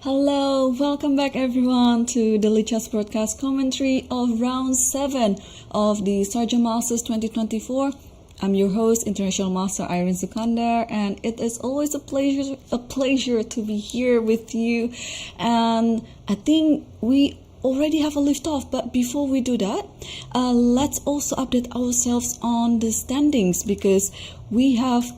Hello, welcome back everyone to the Lichas broadcast commentary of round 7 of the Sharjah Masters 2024. I'm your host, International Master Irene Sukandar, and it is always a pleasure to be here with you. And I think we already have a liftoff, but before we do that, let's also update ourselves on the standings, because we have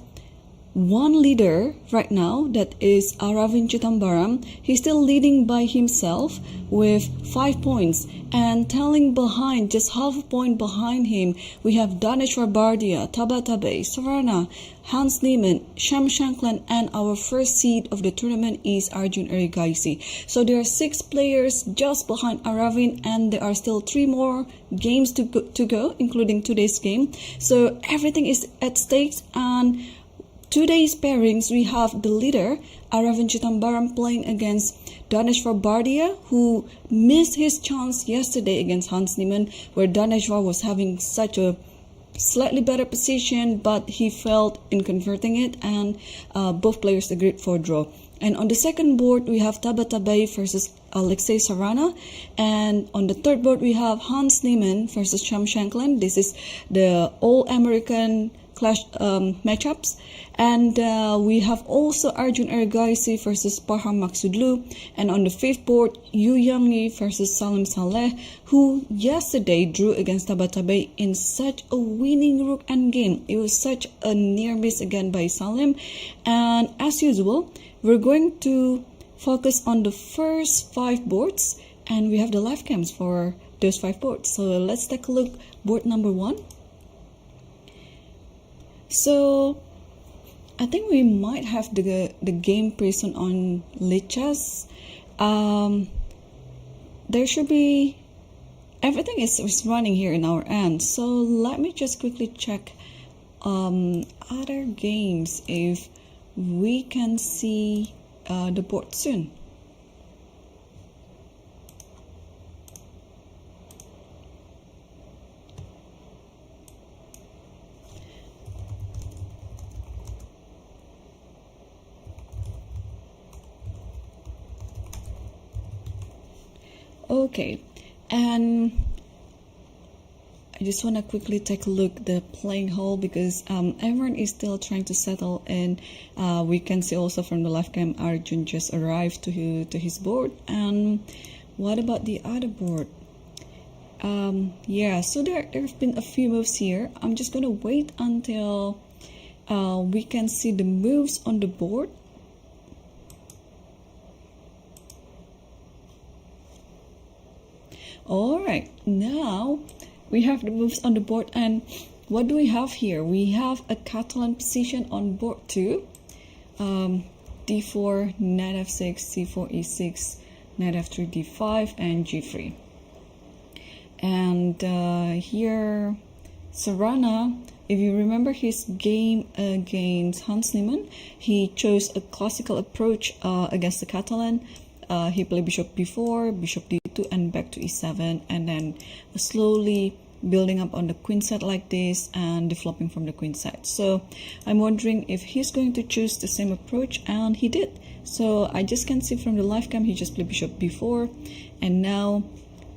one leader right now, that is Irene Sukandar. He's still leading by himself with 5 points, and tailing behind, just half a point behind him, we have Daneshwar Bardia, Tabatabai, Sarana, Hans Niemann, Sham Shankland, and our first seed of the tournament is Arjun Erigaisi. So there are 6 players just behind Aravin, and there are still 3 more games to go, including today's game. So everything is at stakes, and today's pairings, we have the leader, Irene Sukandar, playing against Daneshwar Bardia, who missed his chance yesterday against Hans Niemann, where Daneshwar was having such a slightly better position, but he failed in converting it, and both players agreed for a draw. And on the second board, we have Tabatabai versus Alexei Sarana. And on the third board, we have Hans Niemann versus Sham Shankland. This is the All-American clash matchups. And we have also Arjun Erigaisi versus Parham Maksudlu. And on the fifth board, Yu Yangyi versus Salim Saleh, who yesterday drew against Tabatabai in such a winning rook endgame. It was such a near miss again by Salim. And as usual, we're going to focus on the first 5 boards, and we have the live cams for those 5 boards. So let's take a look. Board number 1. So I think we might have the game prison on Lichas. There should be, everything is running here in our end. So let me just quickly check other games if we can see the board soon. Okay, and I just want to quickly take a look at the playing hall, because everyone is still trying to settle, and we can see also from the live cam Arjun just arrived to his board. And what about the other board? Yeah, so there have been a few moves here. I'm just gonna wait until we can see the moves on the board. Alright, now we have the moves on the board, and what do we have here? We have a Catalan position on board 2. D4, knight f6, c4, e6, knight f3, d5, and g3. And here, Sarana, if you remember his game against Hans Niemann, he chose a classical approach against the Catalan. He played bishop b4, bishop d2, and back to e7, and then slowly building up on the queen side like this and developing from the queen side. So I'm wondering if he's going to choose the same approach, and he did. So I just can see from the live cam he just played bishop b4, and now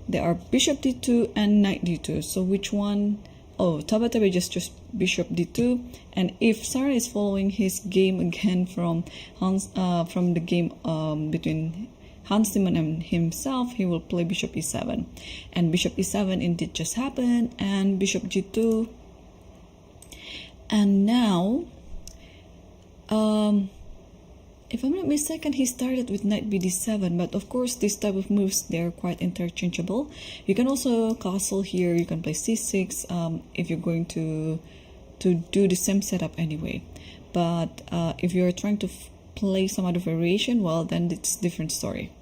there are bishop d2 and knight d2. So which one? Oh, Tabatabai just bishop d2, and if Sarah is following his game again from the game between Hans Niemann and himself, he will play bishop e7, and bishop e7 indeed just happened, and bishop g2. And now if I'm not mistaken, he started with knight bd7, but of course this type of moves, they're quite interchangeable. You can also castle here, you can play c6 if you're going to do the same setup anyway. But if you're trying to play some other variation, well, then it's a different story.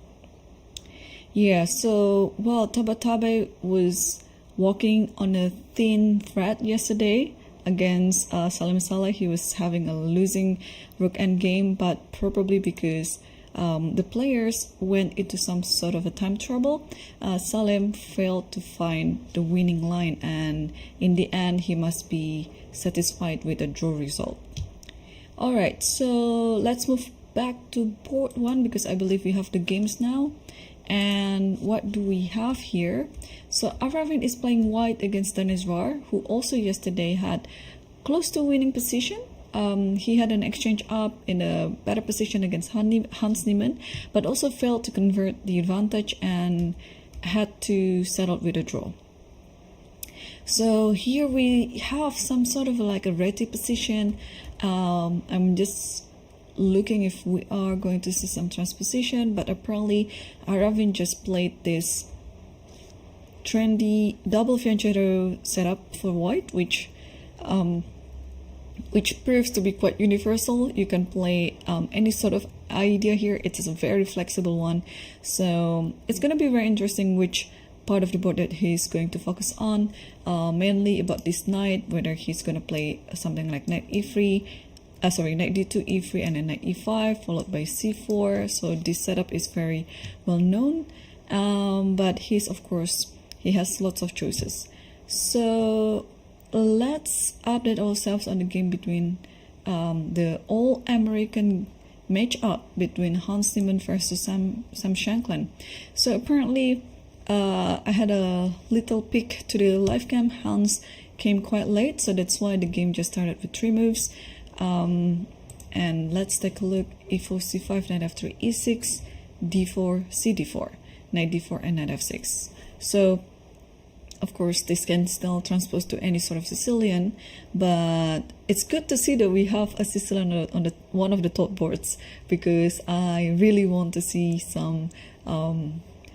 Yeah, so, well, Tabatabai was walking on a thin thread yesterday against Salim Saleh. He was having a losing rook endgame, but probably because the players went into some sort of a time trouble. Salim failed to find the winning line, and in the end he must be satisfied with a draw result. Alright, so let's move back to board 1 because I believe we have the games now. And what do we have here? So Aravin is playing white against Danesvar, who also yesterday had close to winning position. He had an exchange up in a better position against Hans Niemann, but also failed to convert the advantage and had to settle with a draw. So here we have some sort of like a ready position. I'm just looking if we are going to see some transposition, but apparently Aravin just played this trendy double fianchetto setup for white, which proves to be quite universal. You can play any sort of idea here. It is a very flexible one, so it's going to be very interesting which part of the board that he's going to focus on, mainly about this knight, whether he's going to play something like knight e3, knight d2, e3, and then knight e5 followed by c4. So this setup is very well known, but he has lots of choices. So let's update ourselves on the game between the all-American matchup between Hans Niemann versus Sam Shankland. So apparently I had a little peek to the live cam. Hans came quite late, so that's why the game just started with 3 moves. And let's take a look. e4, c5, knight f3, e6, d4, cd4, knight d4, and knight f6. So of course this can still transpose to any sort of Sicilian, but it's good to see that we have a Sicilian on the one of the top boards, because I really want to see some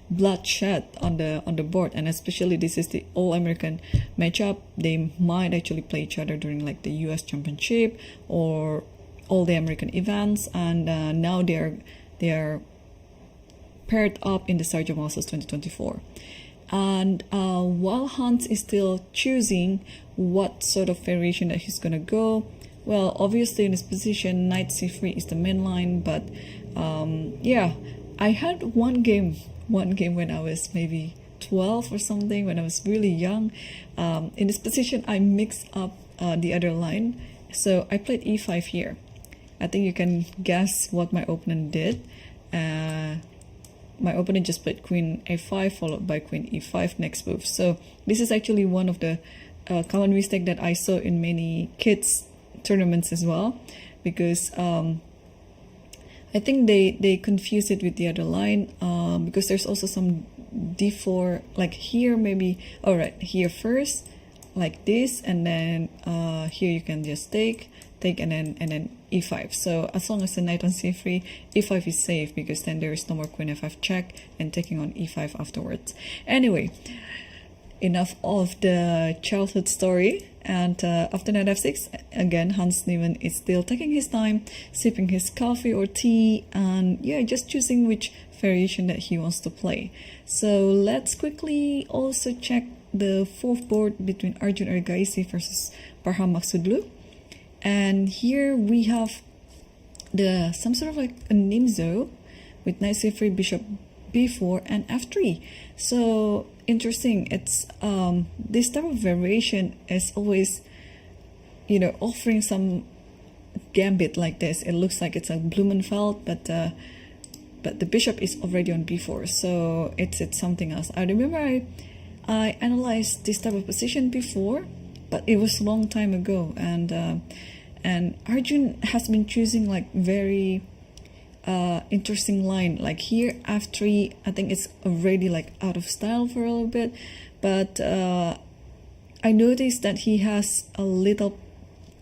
bloodshed on the board, and especially this is the all-American matchup. They might actually play each other during like the US Championship or all the American events, and now they are paired up in the Sharjah Masters 2024. And while Hans is still choosing what sort of variation that he's gonna go, well, obviously in this position knight c3 is the main line, but yeah, I had one game when I was maybe 12 or something, when I was really young. In this position I mixed up the other line, so I played e5 here. I think you can guess what my opponent did. My opponent just played queen a5 followed by queen e5 next move. So this is actually one of the common mistake that I saw in many kids tournaments as well, because I think they confuse it with the other line, because there's also some d4, like here maybe, alright, here first like this, and then here you can just take and then e5. So as long as the knight on c3, e5 is safe, because then there is no more queen f5 check and taking on e5 afterwards. Anyway, enough of the childhood story. And after knight f6, again Hans Niemann is still taking his time, sipping his coffee or tea, and yeah, just choosing which variation that he wants to play. So let's quickly also check the fourth board between Arjun Ergaisi versus Parham Maksudlu. And here we have some sort of like a nimzo with knight c3, bishop b4, and f3. So interesting. It's this type of variation is always, offering some gambit like this. It looks like it's a Blumenfeld, but the bishop is already on b4, so it's something else. I remember I analyzed this type of position before, but it was a long time ago, and Arjun has been choosing like very interesting line. Like here f3, I think it's already like out of style for a little bit, but I noticed that he has a little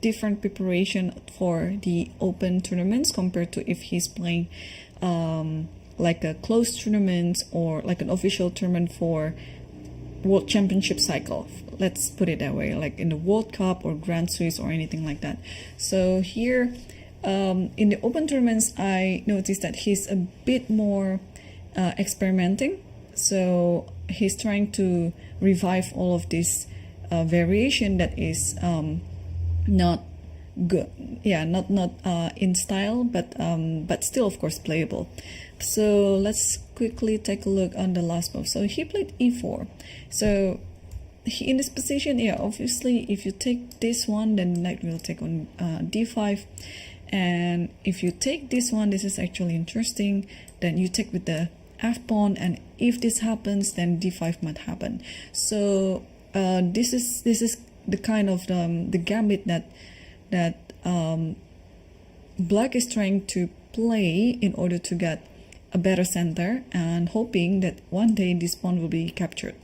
different preparation for the open tournaments compared to if he's playing like a closed tournament or like an official tournament for World Championship cycle, let's put it that way, like in the World Cup or Grand Swiss or anything like that. So here in the open tournaments, I noticed that he's a bit more experimenting. So he's trying to revive all of this variation that is not good, not in style, but still of course playable. So let's quickly take a look on the last move. So he played e4. So in this position, obviously if you take this one, then knight will take on d5, And if you take this one, this is actually interesting. Then you take with the f pawn, and if this happens, then d5 might happen. So this is the kind of the gambit that black is trying to play in order to get a better center and hoping that one day this pawn will be captured.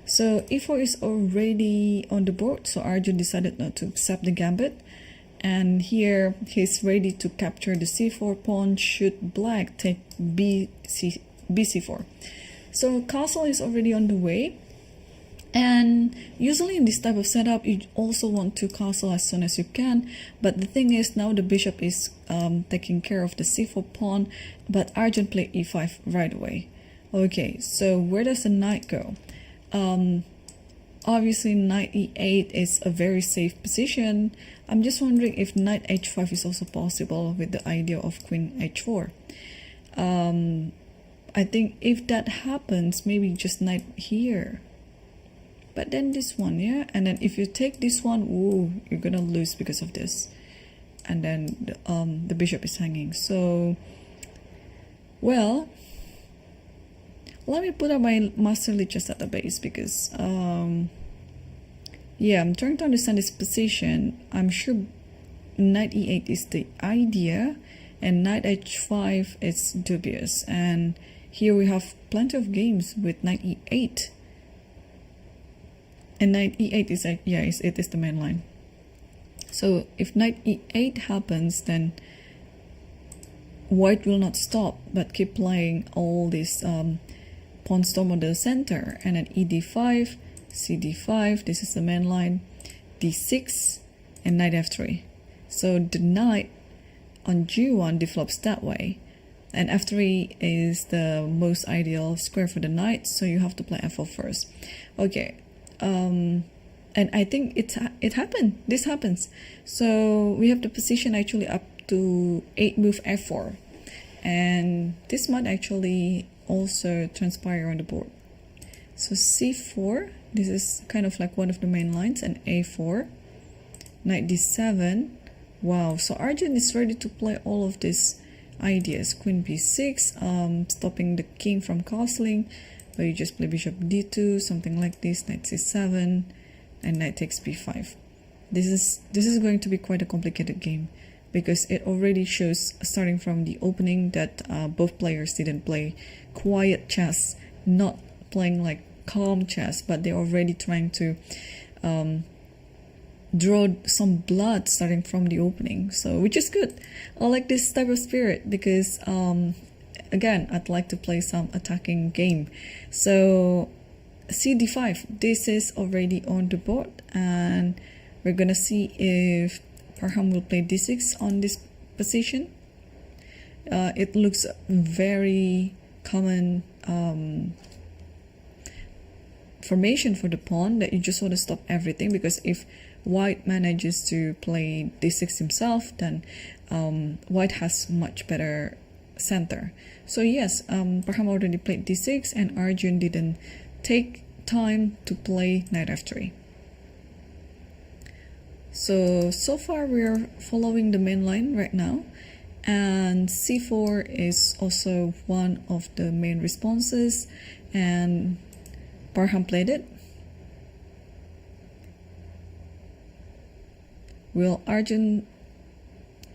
So e4 is already on the board, so Arjun decided not to accept the gambit. And here he's ready to capture the c4 pawn should black take bc4. So castle is already on the way. And usually in this type of setup, you also want to castle as soon as you can. But the thing is, now the bishop is taking care of the c4 pawn, but Arjun played e5 right away. Okay, so where does the knight go? Obviously knight e8 is a very safe position. I'm just wondering if knight h5 is also possible with the idea of queen h4. I think if that happens, maybe just knight here. But then this one, yeah? And then if you take this one, ooh, you're gonna lose because of this. And then the bishop is hanging. So, well, let me put up my master lichess database because, yeah, I'm trying to understand this position. I'm sure knight e8 is the idea, and knight h5 is dubious. And here we have plenty of games with knight e8. And knight e8 is, yeah, it is the main line. So if knight e8 happens, then white will not stop but keep playing all these pawn storm on the center. And then ed5, cd5, this is the main line, d6, and knight f3. So the knight on g1 develops that way. And f3 is the most ideal square for the knight, so you have to play f4 first. Okay. And I think it happened. This happens. So we have the position actually up to 8 move f4, and this might actually also transpire on the board. So c4, this is kind of like one of the main lines, and a4, knight d7. Wow, so Arjun is ready to play all of these ideas. Queen b6, stopping the king from castling. So you just play bishop d2, something like this, knight c7, and knight takes b5. This is going to be quite a complicated game because it already shows, starting from the opening, that both players didn't play quiet chess, not playing like calm chess, but they're already trying to draw some blood starting from the opening. So, which is good. I like this type of spirit because again, I'd like to play some attacking game. So cd5, this is already on the board, and we're gonna see if Parham will play d6 on this position. It looks very common formation for the pawn, that you just want to stop everything, because if white manages to play d6 himself, then white has much better center. So yes, Parham already played d6, and Arjun didn't take time to play knight f3. So far we're following the main line right now, and c4 is also one of the main responses, and Parham played it. Will Arjun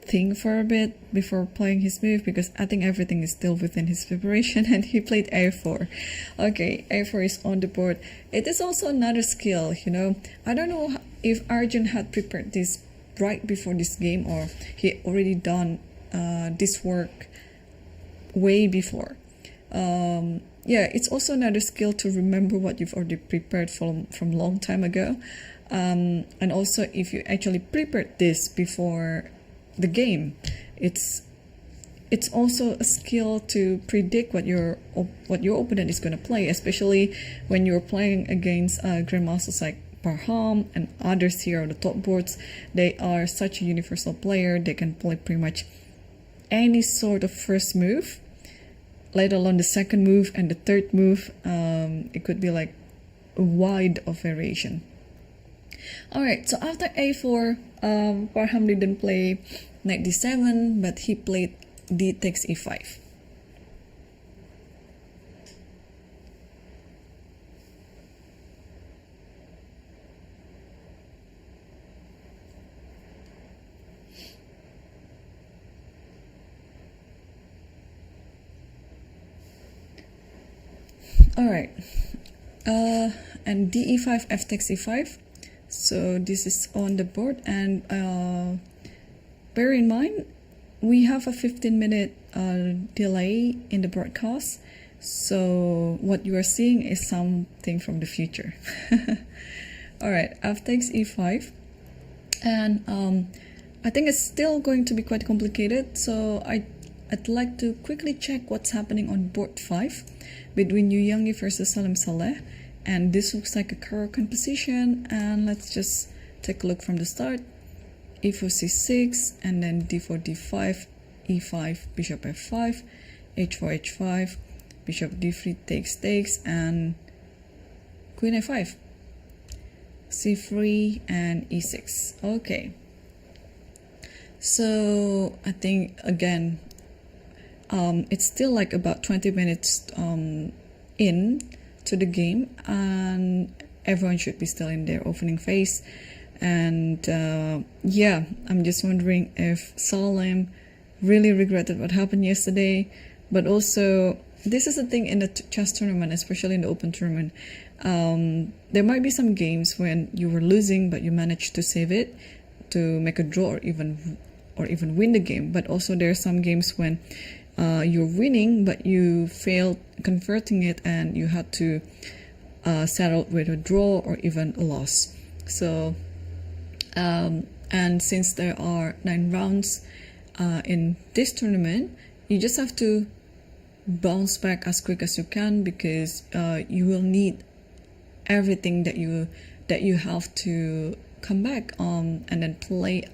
think for a bit before playing his move? Because I think everything is still within his preparation, and he played a4. Okay, a4 is on the board. It is also another skill, you know. I don't know if Arjun had prepared this right before this game, or he already done this work way before. Yeah, it's also another skill to remember what you've already prepared from long time ago. And also, if you actually prepared this before the game, it's also a skill to predict what your opponent is going to play, especially when you're playing against grandmasters like Parham and others here on the top boards. They are such a universal player. They can play pretty much any sort of first move, let alone the second move and the third move. It could be like a wide of variation. Alright, so after a4, Parham didn't play knight d7, but he played d takes e5. Alright, and d e5, f takes e5. So this is on the board, and bear in mind we have a 15-minute delay in the broadcast, so what you are seeing is something from the future. Alright, f takes e5, and I think it's still going to be quite complicated, so I'd like to quickly check what's happening on board 5 between Yu Yangyi versus Salim Saleh. And this looks like a Caro-Kann position, and let's just take a look from the start. e4 c6, and then d4 d5, e5, bishop f5, h4 h5, bishop d3 takes, and queen f5, c3, and e6. Okay, so I think again it's still like about 20 minutes in to the game, and everyone should be still in their opening phase. And yeah, I'm just wondering if Salim really regretted what happened yesterday. But also, this is the thing in the chess tournament, especially in the open tournament, there might be some games when you were losing but you managed to save it to make a draw or even win the game. But also there are some games when you're winning but you failed converting it, and you had to settle with a draw or even a loss. So and since there are 9 rounds in this tournament, you just have to bounce back as quick as you can, because you will need everything that you have to come back and then play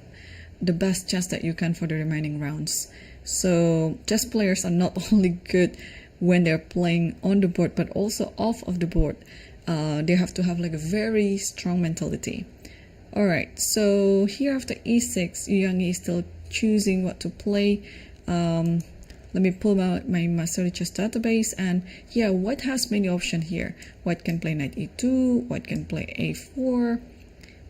the best chess that you can for the remaining rounds. So chess players are not only good when they're playing on the board, but also off of the board. They have to have like a very strong mentality. Alright, so here after e6, Yu Yangyi is still choosing what to play. Let me pull out my Mastery Chess database, and yeah, White has many options here. White can play knight e2, White can play a4,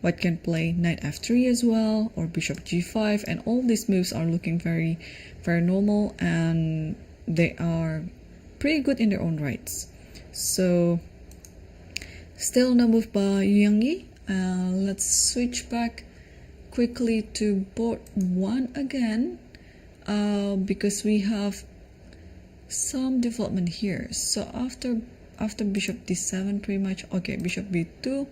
White can play knight f3 as well, or bishop g5, and all these moves are looking very, very normal, and they are pretty good in their own rights. So still no move by Yu Yangyi. Let's switch back quickly to board 1 again, because we have some development here. So after bishop d7 pretty much, okay, bishop b2,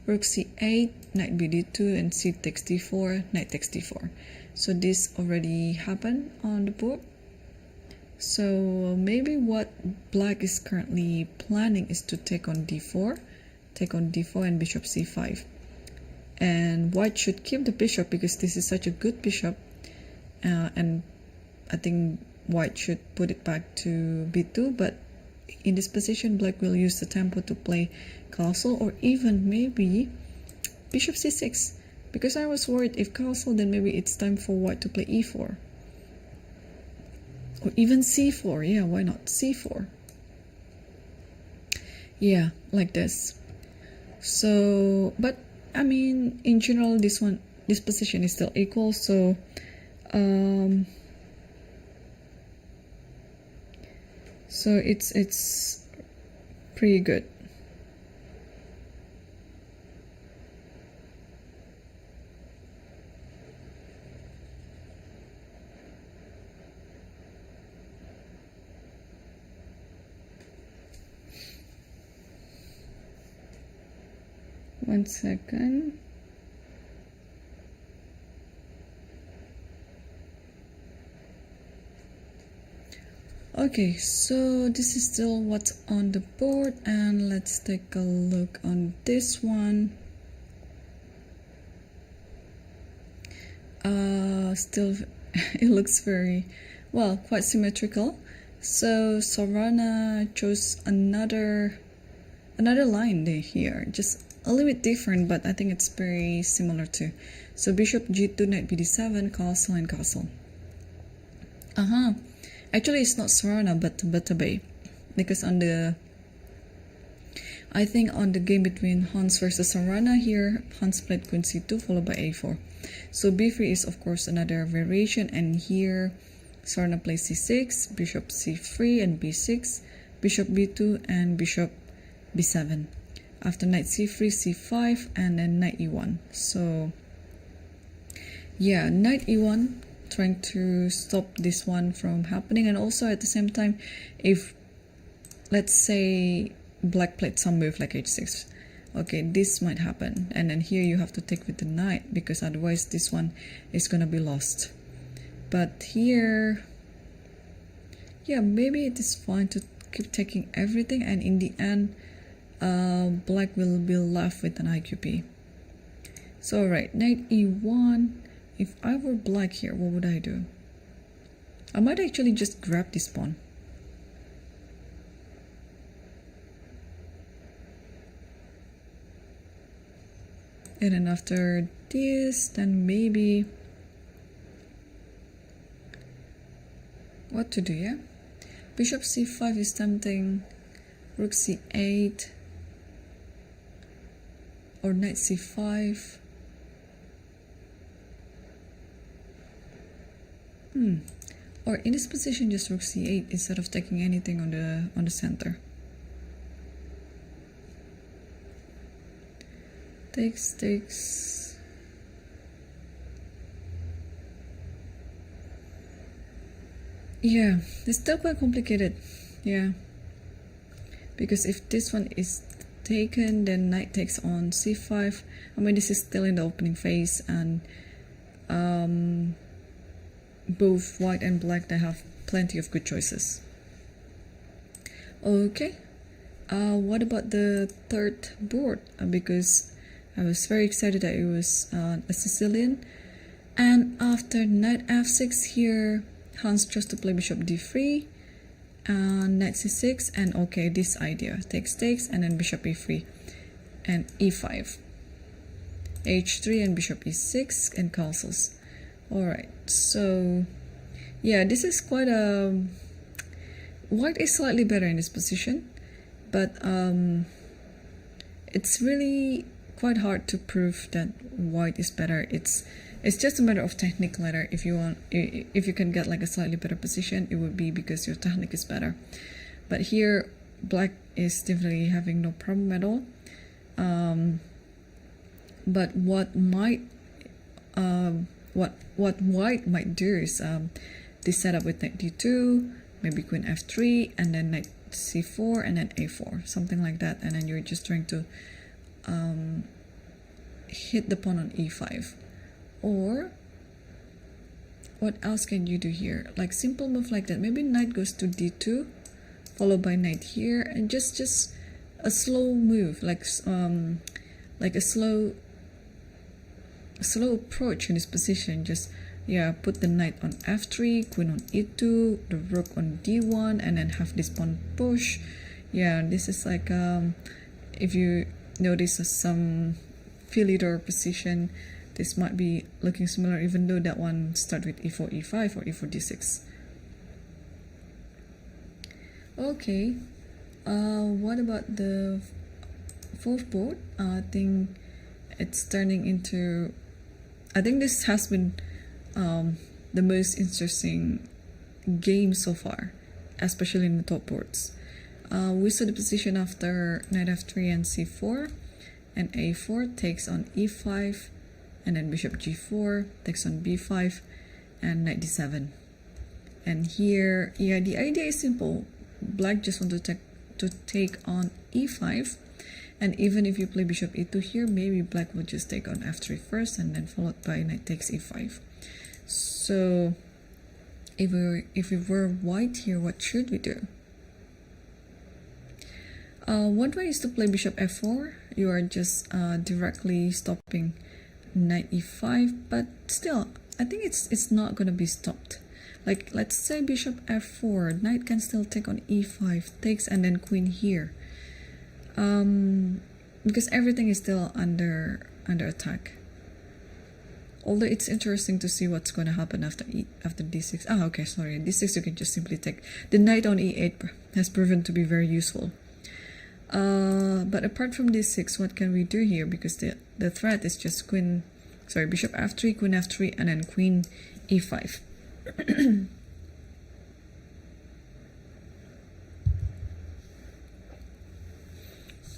rook c8, knight bd2, and c takes d4, knight takes d4. So this already happened on the board. So maybe what black is currently planning is to take on d4 and bishop c5. And white should keep the bishop because this is such a good bishop, and I think white should put it back to b2, but in this position black will use the tempo to play castle, or even maybe bishop c6, because I was worried if castle, then maybe it's time for white to play e4, or even c4. Yeah, why not c4? Yeah, like this. So, but I mean, in general, this position is still equal. So it's pretty good. One second. Okay, so this is still what's on the board, and let's take a look on this one. Still it looks very well, quite symmetrical. So Sorana chose another line here, just a little bit different, but I think it's very similar too. So bishop g2, knight bd7, castle and castle. Actually, it's not Sharjah, but Batabay, because I think on the game between Hans versus Sharjah here, Hans played queen c2 followed by a4. So b3 is of course another variation, and here Sharjah plays c6, bishop c3 and b6, bishop b2 and bishop b7. After knight c3, c5, and then knight e1. So yeah, knight e1, trying to stop this one from happening. And also at the same time, if let's say black played some move like h6, okay, this might happen, and then here you have to take with the knight, because otherwise this one is gonna be lost. But here, yeah, maybe it is fine to keep taking everything, and in the end black will be left with an IQP. So right, knight e1. If I were black here, what would I do? I might actually just grab this pawn. And then after this, then maybe what to do, yeah? Bishop c5 is tempting, rook c8, or knight c5. Or in this position, just rook c8 instead of taking anything on the center. Takes. Yeah, it's still quite complicated. Yeah, because if this one is taken, then knight takes on c5. I mean, this is still in the opening phase, and both white and black, they have plenty of good choices. Okay, what about the third board? Because I was very excited that it was a Sicilian. And after knight f6 here, Hans chose to play bishop d3 and knight c6, and okay, this idea takes, and then bishop e3 and e5, h3 and bishop e6 and castles. Alright, so yeah, this is quite a... White is slightly better in this position, but it's really quite hard to prove that white is better. It's just a matter of technique later. If you can get like a slightly better position, it would be because your technique is better. But here, black is definitely having no problem at all. But what white might do is this setup with knight d2, maybe queen f3, and then knight c4, and then a4, something like that. And then you're just trying to hit the pawn on e5. Or what else can you do here? Like simple move like that. Maybe knight goes to d2, followed by knight here, and just a slow move, like a slow approach in this position. Just put the knight on f3, queen on e2, the rook on d1, and then have this pawn push. Yeah, this is like if you notice some Philidor position, this might be looking similar, even though that one starts with e4, e5, or e4, d6. Okay, what about the fourth board? I think it's turning into... I think this has been the most interesting game so far, especially in the top boards. We saw the position after knight f3 and c4, and a4 takes on e5, and then bishop g4 takes on b5, and knight d7. And here, yeah, the idea is simple. Black just want to take on e5, and even if you play bishop e2 here, maybe black would just take on f3 first, and then followed by knight takes e5. So if we were white here, what should we do? One way is to play bishop f4. You are just directly stopping knight e5, but still, I think it's not gonna be stopped. Like, let's say bishop f4, knight can still take on e5, takes, and then queen here. Because everything is still under attack. Although it's interesting to see what's going to happen after d6. Ah, okay, sorry. d6 you can just simply take. The knight on e8 has proven to be very useful. But apart from d6, what can we do here? Because the threat is just bishop f3, queen f3, and then queen e5.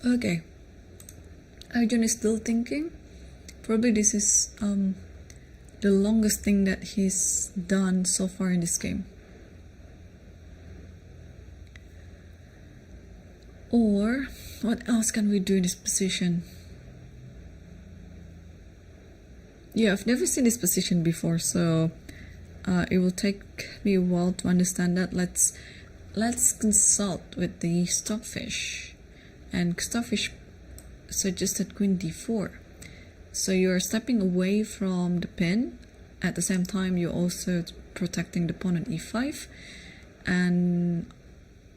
Okay. Arjun is still thinking. Probably this is the longest thing that he's done so far in this game. Or what else can we do in this position? Yeah, I've never seen this position before, so it will take me a while to understand that. Let's consult with the stockfish, and stockfish suggested queen d4. So you're stepping away from the pin. At the same time, you're also protecting the pawn on e5. And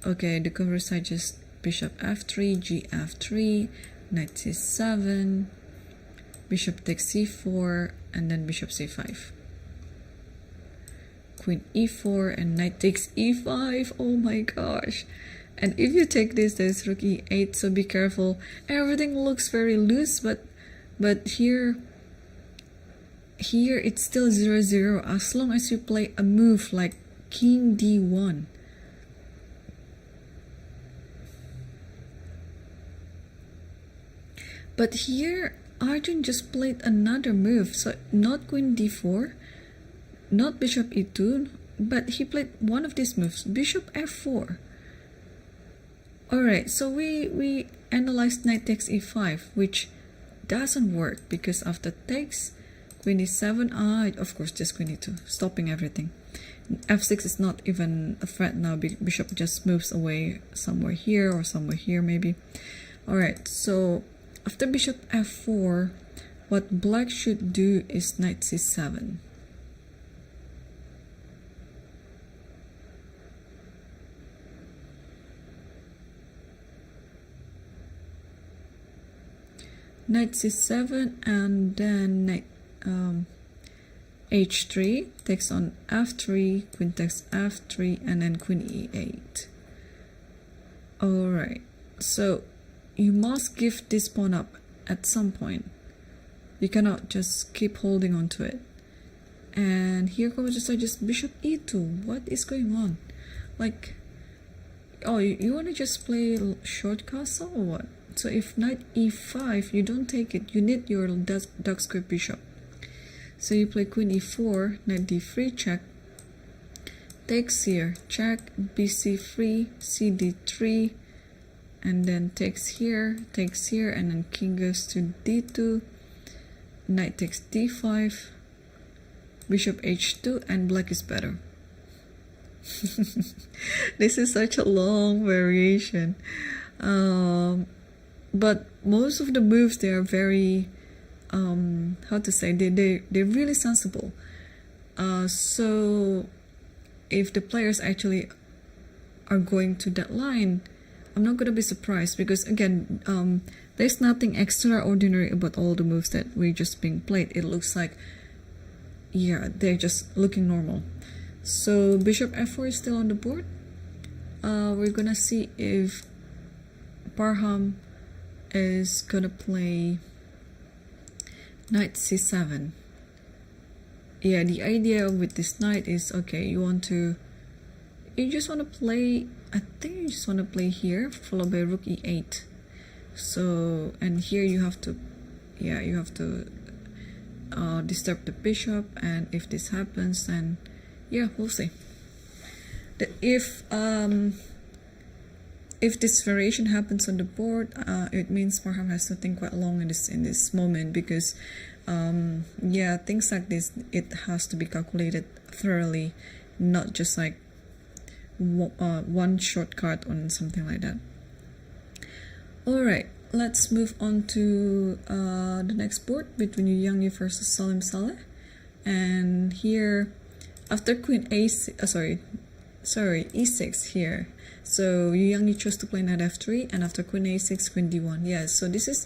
okay, the cover side just bishop f3, gf3, knight c7, bishop takes c4, and then bishop c5. Queen e4 and knight takes e5. Oh my gosh. And if you take this, there's rook e8, so be careful. Everything looks very loose, but here it's still 0-0 as long as you play a move like king d1. But here Arjun just played another move, so not queen d4, not bishop e2, but he played one of these moves, bishop f4. Alright, so we analyzed knight takes e5, which doesn't work because after takes, queen e7, of course just queen e2, stopping everything. f6 is not even a threat now, bishop just moves away somewhere here or somewhere here maybe. Alright, so after bishop f4, what black should do is knight c7. Knight c7 and then knight h3 takes on f3, queen takes f3, and then queen e8. Alright, so you must give this pawn up at some point. You cannot just keep holding on to it. And here comes just bishop e2. What is going on? Like, oh, you want to just play short castle or what? So if knight e5, you don't take it. You need your dark square bishop. So you play queen e4, knight d3, check. Takes here, check, bc3, cd3, and then takes here, and then king goes to d2, knight takes d5, bishop h2, and black is better. This is such a long variation. But most of the moves, they are very, how to say, they're really sensible. So if the players actually are going to that line, I'm not going to be surprised because again, there's nothing extraordinary about all the moves that we're just being played. It looks like, yeah, they're just looking normal. So bishop f4 is still on the board. We're going to see if Parham is gonna play knight c7. Yeah, the idea with this knight is, okay, you just want to play, I think you just want to play here followed by rook e8. So, and here you have to disturb the bishop, and if this happens, then yeah, we'll see. If this variation happens on the board, it means Parham has to think quite long in this moment because, yeah, things like this, it has to be calculated thoroughly, not just like one shortcut on something like that. Alright, let's move on to the next board between Yu Yangyi versus Salim Saleh. And here, after queen e6 here. So Yu Yangyi chose to play knight f3, and after queen a6, queen d1. Yeah, so this is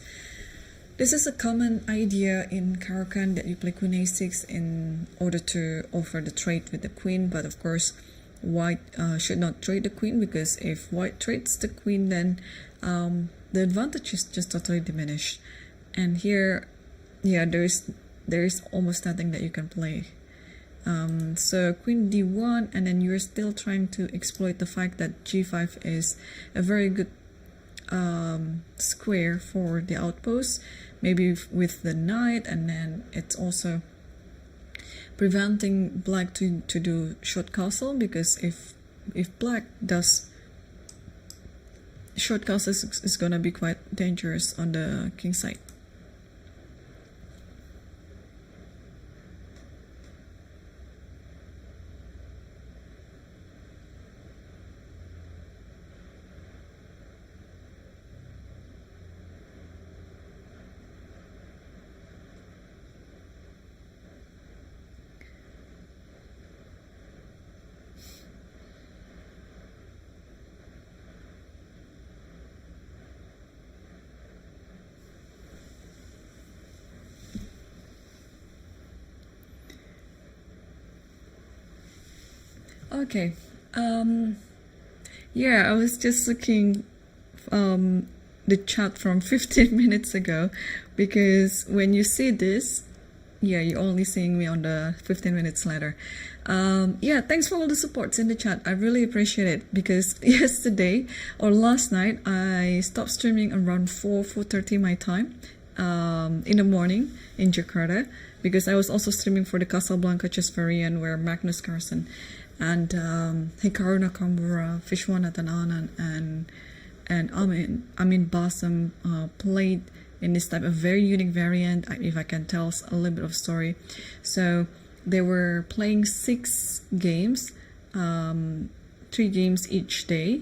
This is a common idea in Caro-Kann that you play queen a6 in order to offer the trade with the queen, but of course white should not trade the queen, because if white trades the queen, then the advantage is just totally diminished. And here, yeah, there is almost nothing that you can play. So queen d1, and then you're still trying to exploit the fact that g5 is a very good square for the outpost, maybe with the knight, and then it's also preventing black to do short castle, because if black does short castle, is gonna be quite dangerous on the king side. Okay, yeah, I was just looking the chat from 15 minutes ago, because when you see this, yeah, you're only seeing me on the 15 minutes later. Yeah, thanks for all the supports in the chat. I really appreciate it, because yesterday or last night I stopped streaming around 4:30 my time in the morning in Jakarta, because I was also streaming for the Casablanca chess variant where Magnus Carlsen and Hikaru Nakamura, Vishwanathan Anand, and Amin Bassam played in this type of very unique variant. If I can tell a little bit of story. So they were playing 6 games, 3 games each day,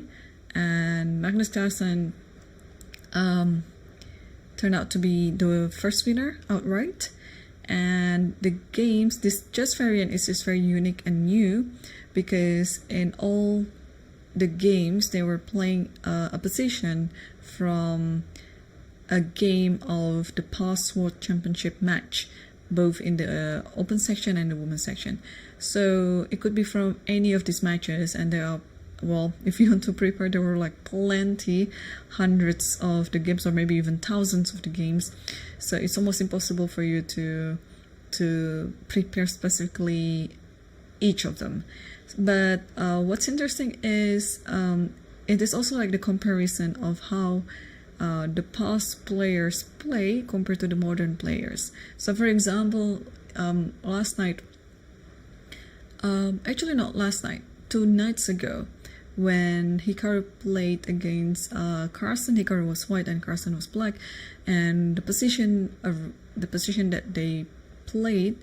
and Magnus Carlsen turned out to be the first winner outright. And the games, this chess variant is just very unique and new, because in all the games they were playing a position from a game of the past World Championship match, both in the open section and the women's section. So it could be from any of these matches, and there are, well, if you want to prepare, there were like plenty, hundreds of the games, or maybe even thousands of the games. So it's almost impossible for you to prepare specifically each of them. But what's interesting is it is also like the comparison of how the past players play compared to the modern players. So for example, last night, actually not last night, 2 nights ago, when Hikaru played against Carlsen, Hikaru was white and Carlsen was black, and the position that they played,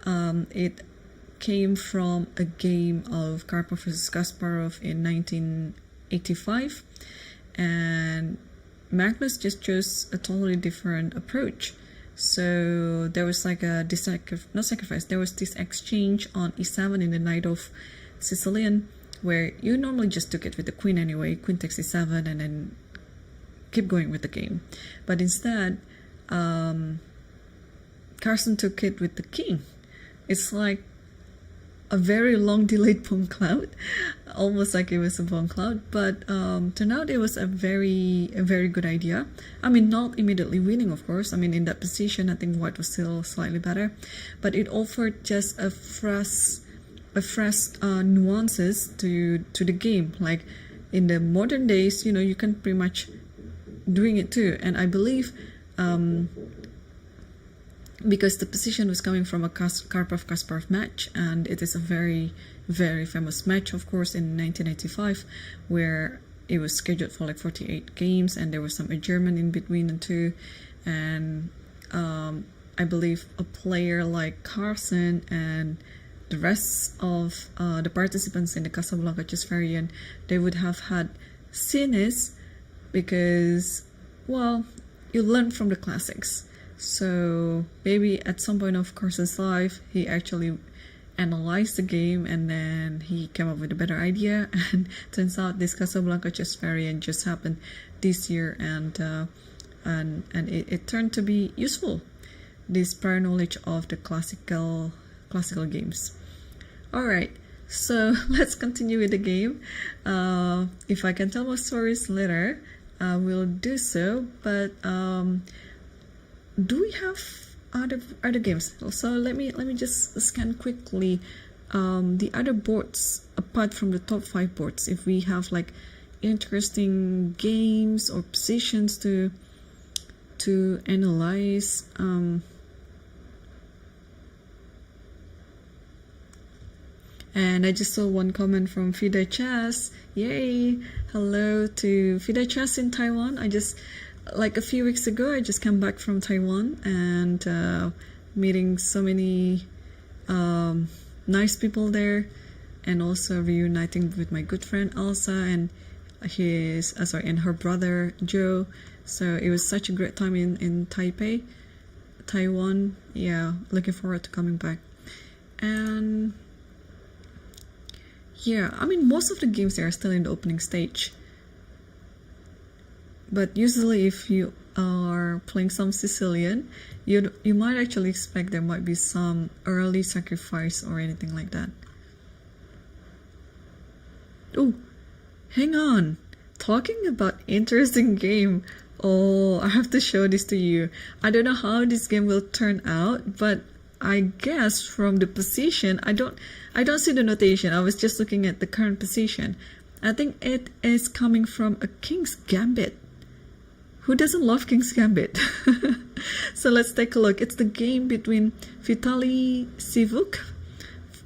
it came from a game of Karpov versus Kasparov in 1985, and Magnus just chose a totally different approach. So there was like there was this exchange on e7 in the Knight of Sicilian, where you normally just took it with the queen anyway, queen takes e7, and then keep going with the game. But instead, Carlsen took it with the king. It's like a very long delayed bomb cloud, almost like it was a bomb cloud, but turned out it was a very good idea. I mean, not immediately winning, of course. I mean, in that position, I think white was still slightly better, but it offered just a fresh nuances to the game. Like in the modern days, you know, you can pretty much doing it too. And I believe because the position was coming from a Karpov-Kasparov match, and it is a very famous match, of course, in 1995, where it was scheduled for like 48 games, and there was some adjournment in between the two. And I believe a player like Carlsen and the rest of the participants in the Casablanca chess variant, they would have had seen this, because, well, you learn from the classics. So maybe at some point of Carlsen's life, he actually analyzed the game, and then he came up with a better idea, and turns out this Casablanca chess variant just happened this year, and and it turned to be useful, this prior knowledge of the classical games. All right, so let's continue with the game. If I can tell more stories later, I will do so. But do we have other games? So let me just scan quickly the other boards apart from the top 5 boards. If we have like interesting games or positions to analyze. And I just saw one comment from Fida Chess. Yay! Hello to Fida Chess in Taiwan. I just, like a few weeks ago, I just came back from Taiwan and meeting so many nice people there, and also reuniting with my good friend Elsa and and her brother Joe. So it was such a great time in Taipei, Taiwan. Yeah, looking forward to coming back. And yeah, I mean, most of the games there are still in the opening stage. But usually if you are playing some Sicilian, you might actually expect there might be some early sacrifice or anything like that. Oh, hang on. Talking about interesting game. Oh, I have to show this to you. I don't know how this game will turn out, but I guess from the position, I don't see the notation. I was just looking at the current position. I think it is coming from a King's Gambit. Who doesn't love King's Gambit? So let's take a look. It's the game between Vitaly Sivuk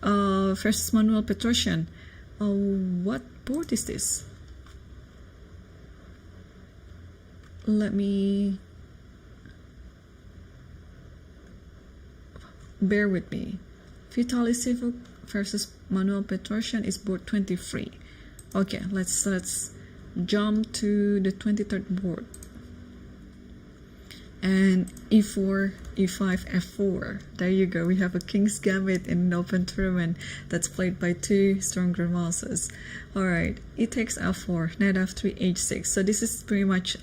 versus Manuel Petrosian. What board is this? Let me... Bear with me. Vitaly Sivuk versus Manuel Petrosian is board 23. Okay, let's jump to the 23rd board. And e4, e5, f4. There you go. We have a King's Gambit in an open tournament that's played by 2 strong grandmasters. All right, e takes f4, knight f3, h6. So this is pretty much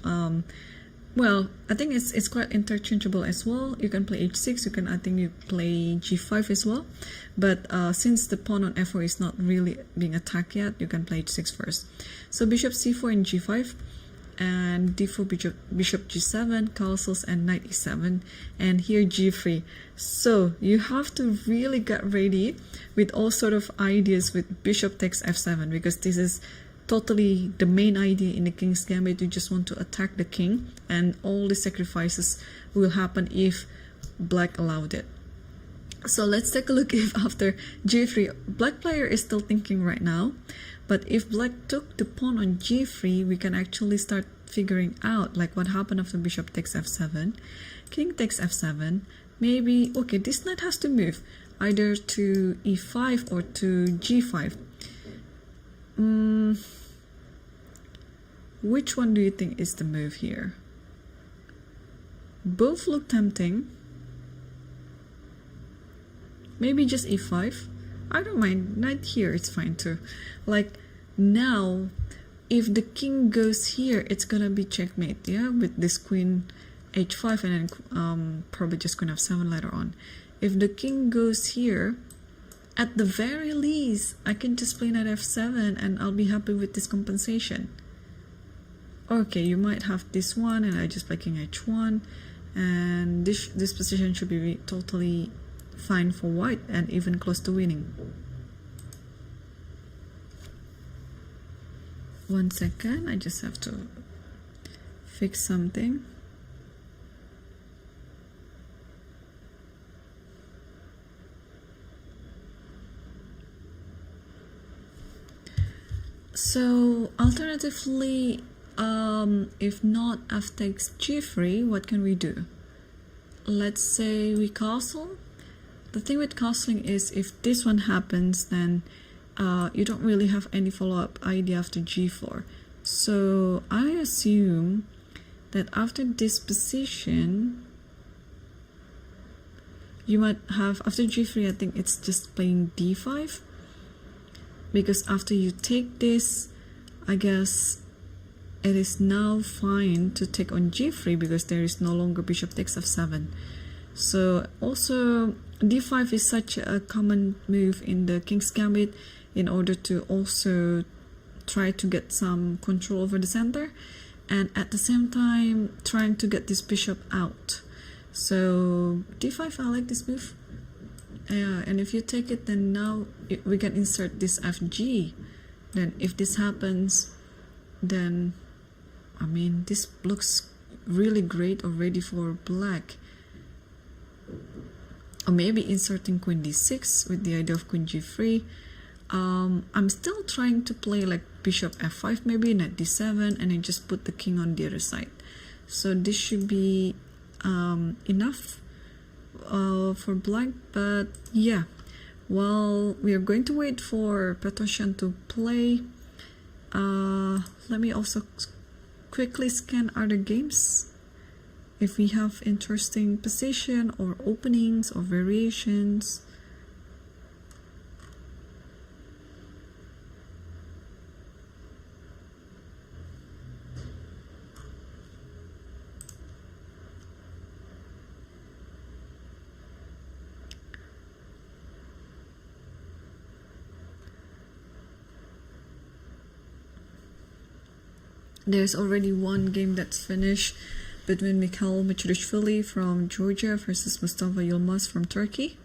well, I think it's quite interchangeable as well. You can play h6. I think you play g5 as well. But since the pawn on f4 is not really being attacked yet, you can play h6 first. So bishop c4 and g5, and d4, bishop g7, castles, and knight e7, and here g3. So you have to really get ready with all sort of ideas with bishop takes f7, because this is totally the main idea in the King's Gambit. You just want to attack the king, and all the sacrifices will happen if black allowed it. So let's take a look if after g3, black player is still thinking right now, but if black took the pawn on g3, we can actually start figuring out like what happened after bishop takes f7, king takes f7, maybe, okay, this knight has to move either to e5 or to g5. Which one do you think is the move here? Both look tempting. Maybe just e5. I don't mind. Knight here, it's fine too. Like now, if the king goes here, it's gonna be checkmate, yeah, with this queen h5 and then probably just queen f7 later on. If the king goes here, at the very least, I can just play knight f7 and I'll be happy with this compensation. Okay, you might have this one, and I just play king h1, and this position should be totally fine for white and even close to winning. 1 second, I just have to fix something. So alternatively, if not f takes g3, what can we do? Let's say we castle. The thing with castling is if this one happens, then you don't really have any follow-up idea after g4. So I assume that after this position, you might have, after g3, I think it's just playing d5, because after you take this, I guess it is now fine to take on g3 because there is no longer bishop takes f7. So also d5 is such a common move in the King's Gambit in order to also try to get some control over the center, and at the same time trying to get this bishop out. So d5, I like this move. And if you take it, then now we can insert this fg. Then if this happens, then I mean this looks really great already for black. Or maybe inserting queen d6 with the idea of queen g3. I'm still trying to play like bishop f5, maybe knight d7, and then just put the king on the other side. So this should be enough for black. But yeah, well, we are going to wait for Petrosyan to play. Let me also quickly scan other games if we have interesting position or openings or variations. There's already one game that's finished between Mikhail Michrishvili from Georgia versus Mustafa Yilmaz from Turkey.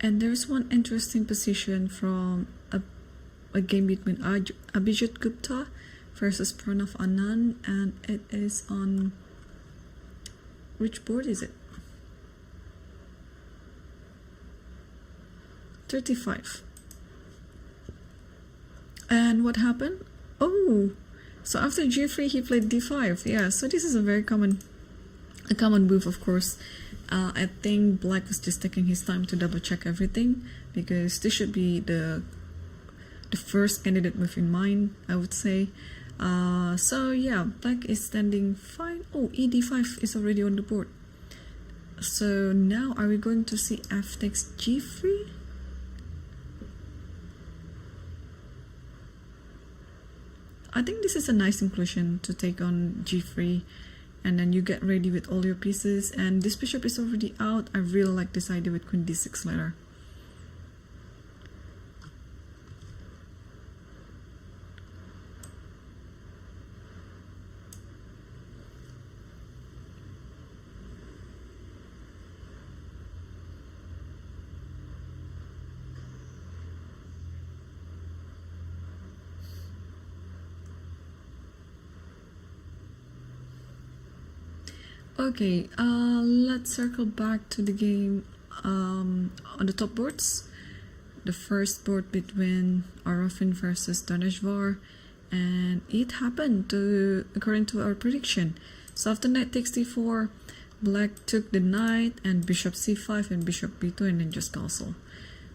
And there's one interesting position from a game between Abhijit Gupta versus Pranav Anand, and it is on, which board is it? 35. And what happened? Oh, so after g3 he played d5. Yeah, so this is a very common move, of course. I think black was just taking his time to double check everything, because this should be the first candidate move in mind, I would say. So yeah, black is standing fine. Oh, ed5 is already on the board. So now are we going to see f takes g3? I think this is a nice inclusion to take on g3, and then you get ready with all your pieces, and this bishop is already out. I really like this idea with queen d6 later. Okay, let's circle back to the game on the top boards. The first board between Arafin versus Daneshvar, and it happened according to our prediction. So after knight takes d4, black took the knight and bishop c5 and bishop b2 and then just castle.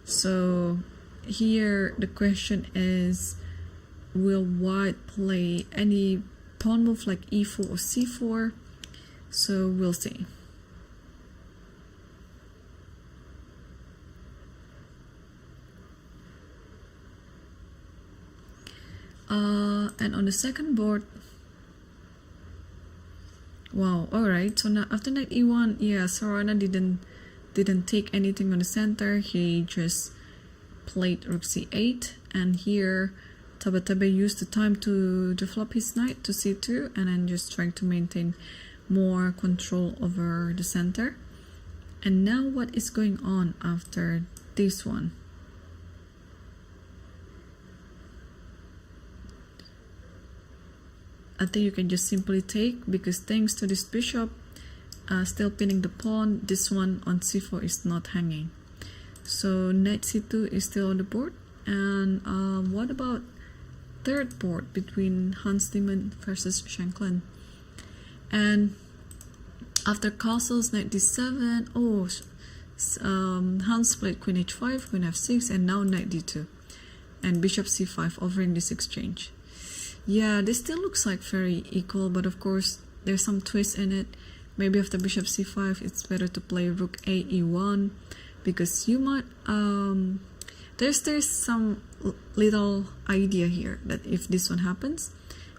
So here the question is, will white play any pawn move like e4 or c4? So we'll see. And on the second board, wow, alright, so now after knight e1, yeah, Sarana didn't take anything on the center. He just played rook c8, and here Tabatabai used the time to develop his knight to c2, and then just trying to maintain more control over the center. And now what is going on after this one? I think you can just simply take, because thanks to this bishop still pinning the pawn, this one on c4 is not hanging. So knight c2 is still on the board. And what about third board between Hans Diemen versus Shankland? And after castles, knight d7, oh, Hans played queen h5, queen f6, and now knight d2, and bishop c5 over in this exchange. Yeah, this still looks like very equal, but of course there's some twist in it. Maybe after bishop c5, it's better to play rook a e1, because you might there's some little idea here that if this one happens,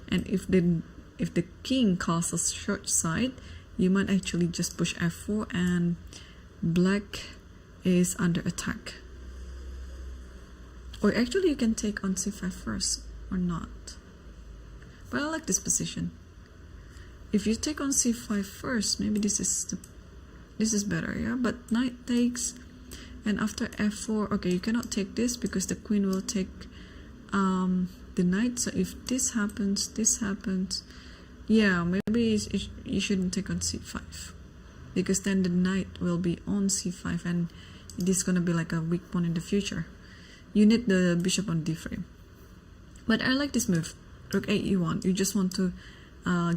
and if the king castles short side, you might actually just push f4 and black is under attack. Or actually you can take on c5 first or not. But I like this position. If you take on c5 first, maybe this is better, yeah? But knight takes, and after f4, okay, you cannot take this because the queen will take the knight. So if this happens, yeah, maybe you shouldn't take on c5, because then the knight will be on c5 and this is gonna be like a weak pawn in the future. You need the bishop on d frame. But I like this move, rook a e1. You just want to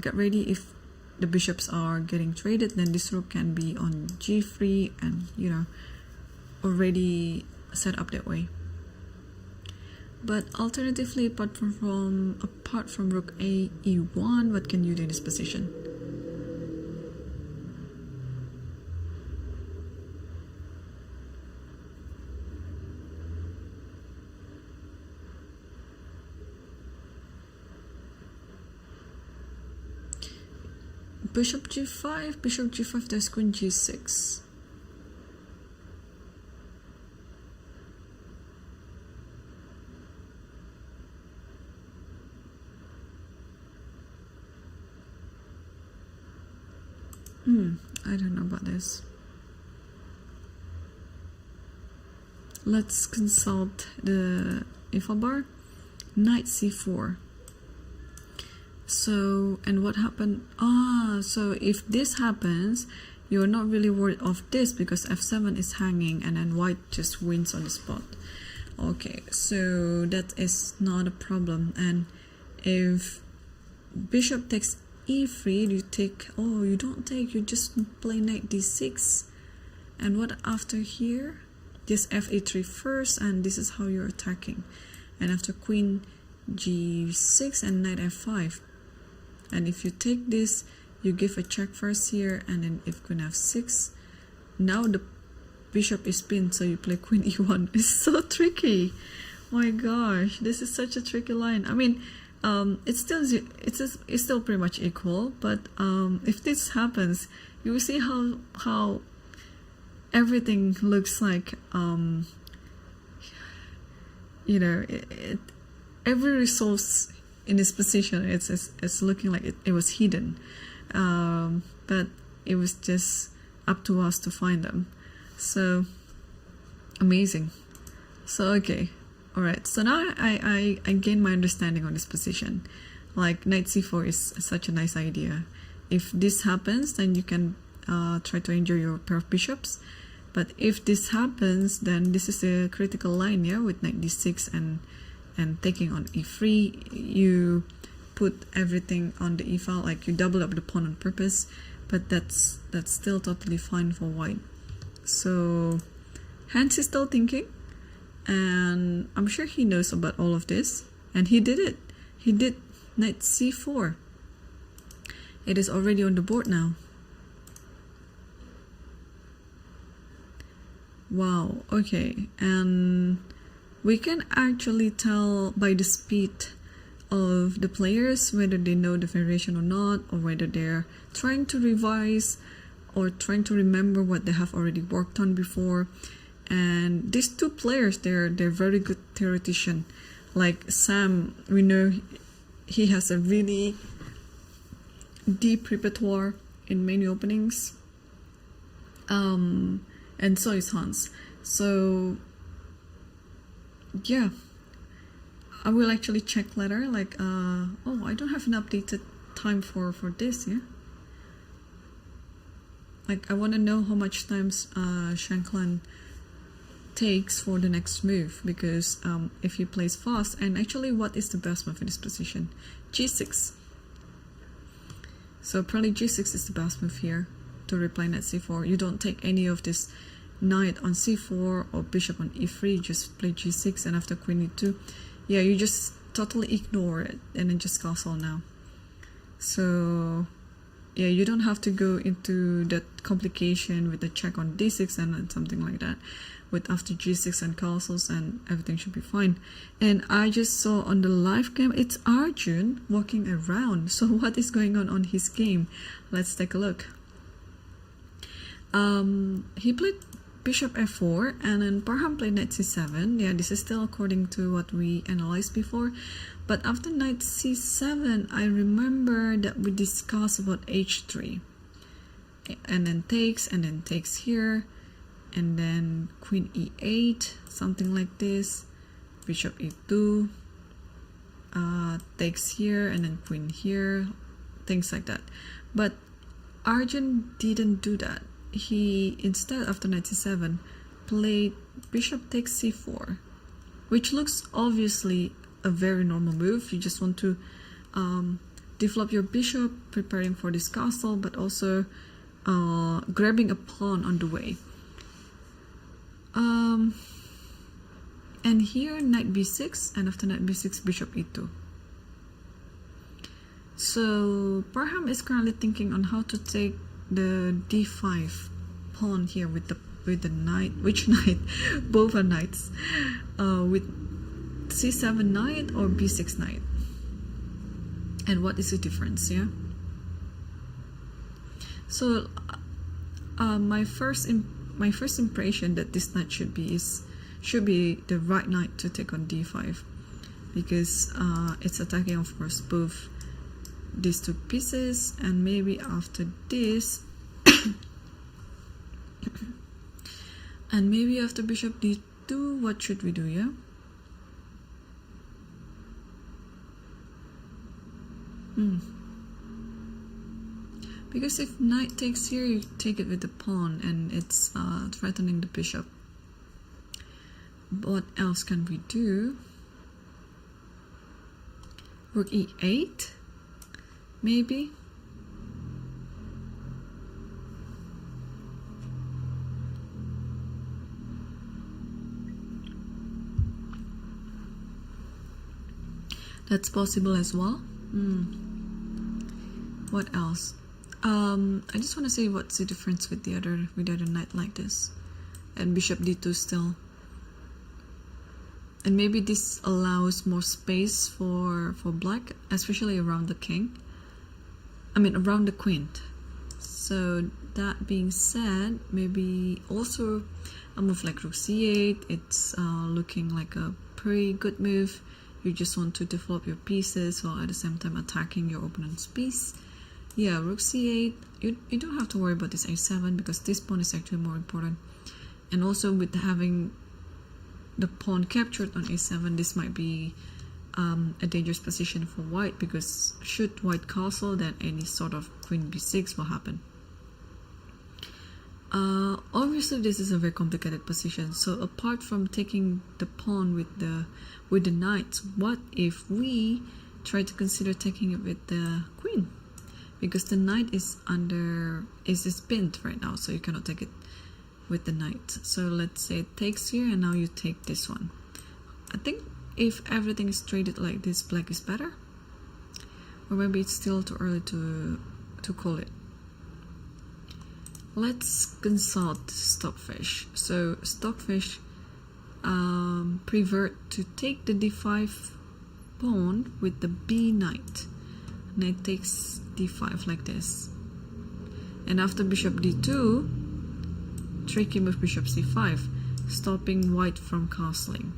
get ready. If the bishops are getting traded, then this rook can be on g3 and, you know, already set up that way. But alternatively, apart from rook a e1, what can you do in this position? Bishop g5, there's queen g6. I don't know about this. Let's consult the info bar. Knight c4. So, and what happened? So if this happens, you're not really worried of this because f7 is hanging and then white just wins on the spot. Okay, so that is not a problem. And if bishop takes e3, you take, oh, you don't take, you just play knight d6. And what after here? Just f8 first, and this is how you're attacking. And after queen g6 and knight f5. And if you take this, you give a check first here, and then if queen f6, now the bishop is pinned, so you play queen e1. It's so tricky. My gosh, this is such a tricky line. I mean, it's still pretty much equal, but if this happens, you will see how everything looks like. You know, every resource in this position, it's looking like it was hidden, but it was just up to us to find them. So amazing. So okay, all right, so now I gain my understanding on this position. Like knight c4 is such a nice idea. If this happens, then you can try to injure your pair of bishops. But if this happens, then this is a critical line, yeah, with knight d6 and taking on e3. You put everything on the e file, like you double up the pawn on purpose, but that's still totally fine for white. So Hans is still thinking, and I'm sure he knows about all of this, and he did it. He did knight c4. It is already on the board now. Wow, okay, and we can actually tell by the speed of the players whether they know the variation or not, or whether they're trying to revise or trying to remember what they have already worked on before. And these two players, they're very good theoretician. Like Sam, we know he has a really deep repertoire in many openings, and so is Hans. So yeah, I will actually check later, like oh, I don't have an updated time for this, yeah. Like I want to know how much times Shankland takes for the next move, because if he plays fast, and actually what is the best move in this position? g6. So probably g6 is the best move here to reply knight c4. You don't take any of this knight on c4 or bishop on e3, just play g6, and after queen e2, yeah, you just totally ignore it and then just castle now. So yeah, you don't have to go into that complication with the check on d6 and something like that. With after g6 and castles, and everything should be fine. And I just saw on the live game, it's Arjun walking around. So what is going on his game? Let's take a look. He played bishop f4 and then Parham played knight c7. Yeah, this is still according to what we analyzed before. But after knight c7, I remember that we discussed about h3. And then takes here. And then queen e8, something like this. Bishop e2, takes here, and then queen here, things like that. But Arjun didn't do that. He instead, after knight c7, played bishop takes c4, which looks obviously a very normal move. You just want to develop your bishop, preparing for this castle, but also grabbing a pawn on the way. And here knight b6, and after knight b6, bishop e2. So Parham is currently thinking on how to take the d5 pawn here with the knight. Which knight? Both are knights. With c7 knight or b6 knight. And what is the difference? Yeah. So my first impression that this knight should be the right knight to take on d5, because it's attacking, of course, both these two pieces, and maybe after this and maybe after bishop d2, what should we do? Yeah, because if knight takes here, you take it with the pawn, and it's threatening the bishop. What else can we do? Rook e8, maybe. That's possible as well. What else? I just want to say, what's the difference with the other knight like this, and bishop d2 still. And maybe this allows more space for black, especially around the king. I mean, around the queen. So that being said, maybe also a move like rook c8. It's looking like a pretty good move. You just want to develop your pieces while at the same time attacking your opponent's piece. Yeah, rook c8. You don't have to worry about this a7, because this pawn is actually more important. And also with having the pawn captured on a7, this might be a dangerous position for white, because should white castle, then any sort of queen b6 will happen. Obviously this is a very complicated position, so apart from taking the pawn with the knight, what if we try to consider taking it with the queen? Because the knight is pinned right now, so you cannot take it with the knight. So let's say it takes here, and now you take this one. I think if everything is traded like this, black is better, or maybe it's still too early to call it. Let's consult Stockfish. So Stockfish preferred to take the d5 pawn with the b knight. Knight takes d5 like this, and after bishop d2, tricky move bishop c5, stopping white from castling.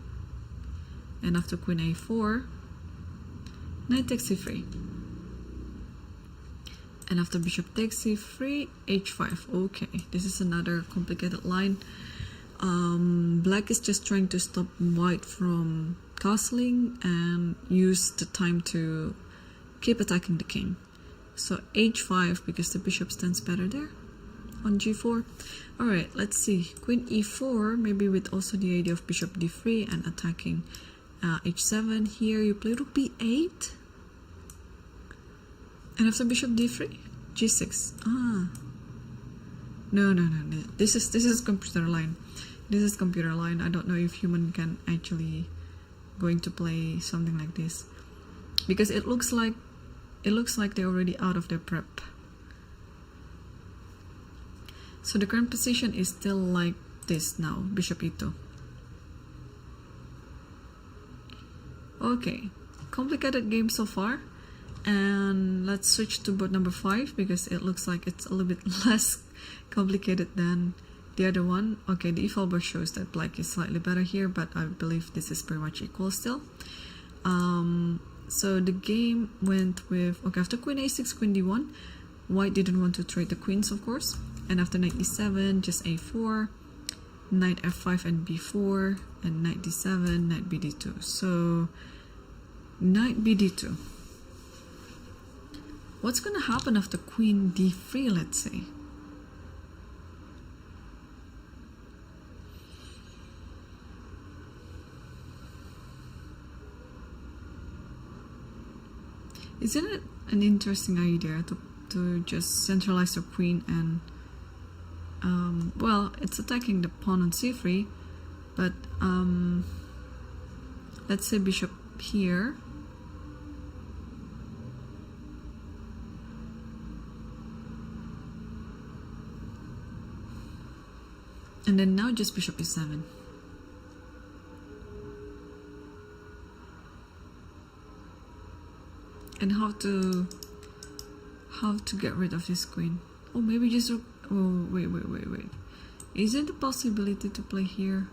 And after queen a4, knight takes c3. And after bishop takes c3, h5. Okay, this is another complicated line. Black is just trying to stop white from castling and use the time to keep attacking the king. So h5, because the bishop stands better there on g4. Alright, let's see. Queen e4, maybe with also the idea of bishop d3 and attacking h7. Here you play rook b8. And after bishop d3, g6. No. This is computer line. This is computer line. I don't know if human can actually going to play something like this, because it looks like they're already out of their prep. So the current position is still like this now, bishop e2. Okay, complicated game so far. And let's switch to board number 5 because it looks like it's a little bit less complicated than the other one. Okay, the e-file board shows that black is slightly better here, but I believe this is pretty much equal still. So the game went with, okay, after queen a6, queen d1, white didn't want to trade the queens, of course. And after knight e7, just a4, knight f5 and b4, and knight d7, knight bd2. So knight bd2. What's going to happen after queen d3, let's say? Isn't it an interesting idea to just centralize the queen and well, it's attacking the pawn on c3, but let's say bishop here. And then now just bishop e7. And how to get rid of this queen? Oh, maybe just rook. Oh, wait. Is it a possibility to play here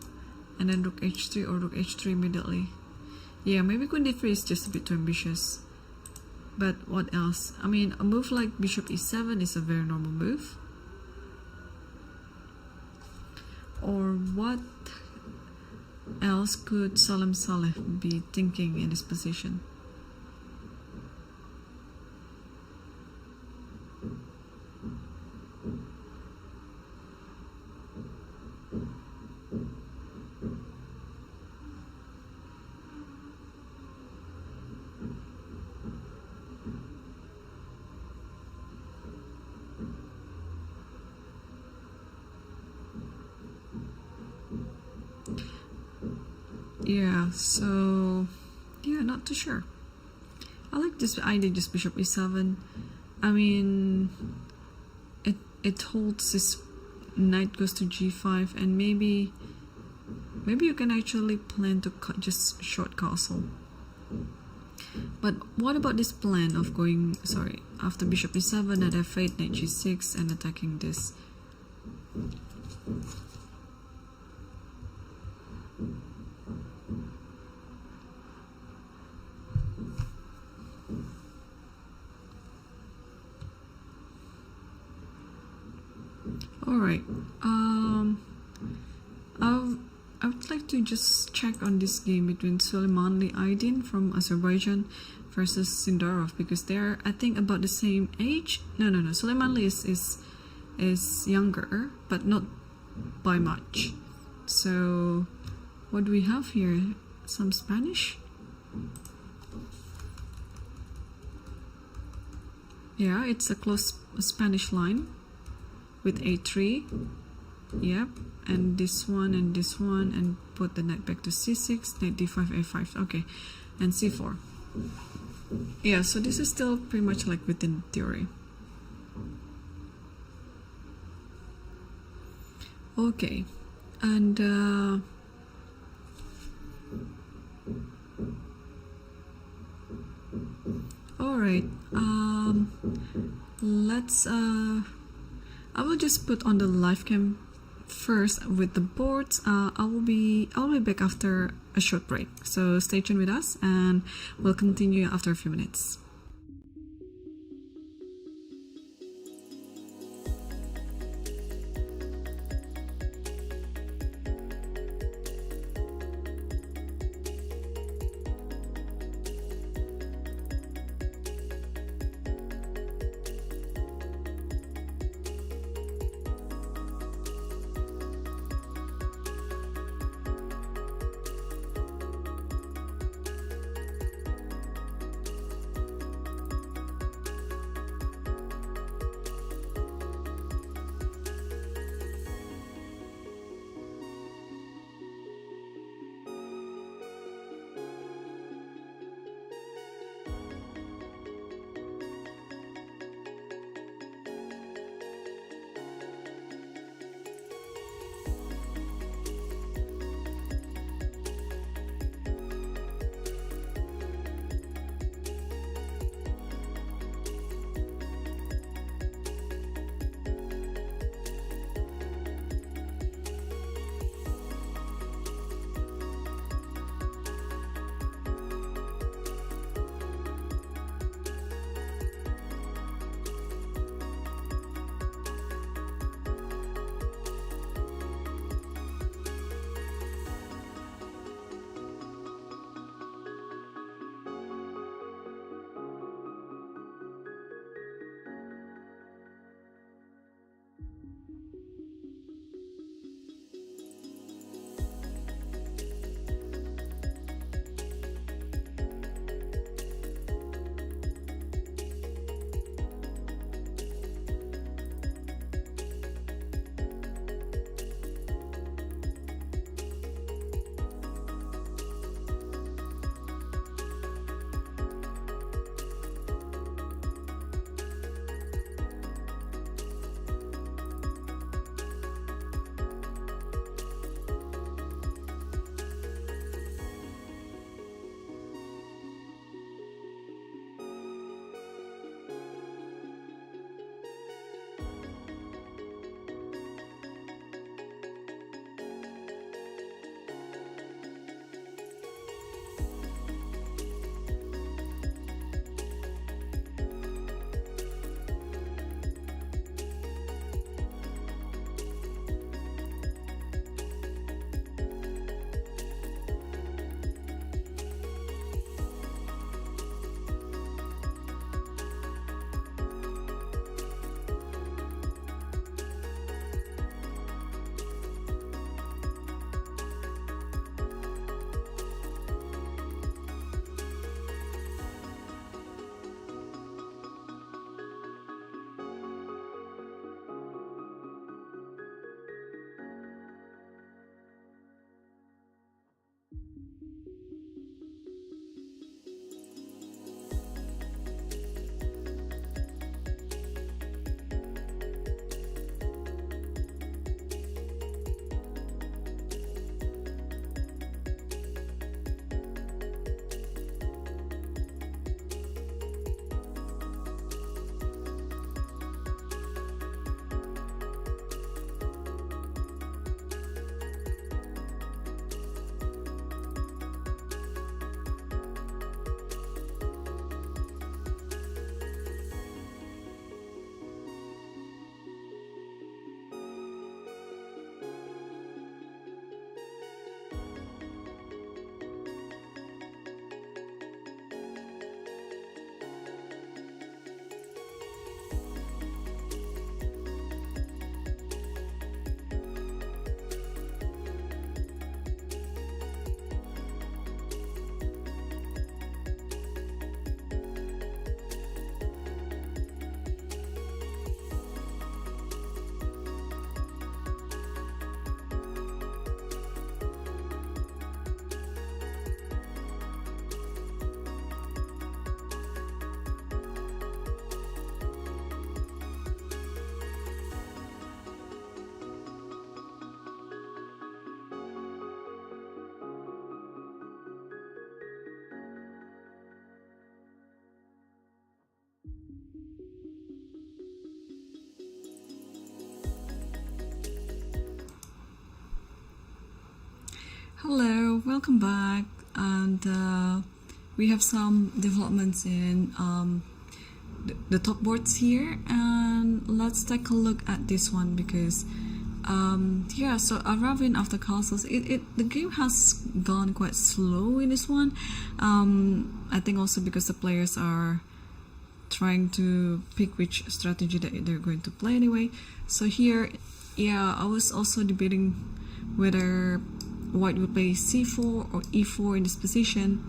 and then rook h3 or rook h3 immediately? Yeah, maybe queen d3 is just a bit too ambitious. But what else? I mean, a move like bishop e7 is a very normal move. Or what else could Salim Saleh be thinking in this position? Yeah, so yeah, not too sure. I like this idea, just bishop e7. I mean, it holds this knight goes to g5, and maybe you can actually plan to cut just short castle. But what about this plan of going, sorry, after bishop e7, knight f8, knight g6, and attacking this? Alright, I would like to just check on this game between Suleimanli Aydin from Azerbaijan versus Sindarov, because they're, I think, about the same age. No, Suleimanli is younger, but not by much. So what do we have here? Some Spanish? Yeah, it's a close Spanish line with a3. Yep, and this one, and put the knight back to c6, knight d5, a5. Okay, and c4. Yeah, so this is still pretty much like within theory. Okay, and all right, let's I will just put on the live cam first with the boards. I'll be back after a short break, so stay tuned with us and we'll continue after a few minutes. Hello, welcome back, and we have some developments in the top boards here, and let's take a look at this one because yeah, so Aravin after castles, the game has gone quite slow in this one. I think also because the players are trying to pick which strategy that they're going to play anyway. So here, yeah, I was also debating whether white will play c4 or e4 in this position.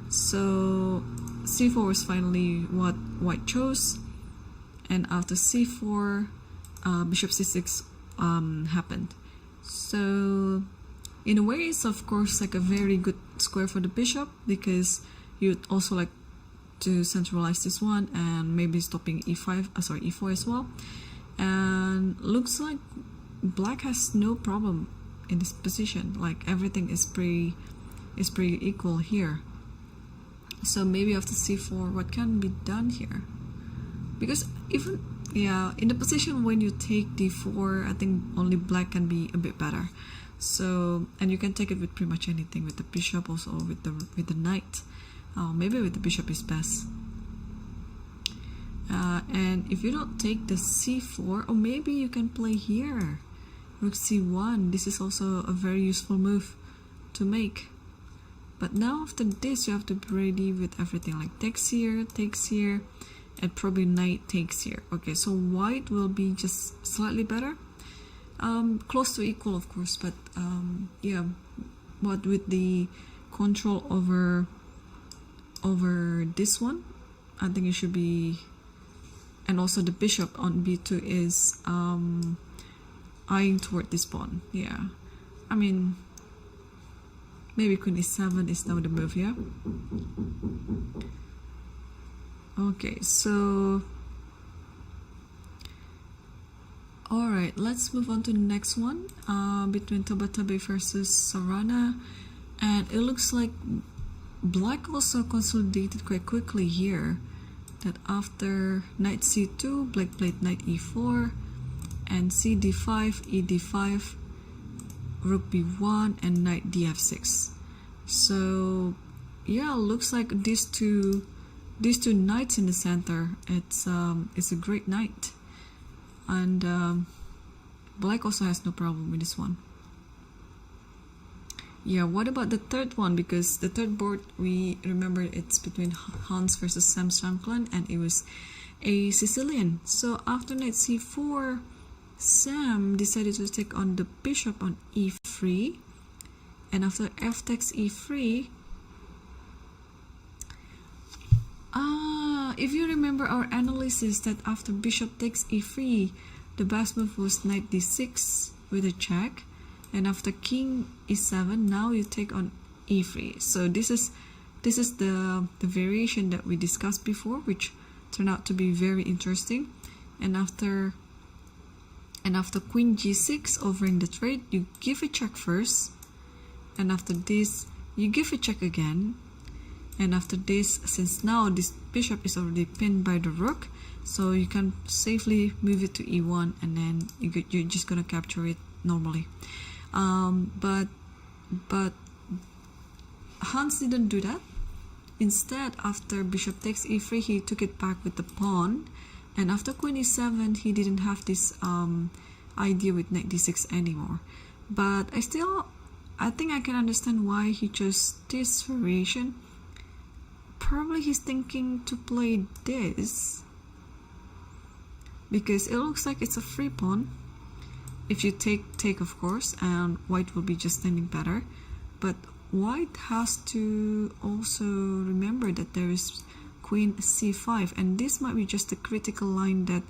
So c4 was finally what white chose, and after c4 bishop c6 happened. So in a way it's of course like a very good square for the bishop, because you'd also like to centralize this one and maybe stopping e4 as well. And looks like black has no problem in this position, like everything is pretty equal here. So maybe after c4 what can be done here, because even in the position when you take d4, I think only black can be a bit better. So, and you can take it with pretty much anything, with the bishop, also with the knight. Maybe with the bishop is best. And if you don't take the c4, or maybe you can play here rook c1. This is also a very useful move to make. But now after this you have to be ready with everything, like takes here, and probably knight takes here. Okay, so white will be just slightly better, close to equal of course, but yeah, but with the control over this one, I think it should be. And also the bishop on b2 is eyeing toward this pawn. Yeah, I mean maybe queen e7 is now the move. Yeah, okay, so alright, let's move on to the next one, between Tabatabe versus Sarana. And it looks like black also consolidated quite quickly here, that after knight c2 black played knight e4 and c d5, e d5, rook b1, and knight df6. So yeah, looks like these two knights in the center, it's a great knight. And black also has no problem with this one. Yeah, what about the third one? Because the third board, we remember it's between Hans versus Sam Shankland, and it was a Sicilian. So after knight c4, Sam decided to take on the bishop on e3, and after f takes e3, if you remember our analysis that after bishop takes e3, the best move was knight d6 with a check, and after king e7, now you take on e3. So this is the variation that we discussed before, which turned out to be very interesting. And after queen g6 overing the trade, you give a check first, and after this you give a check again, and after this, since now this bishop is already pinned by the rook, so you can safely move it to e1, and then you're just gonna capture it normally. But Hans didn't do that. Instead, after bishop takes e3, he took it back with the pawn, and after queen e7, he didn't have this idea with knight d6 anymore. But I think I can understand why he chose this variation. Probably he's thinking to play this because it looks like it's a free pawn. If you take of course, and white will be just standing better. But white has to also remember that there is queen c5, and this might be just a critical line that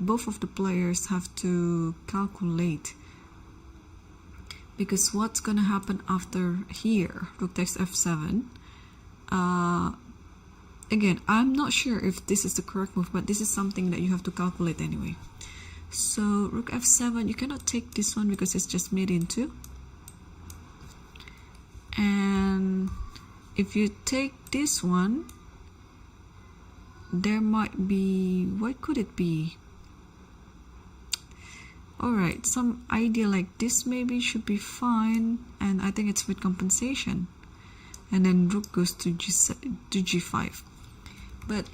both of the players have to calculate. Because what's gonna happen after here? Rook takes f7. Again, I'm not sure if this is the correct move, but this is something that you have to calculate anyway. So rook f7, you cannot take this one because it's just made into. And if you take this one, there might be, what could it be? Alright, some idea like this maybe should be fine, and I think it's with compensation. And then rook goes to g5. But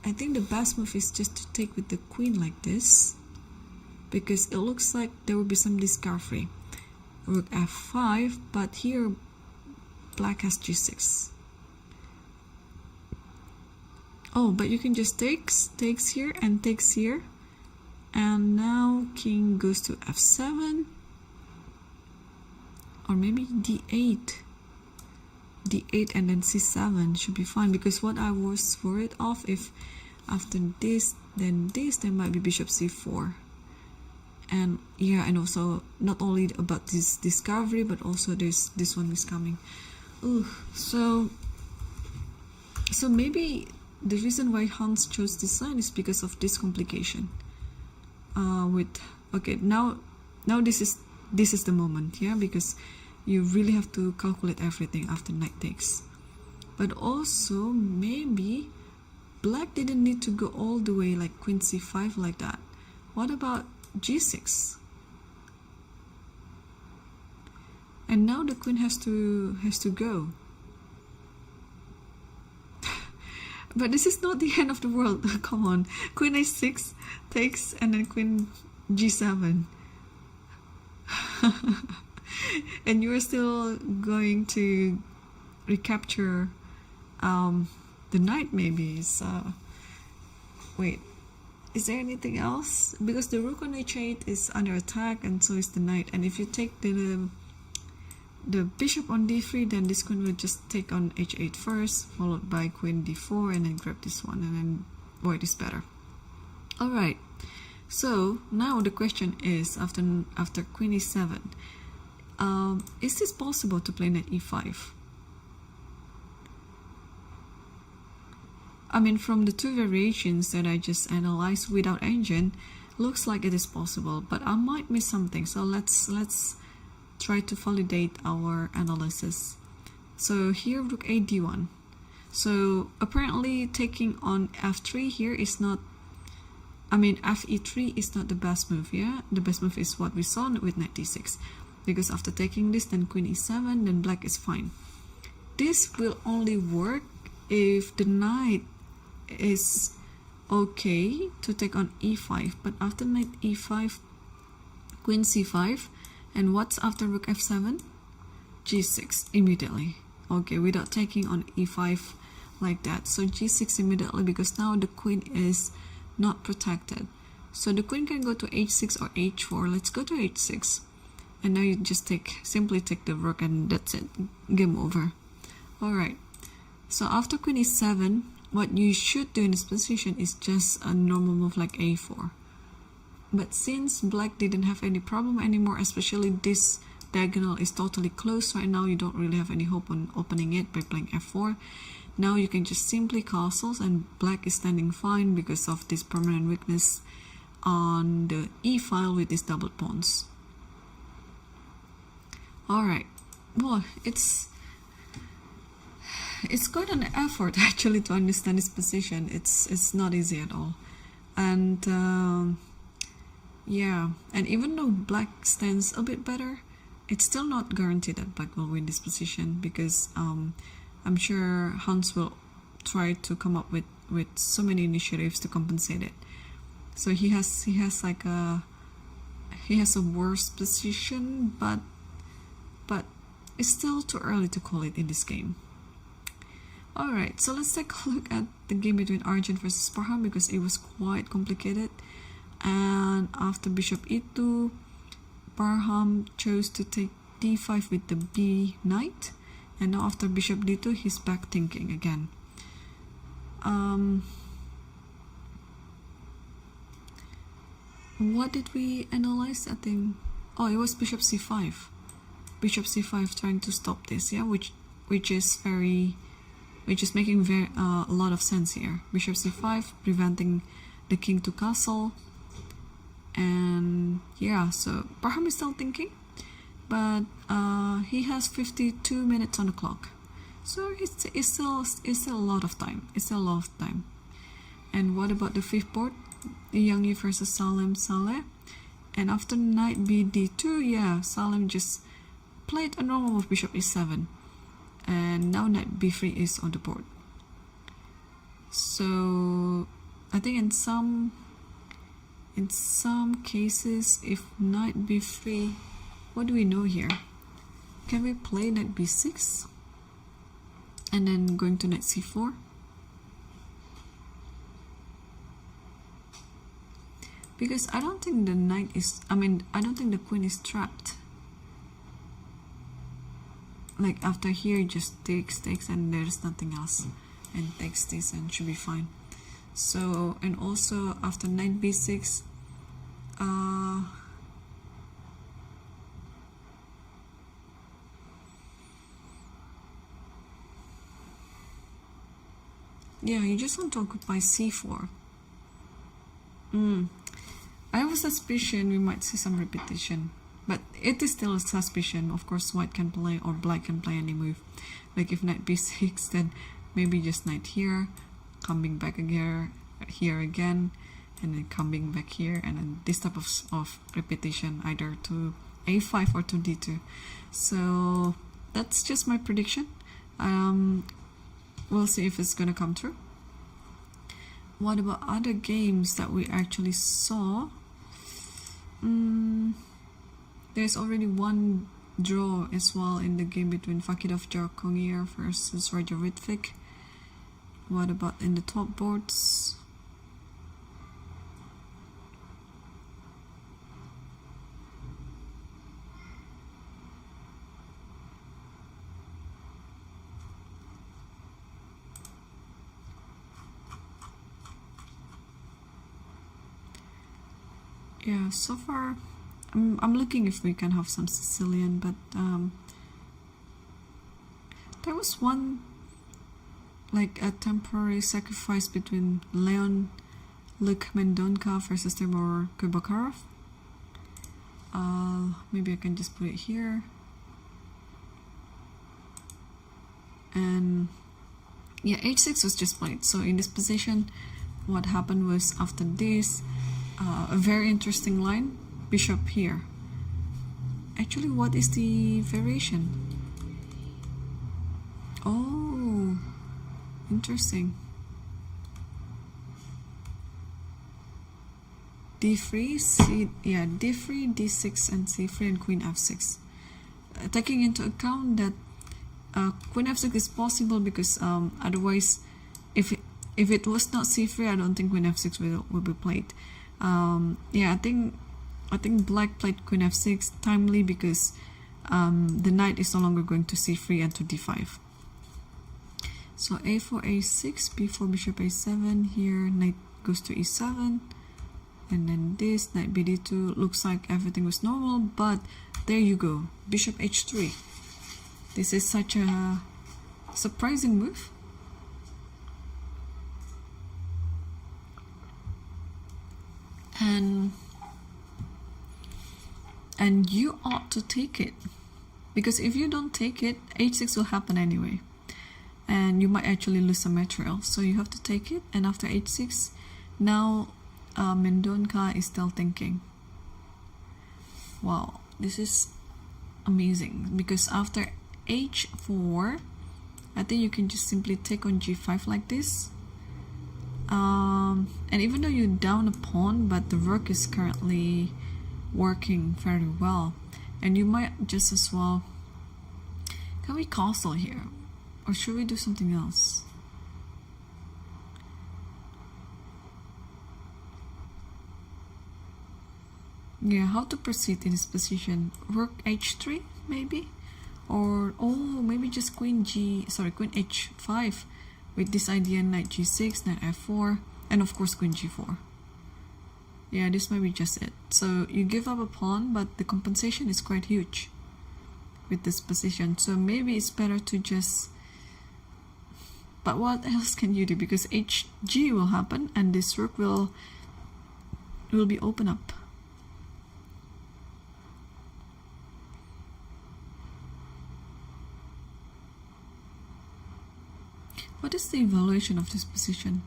I think the best move is just to take with the queen like this, because it looks like there will be some discovery. Rook f5, but here black has g6. Oh, but you can just takes here and takes here. And now king goes to f7, or maybe d8. d8 and then c7 should be fine, because what I was worried of, if after this, then this, there might be bishop c4. And yeah, and also not only about this discovery, but also this one is coming. Ooh, so maybe the reason why Hans chose this line is because of this complication. Okay, now this is the moment, yeah, because you really have to calculate everything after knight takes. But also maybe black didn't need to go all the way like queen c5 like that. What about g6? And now the queen has to go. But this is not the end of the world. Come on. Queen a6 takes, and then queen g7. And you're still going to recapture the knight maybe. So, wait. Is there anything else? Because the rook on h8 is under attack, and so is the knight. And if you take the bishop on d3, then this queen will just take on h8 first, followed by queen d4, and then grab this one, and then white is better. Alright, so now the question is, after queen e7, is this possible to play knight e5? I mean, from the two variations that I just analyzed without engine, looks like it is possible, but I might miss something, so let's try to validate our analysis. So here rook a d1. So apparently taking on f3 here is not, I mean fe3 is not the best move, yeah? The best move is what we saw with knight d6. Because after taking this, then queen e7, then black is fine. This will only work if the knight is okay to take on e5, but after knight e5, queen c5, and what's after rook f7? g6 immediately. Okay, without taking on e5 like that. So g6 immediately, because now the queen is not protected. So the queen can go to h6 or h4. Let's go to h6. And now you just simply take the rook, and that's it. Game over. Alright. So after queen e7, what you should do in this position is just a normal move like a4. But since black didn't have any problem anymore, especially this diagonal is totally closed right now, you don't really have any hope on opening it by playing f4. Now you can just simply castles, and black is standing fine because of this permanent weakness on the e file with these double pawns. Alright, well, it's quite an effort actually to understand this position. It's not easy at all. And yeah, and even though black stands a bit better, it's still not guaranteed that black will win this position, because I'm sure Hans will try to come up with so many initiatives to compensate it. So he has a worse position, but it's still too early to call it in this game. Alright, so let's take a look at the game between Arjun versus Parham, because it was quite complicated. And after bishop e2, Parham chose to take d5 with the b knight, and now after bishop d2, he's back thinking again. What did we analyze? I think, oh, it was bishop c5. Bishop c5 trying to stop this, yeah, which is making a lot of sense here. Bishop c5 preventing the king to castle. And yeah, so Parham is still thinking, but he has 52 minutes on the clock, so it's still a lot of time. It's still a lot of time. And what about the fifth board, Yang Yu versus Salem Saleh? And after knight bd2, yeah, Salim just played a normal move, bishop e7. And now knight b3 is on the board. So I think in some cases, if knight b3, what do we know here? Can we play knight b6 and then going to knight c4? Because I don't think the knight is, I don't think the queen is trapped. Like after here, it just takes, and there's nothing else. And takes this and should be fine. So, and also after knight b6, yeah, you just want to occupy c4. I have a suspicion we might see some repetition, but it is still a suspicion. Of course, white can play or black can play any move. Like if knight b6, then maybe just knight here, coming back again, here again, and then coming back here, and then this type of repetition, either to a5 or to d2. So that's just my prediction. We'll see if it's gonna come true. What about other games that we actually saw? There's already one draw as well in the game between Fakidov Jarkongir versus Sharjah Ritfik. What about in the top boards? Yeah, so far I'm looking if we can have some Sicilian, but there was one, like a temporary sacrifice between Leon Luke Mendonca versus Timur Kubakarov. Maybe I can just put it here. And yeah, h6 was just played. So in this position, what happened was after this, a very interesting line, bishop here. Actually, what is the variation? Oh, interesting. d3, d3, d6, and c3, and queen f6. Taking into account that queen f6 is possible because otherwise, if it was not c3, I don't think queen f6 will be played. Yeah, I think black played queen f6 timely because the knight is no longer going to c3 and to d5. So a4, a6, b4, bishop a7. Here knight goes to e7, and then this knight bd2. Looks like everything was normal, but there you go, bishop h3. This is such a surprising move. And you ought to take it, because if you don't take it, h6 will happen anyway, and you might actually lose some material. So you have to take it. And after h6, now Mendonca is still thinking. Wow, this is amazing, because after h4, I think you can just simply take on g5 like this. And even though you down a pawn, but the rook is currently working very well, and you might just as well, can we castle here, or should we do something else? Yeah, how to proceed in this position? Rook h3 maybe, or maybe just queen h5 with this idea, knight g6, knight f4, and of course queen g4. Yeah, this might be just it. So you give up a pawn, but the compensation is quite huge with this position. So maybe it's better to just, but what else can you do? Because hg will happen, and this rook will be open up. What is the evaluation of this position?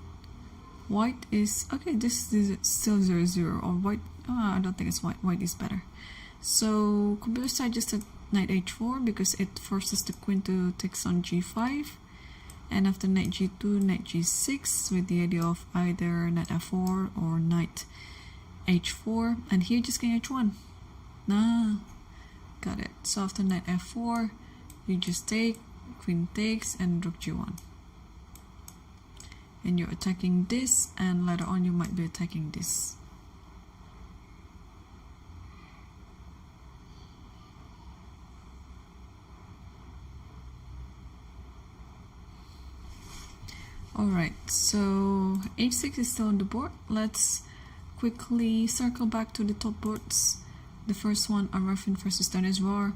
White is okay. This is still 0-0, or white I don't think it's white. White is better. So computer suggested knight h4 because it forces the queen to take on g5, and after knight g2, knight g6 with the idea of either knight f4 or knight h4, and here just king h1. Got it. So after knight f4, you just take, queen takes, and rook g1. And you're attacking this, and later on you might be attacking this. Alright, so h6 is still on the board. Let's quickly circle back to the top boards. The first one, Arafin versus Danesvar.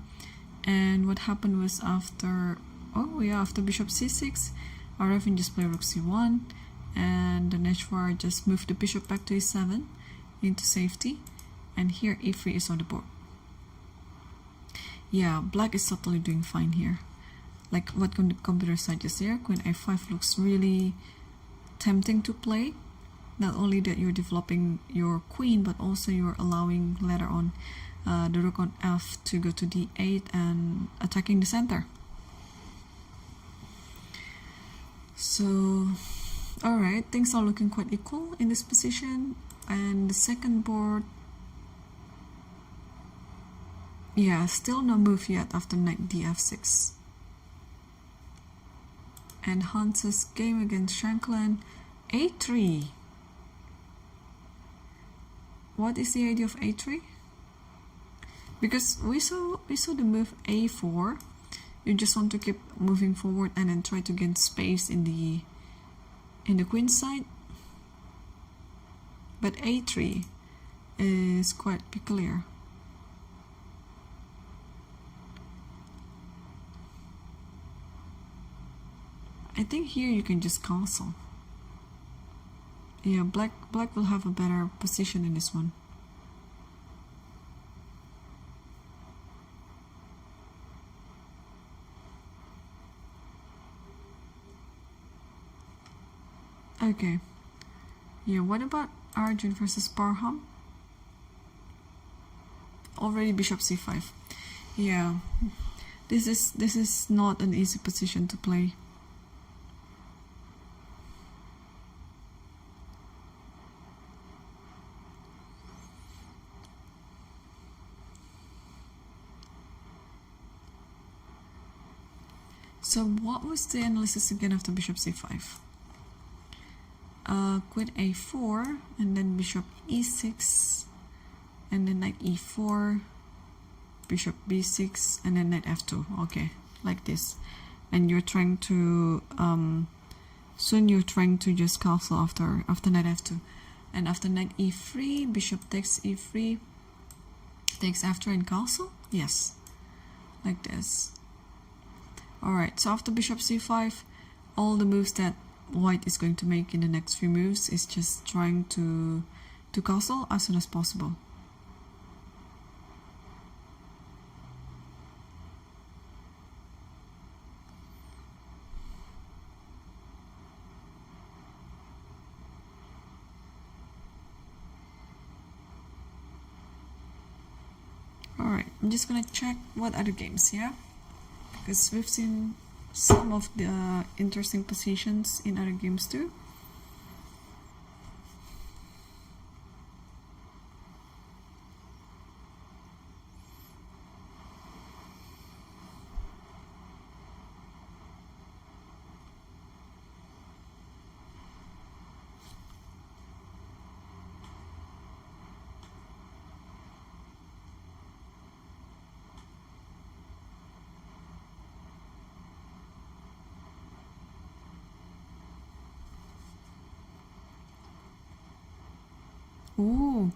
And what happened was after bishop c6, Arafin just played rook c1, and Danesvar just moved the bishop back to e7 into safety. And here e3 is on the board. Yeah, black is totally doing fine here. Like what the computer suggests here, queen a5 looks really tempting to play. Not only that you're developing your queen, but also you're allowing later on the rook on f to go to d8 and attacking the center. So, alright, things are looking quite equal in this position. And the second board, yeah, still no move yet after knight df6. And Hans's game against Shanklin, a3. What is the idea of a3? Because we saw the move a4. You just want to keep moving forward and then try to gain space in the queen side. But a3 is quite peculiar. I think here you can just castle. Yeah, black will have a better position in this one. Okay. Yeah, what about Arjun versus Parham? Already bishop c5. Yeah. This is not an easy position to play. So what was the analysis again after bishop c5? Queen a4, and then bishop e6, and then knight e4, bishop b6, and then knight f2. Okay, like this. And you're trying to soon you're trying to just castle after knight f2, and after knight e3, bishop takes e3, takes after and castle. Yes, like this. Alright, so after bishop c5, all the moves that white is going to make in the next few moves is just trying to castle as soon as possible. Alright, I'm just gonna check what other games, yeah? Because we've seen some of the interesting positions in other games too. Ooh,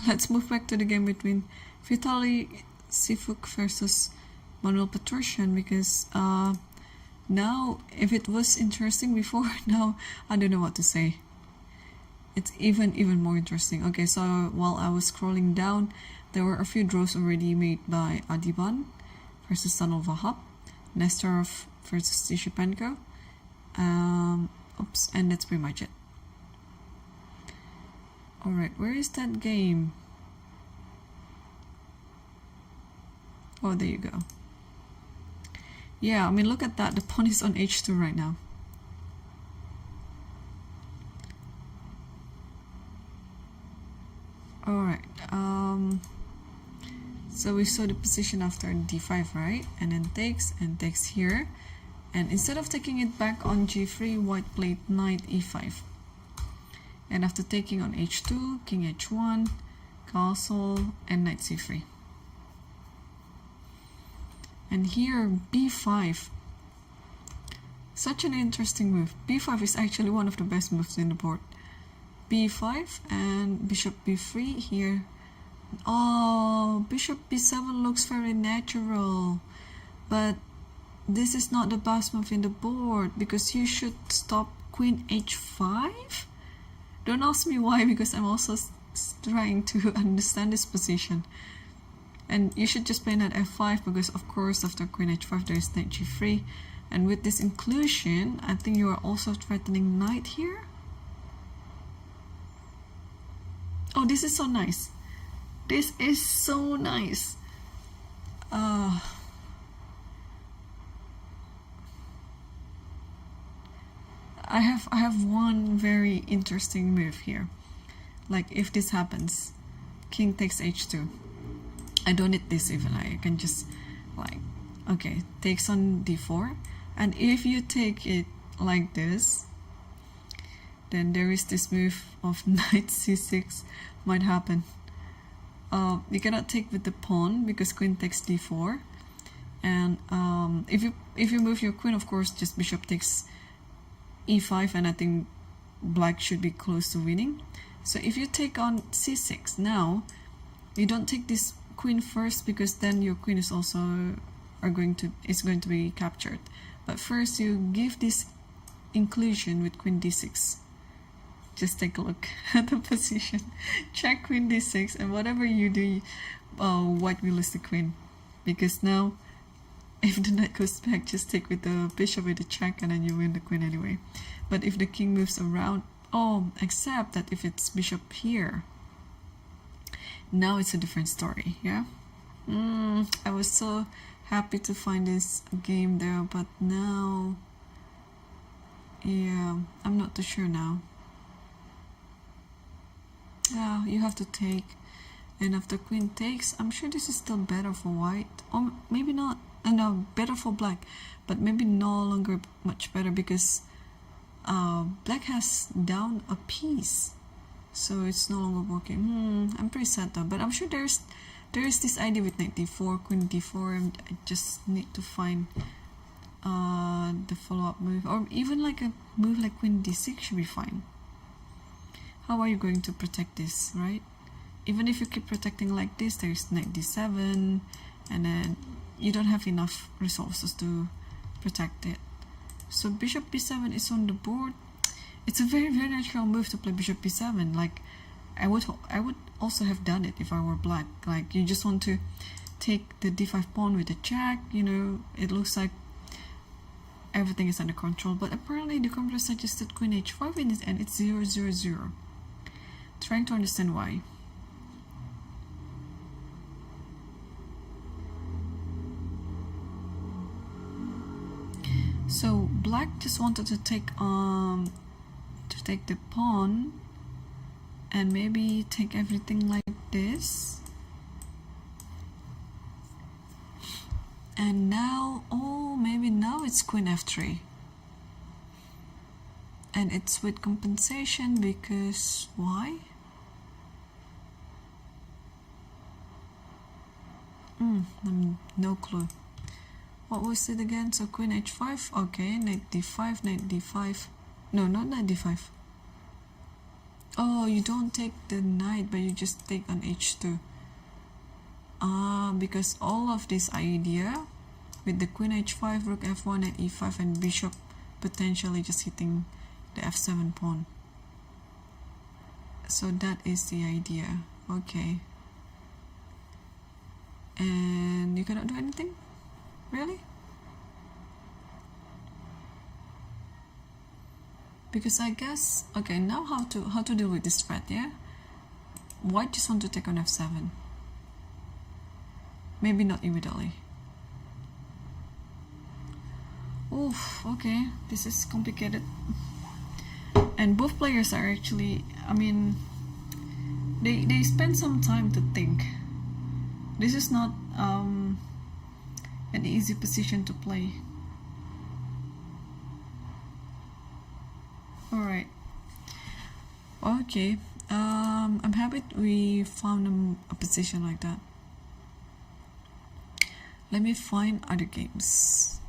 let's move back to the game between Vitaly Sifuk versus Manuel Petrosian, because now, if it was interesting before, now I don't know what to say. It's even more interesting. Okay, so while I was scrolling down, there were a few draws already made by Adiban versus Sanal Vahab, Nestorov versus Tishipenko. And that's pretty much it. Alright, where is that game? Oh, there you go. Yeah, I mean, look at that. The pawn is on h2 right now. Alright, so we saw the position after d5, right? And then takes here. And instead of taking it back on g3, white played knight e5. And after taking on h2, king h1, castle, and knight c3. And here, b5. Such an interesting move. b5 is actually one of the best moves in the board. b5 and bishop b3 here. Oh, bishop b7 looks very natural. But this is not the best move in the board because you should stop queen h5. Don't ask me why, because I'm also trying to understand this position. And you should just play knight f5 because of course after queen h5 there is knight g3. And with this inclusion, I think you are also threatening knight here. Oh, this is so nice. This is so nice. I have one very interesting move here. Like if this happens, king takes h2. I don't need this even. I can just like, okay, takes on d4. And if you take it like this, then there is this move of knight c6 might happen. You cannot take with the pawn because queen takes d4. And if you move your queen, of course, just bishop takes e5, and I think black should be close to winning. So if you take on c6 now, you don't take this queen first because then your queen is also going to be captured. But first you give this inclusion with queen d6. Just take a look at the position. Check queen d6, and whatever you do, white will lose the queen. Because now, if the knight goes back, just take with the bishop with the check, and then you win the queen anyway. But if the king moves around, except that if it's bishop here, now it's a different story, yeah? I was so happy to find this game there, but now, yeah, I'm not too sure now. Yeah, you have to take, and after queen takes, I'm sure this is still better for white, or maybe not. No, better for black, but maybe no longer much better because black has down a piece, so it's no longer working. I'm pretty sad though, but I'm sure there is this idea with knight d4, queen d4, and I just need to find the follow-up move, or even like a move like queen d6 should be fine. How are you going to protect this, right? Even if you keep protecting like this, there's knight d7, and then you don't have enough resources to protect it. So bishop b7 is on the board. It's a very, very natural move to play bishop b7. Like I would also have done it if I were black. Like you just want to take the d5 pawn with the check, you know, it looks like everything is under control, but apparently the computer suggested queen h5 and it's 0-0-0. Trying to understand why. So black just wanted to take the pawn and maybe take everything like this. And now, maybe now it's queen f3. And it's with compensation because why? No clue. What was it again? So queen h5, okay, knight d5, no, not knight d5. Oh, you don't take the knight, but you just take on h2. Because all of this idea with the queen h5, rook f1, knight e5, and bishop potentially just hitting the f7 pawn. So that is the idea. Okay. And you cannot do anything? Really? Because I guess, okay, now how to deal with this threat, yeah? white just want to take on f7. Maybe not immediately. Oof, okay, this is complicated. And both players are actually, I mean, they spend some time to think. This is not an easy position to play. Alright. Okay. I'm happy we found a position like that. Let me find other games.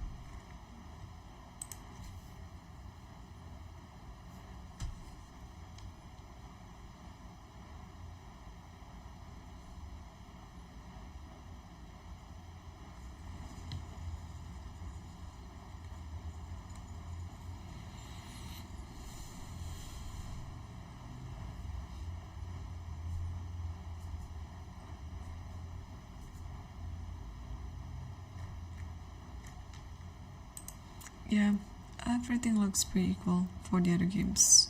Yeah, everything looks pretty equal for the other games.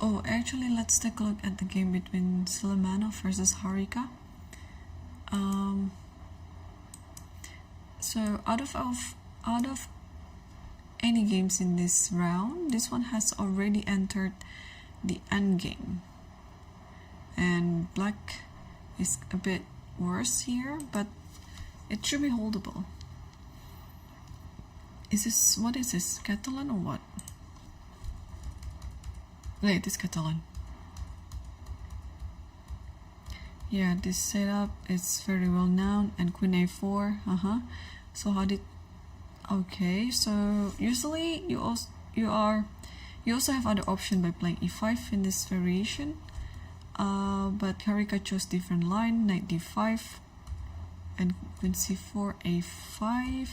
Oh, actually, let's take a look at the game between Suleimano versus Harika. So out of any games in this round, this one has already entered the end game, and black is a bit worse here, but it should be holdable. What is this, Catalan or what? Wait, it is Catalan. Yeah, this setup is very well known. And Queen A4. So how did? Okay, so usually you also have other option by playing E5 in this variation. But Harika chose different line, Knight D5 and Queen C4, A5.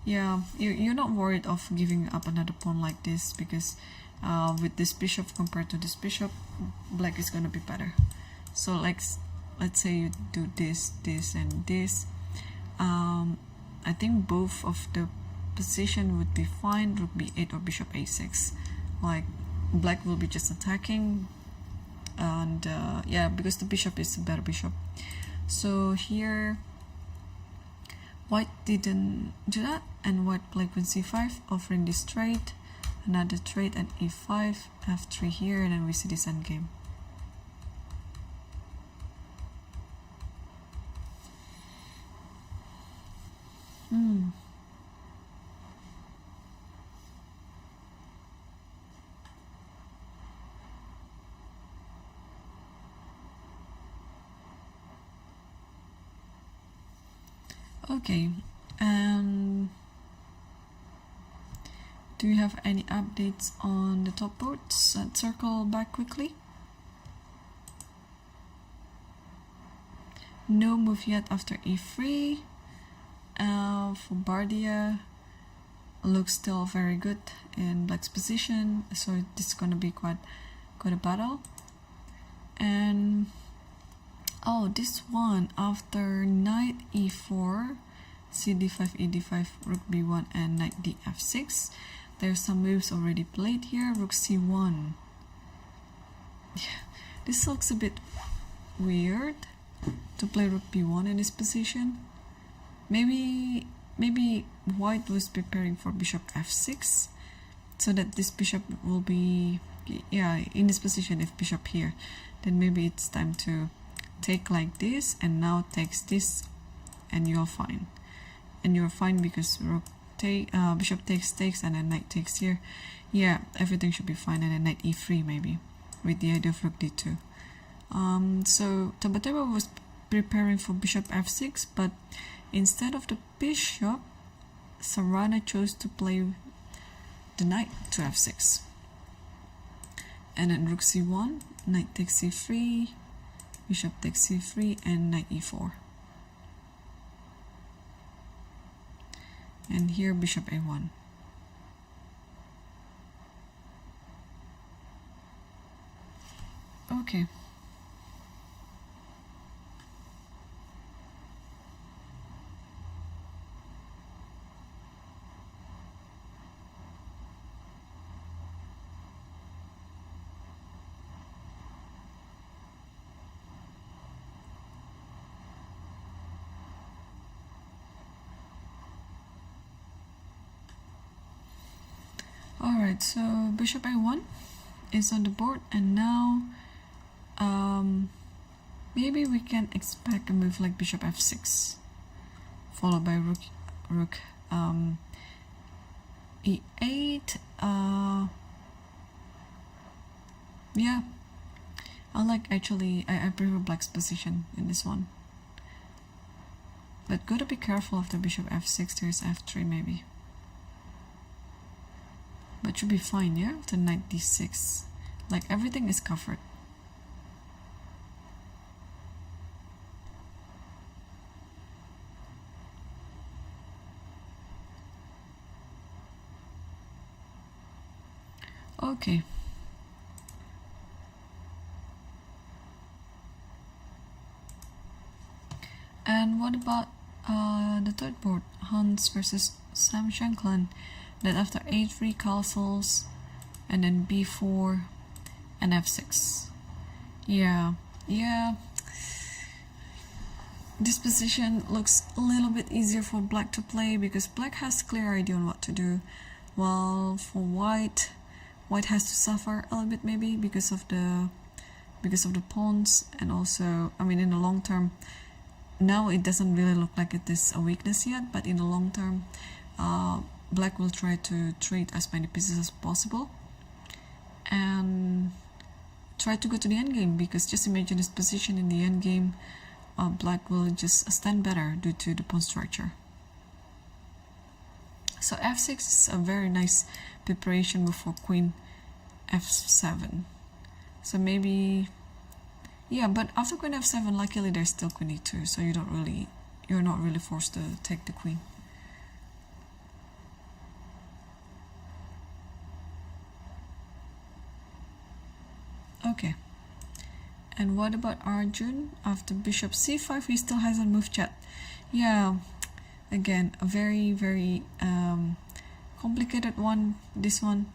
Yeah, you're not worried of giving up another pawn like this, because with this bishop compared to this bishop, black is gonna be better. So let's say you do this, and this. I think both of the position would be fine. Rook B8 or Bishop A6. Like, black will be just attacking, and yeah, because the bishop is a better bishop. So here white didn't do that, and white played Queen C5, offering this trade, another trade, and E5, F3 here, and then we see this endgame. Okay, do you have any updates on the top boards? Let's circle back quickly. No move yet after E3. For Bardia, looks still very good in black's position, so this is gonna be quite a battle. And oh, this one after Knight E4, CD5, ED5, Rook B1, and Knight DF6. There's some moves already played here. Rook C1. Yeah, this looks a bit weird to play Rook B1 in this position. Maybe white was preparing for Bishop F6, so that this bishop will be, yeah, in this position. If bishop here, then maybe it's time to take like this, and now takes this, and you're fine. And you're fine because rook take, bishop takes, and then knight takes here. Yeah, everything should be fine, and then knight E3 maybe, with the idea of rook D2. So Tabataba was preparing for bishop F6, but instead of the bishop, Sarana chose to play the knight to F6. And then rook C1, knight takes C3, bishop takes c3 and knight e4. And here bishop a1. Okay. Alright, so bishop a1 is on the board, and now maybe we can expect a move like bishop f6 followed by rook e8. Yeah, I like, actually I prefer black's position in this one, but gotta be careful after bishop f6. There's f3 maybe, but should be fine. Yeah, after knight d6, like everything is covered. Okay. And what about the third board, Hans versus Sam Shankland, that after a3 castles and then b4 and f6. Yeah, this position looks a little bit easier for black to play because black has clear idea on what to do, while for white has to suffer a little bit maybe because of the pawns, and also, I mean, in the long term, now it doesn't really look like it is a weakness yet, but in the long term, black will try to trade as many pieces as possible and try to go to the endgame, because just imagine this position in the endgame, black will just stand better due to the pawn structure. So f6 is a very nice preparation before queen f7. So maybe, yeah, but after queen f7, luckily there's still queen e2, so you're not really forced to take the queen. Okay. And what about Arjun? After bishop c5, he still hasn't moved yet. Yeah, again, a very, very complicated one, this one.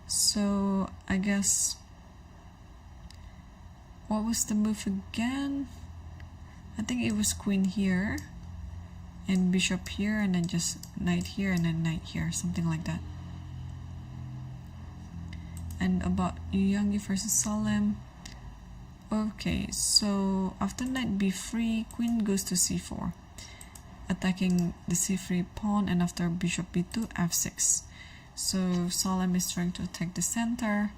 So I guess, what was the move again? I think it was queen here and bishop here, and then just knight here and then knight here, something like that. And about Yuyangi versus Salem. Okay, so after knight b3, queen goes to c4, attacking the c3 pawn, and after bishop b2, f6. So Salem is trying to attack the center,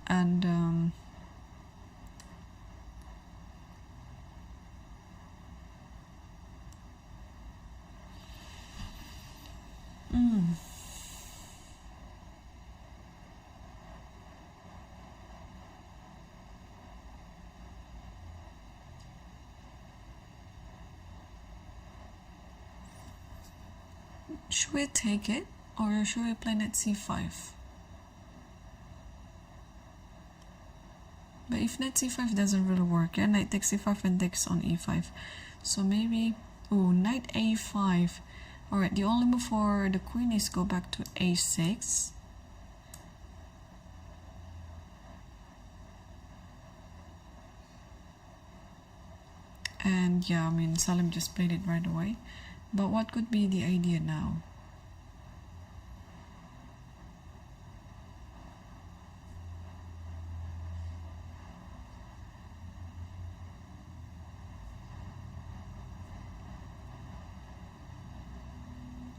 and should we take it, or should we play knight c5? But if knight c5 doesn't really work, yeah, knight takes c5 and takes on e5. So maybe, oh, knight a5. Alright, the only move for the queen is go back to a6. And yeah, I mean, Salem just played it right away. But what could be the idea now?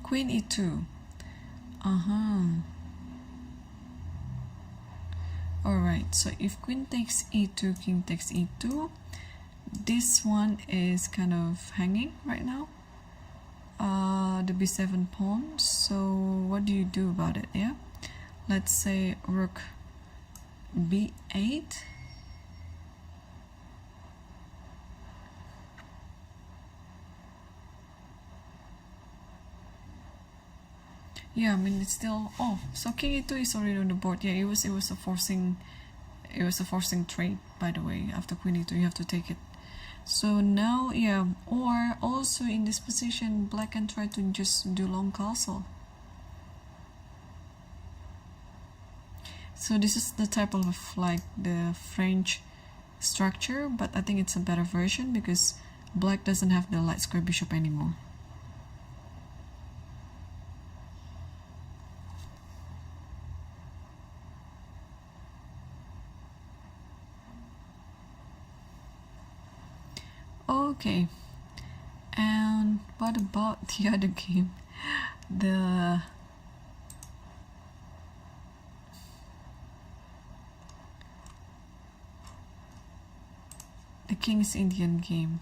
Queen e2. Alright, so if queen takes e2, king takes e2, this one is kind of hanging right now. The b7 pawn. So what do you do about it? Yeah, let's say rook b8. Yeah, I mean it's still. Oh, so king e2 is already on the board. Yeah, it was a forcing. It was a forcing trade, by the way. After queen e2, you have to take it. So now, yeah, or also in this position, black can try to just do long castle. So this is the type of like the French structure, but I think it's a better version because black doesn't have the light square bishop anymore. Okay, and what about the other game? The King's Indian game.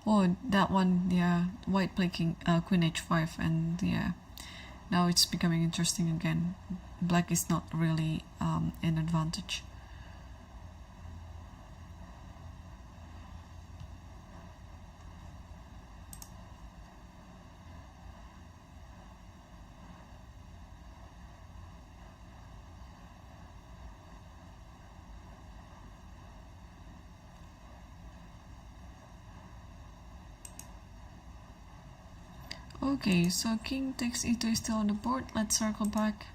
Oh, that one, yeah, white played queen h5, and yeah, now it's becoming interesting again. Black is not really an advantage. Okay, so king takes e2 is still on the board. Let's circle back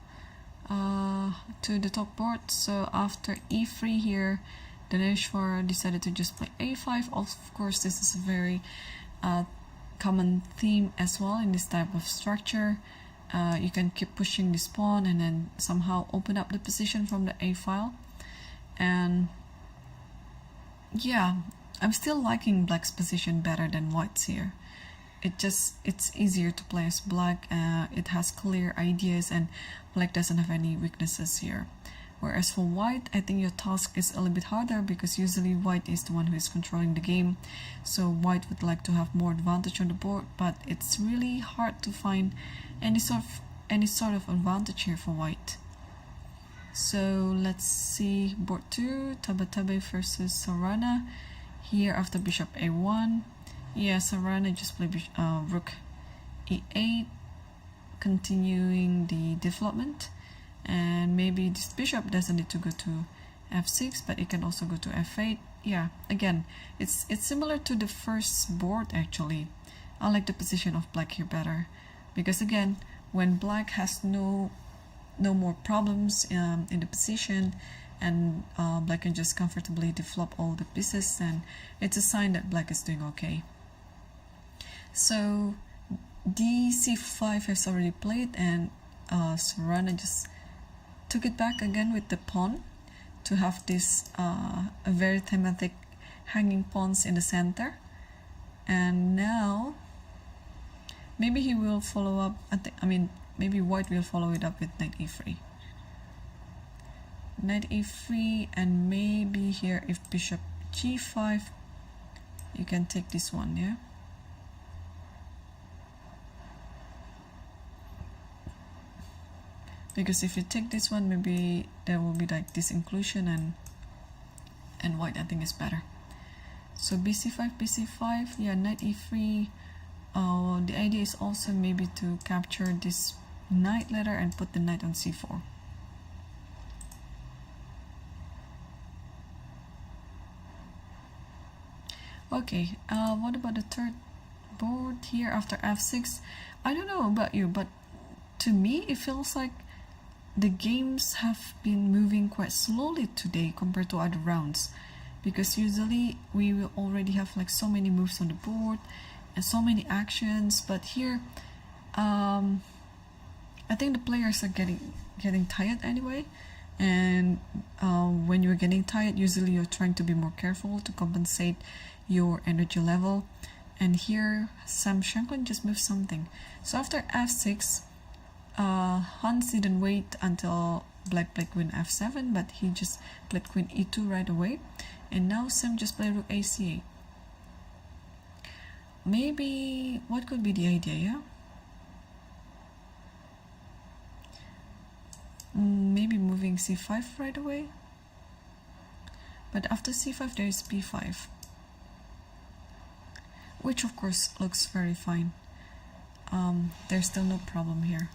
to the top board. So after e3 here, Dineshwar decided to just play a5. Of course, this is a very common theme as well in this type of structure. You can keep pushing this pawn and then somehow open up the position from the a file. And yeah, I'm still liking black's position better than white's here. It's easier to play as black. It has clear ideas and black doesn't have any weaknesses here. Whereas for white, I think your task is a little bit harder because usually white is the one who is controlling the game. So white would like to have more advantage on the board, but it's really hard to find any sort of advantage here for white. So let's see board 2, Tabatabe versus Sarana. Here after bishop a1. Yeah, Sarana just played rook e8, continuing the development. And maybe this bishop doesn't need to go to f6, but it can also go to f8. Yeah, again, it's similar to the first board actually. I like the position of black here better because again, when black has no more problems in the position and black can just comfortably develop all the pieces, and it's a sign that black is doing okay. So dc5 has already played, and Sarana just took it back again with the pawn to have this a very thematic hanging pawns in the center. And now maybe he will follow up. Maybe white will follow it up with knight e3. Knight e3, and maybe here if bishop g5, you can take this one, yeah. Because if you take this one, maybe there will be like this inclusion, and white I think is better. So bc5, yeah, knight e3. The idea is also maybe to capture this knight ladder and put the knight on c4. Okay, what about the third board here after f6? I don't know about you, but to me it feels like the games have been moving quite slowly today compared to other rounds, because usually we will already have like so many moves on the board and so many actions, but here I think the players are getting tired anyway, and when you're getting tired, usually you're trying to be more careful to compensate your energy level. And here Sam Shankland just moved something. So after f6, Hans didn't wait until black played queen f7, but he just played queen e2 right away. And now Sam just played rook a8. Maybe what could be the idea, yeah? Maybe moving c5 right away. But after c5 there is b5. which of course looks very fine. There's still no problem here.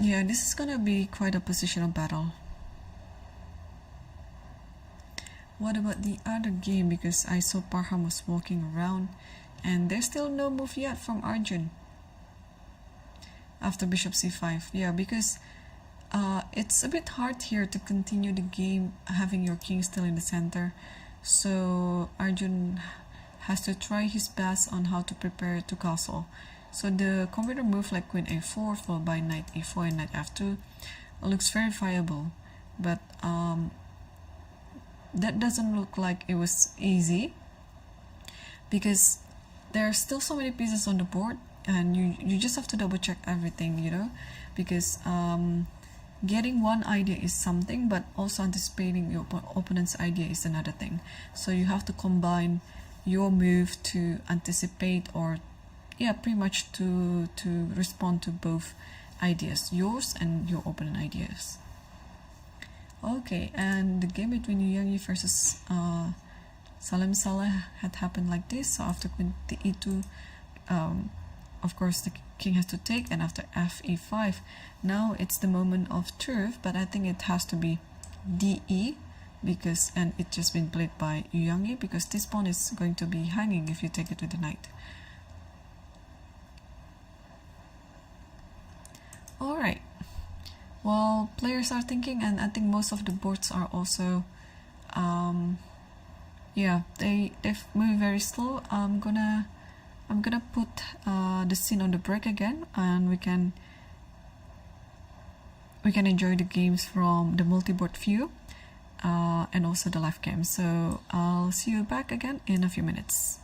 Yeah, this is gonna be quite a positional battle. What about the other game? Because I saw Parham was walking around and there's still no move yet from Arjun after bishop c5. Yeah, because it's a bit hard here to continue the game having your king still in the center. So Arjun has to try his best on how to prepare to castle. So the computer move like queen a4 followed by knight e4 and knight f2 looks very viable, but that doesn't look like it was easy because there are still so many pieces on the board, and you just have to double check everything, you know, because getting one idea is something, but also anticipating your opponent's idea is another thing. So you have to combine your move to anticipate, or yeah, pretty much to respond to both ideas, yours and your opponent ideas. Okay, and the game between Yu Yangyi versus Salim Saleh had happened like this. So after queen to e2, of course the king has to take, and after f e5, now it's the moment of truth, but I think it has to be de, because, and it just been played by Yu Yangyi, because this pawn is going to be hanging if you take it with the knight. Alright, well, players are thinking, and I think most of the boards are also yeah, they've moved very slow. I'm gonna put the scene on the break again, and we can enjoy the games from the multi-board view and also the live game. So I'll see you back again in a few minutes.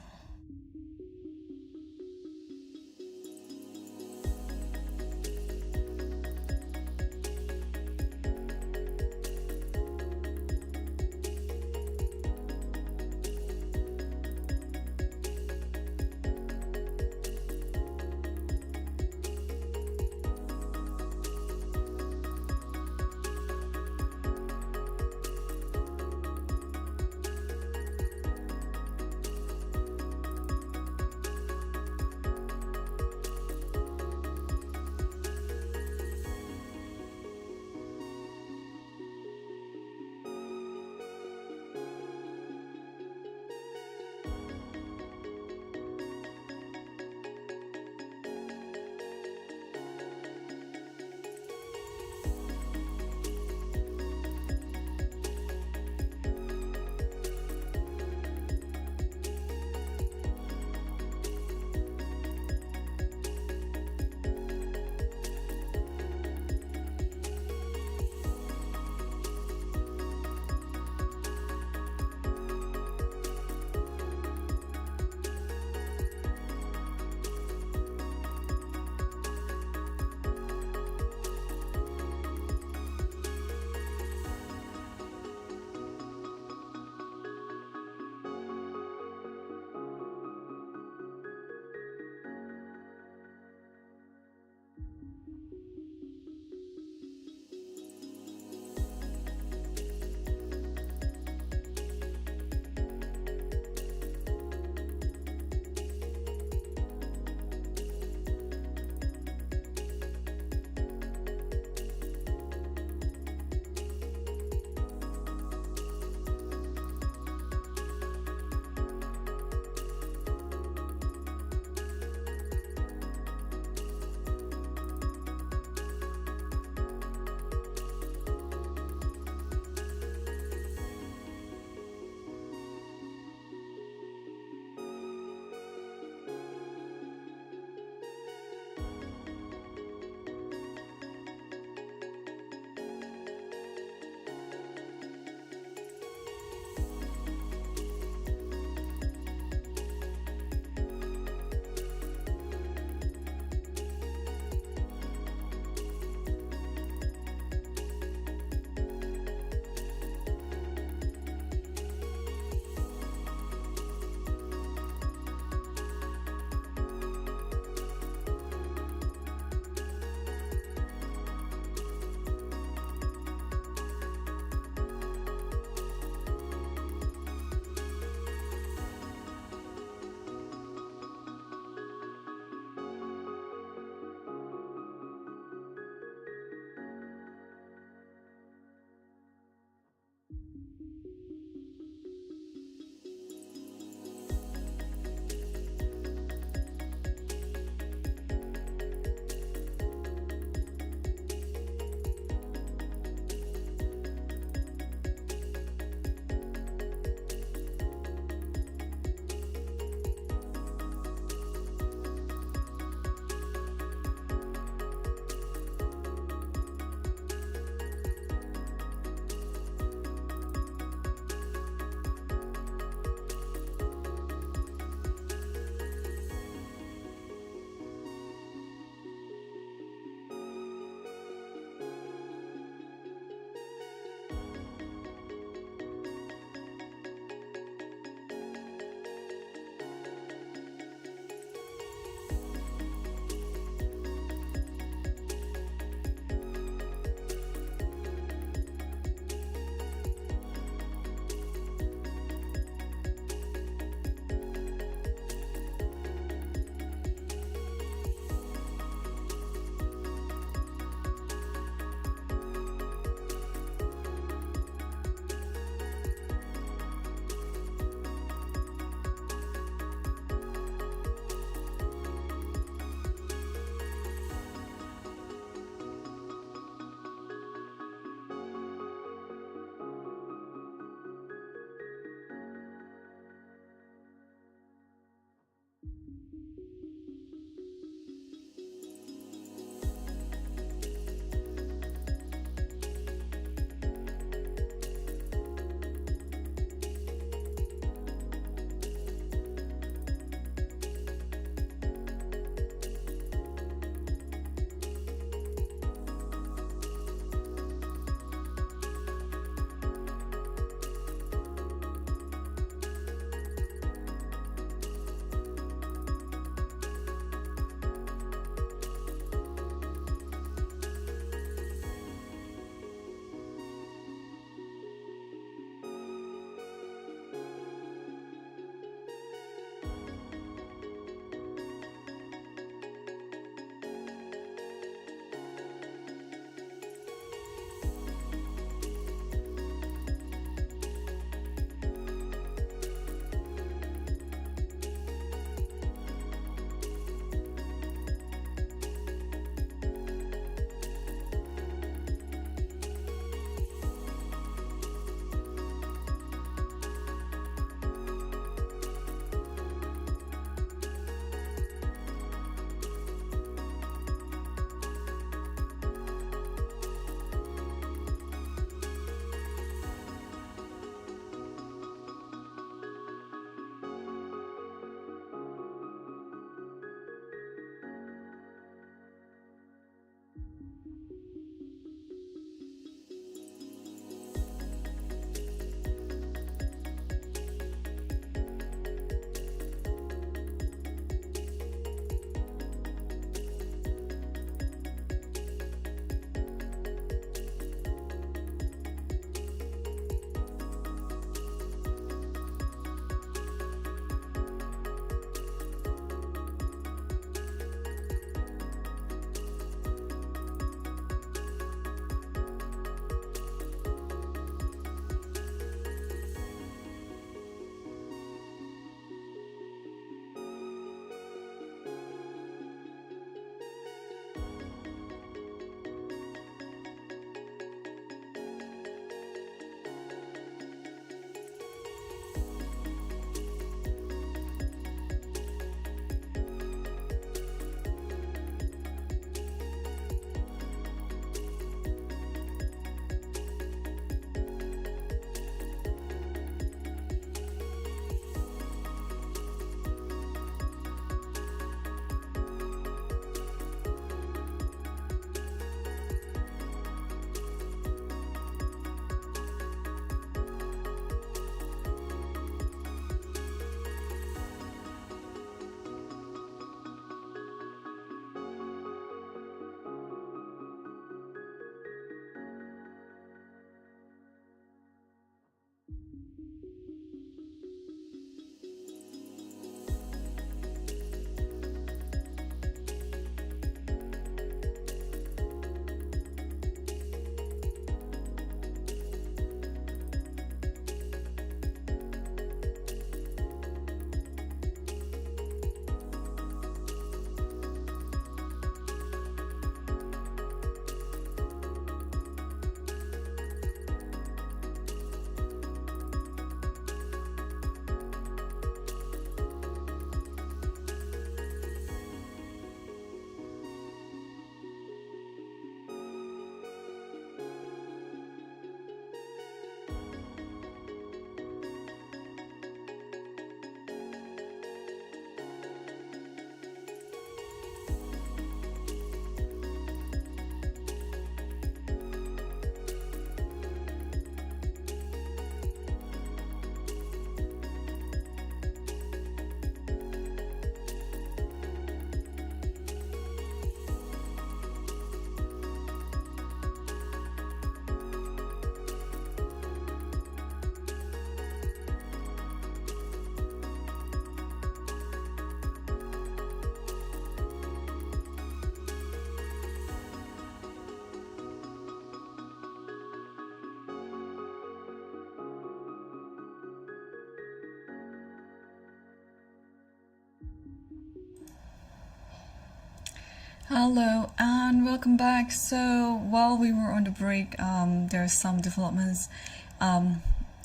Hello and welcome back. So while we were on the break, there are some developments,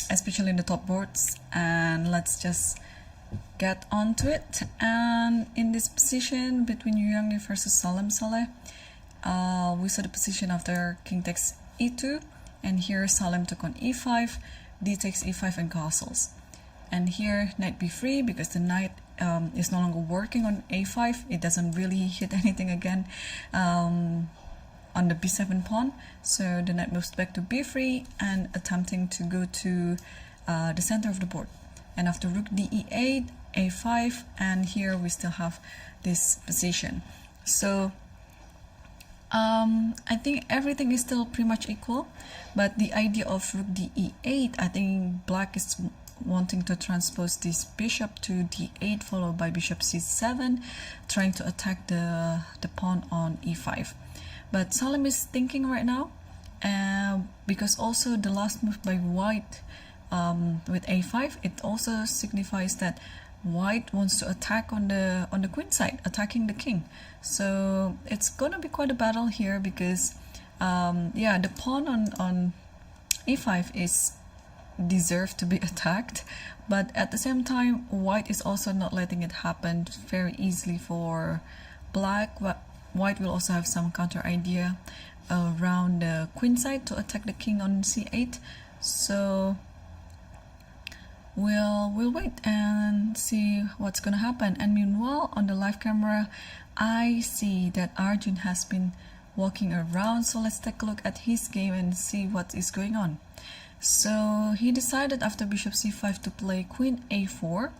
especially in the top boards, and let's just get on to it. And in this position between Yu versus Salem Saleh, we saw the position after king takes e2, and here Salem took on e5, d takes e5 and castles. And here knight b3, because the knight is no longer working on a5, it doesn't really hit anything again on the b7 pawn. So the knight moves back to b3 and attempting to go to the center of the board. And after rook d e8, a5, and here we still have this position. So I think everything is still pretty much equal, but the idea of rook d e8, I think black is wanting to transpose this bishop to d8 followed by bishop c7, trying to attack the pawn on e5. But Salem is thinking right now, because also the last move by white with a5, it also signifies that white wants to attack on the queen side, attacking the king. So it's gonna be quite a battle here, because yeah, the pawn on e5 is deserve to be attacked, but at the same time white is also not letting it happen very easily for black. White will also have some counter idea around the queen side to attack the king on c8. So we'll wait and see what's gonna happen. And meanwhile, on the live camera, I see that Arjun has been walking around, so let's take a look at his game and see what is going on. So he decided after bishop c5 to play queen a4.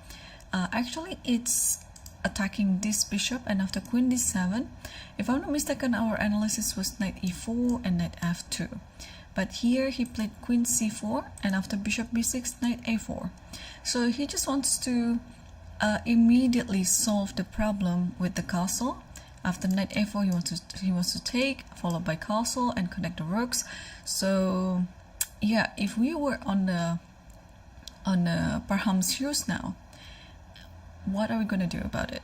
Actually, it's attacking this bishop, and after queen d7, if I'm not mistaken, our analysis was knight e4 and knight f2. But here he played queen c4, and after bishop b6, knight a4. So he just wants to immediately solve the problem with the castle. After knight a4, he wants to take, followed by castle and connect the rooks. So yeah, if we were on the Parham's shoes now, what are we gonna do about it?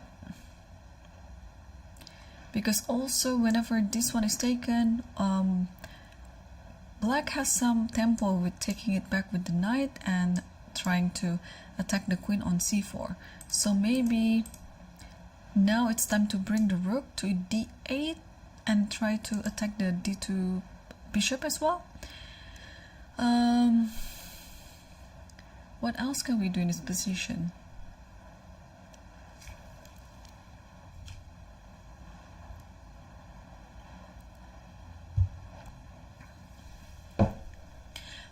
Because also whenever this one is taken, black has some tempo with taking it back with the knight and trying to attack the queen on c4. So maybe now it's time to bring the rook to d8 and try to attack the d2 bishop as well. What else can we do in this position?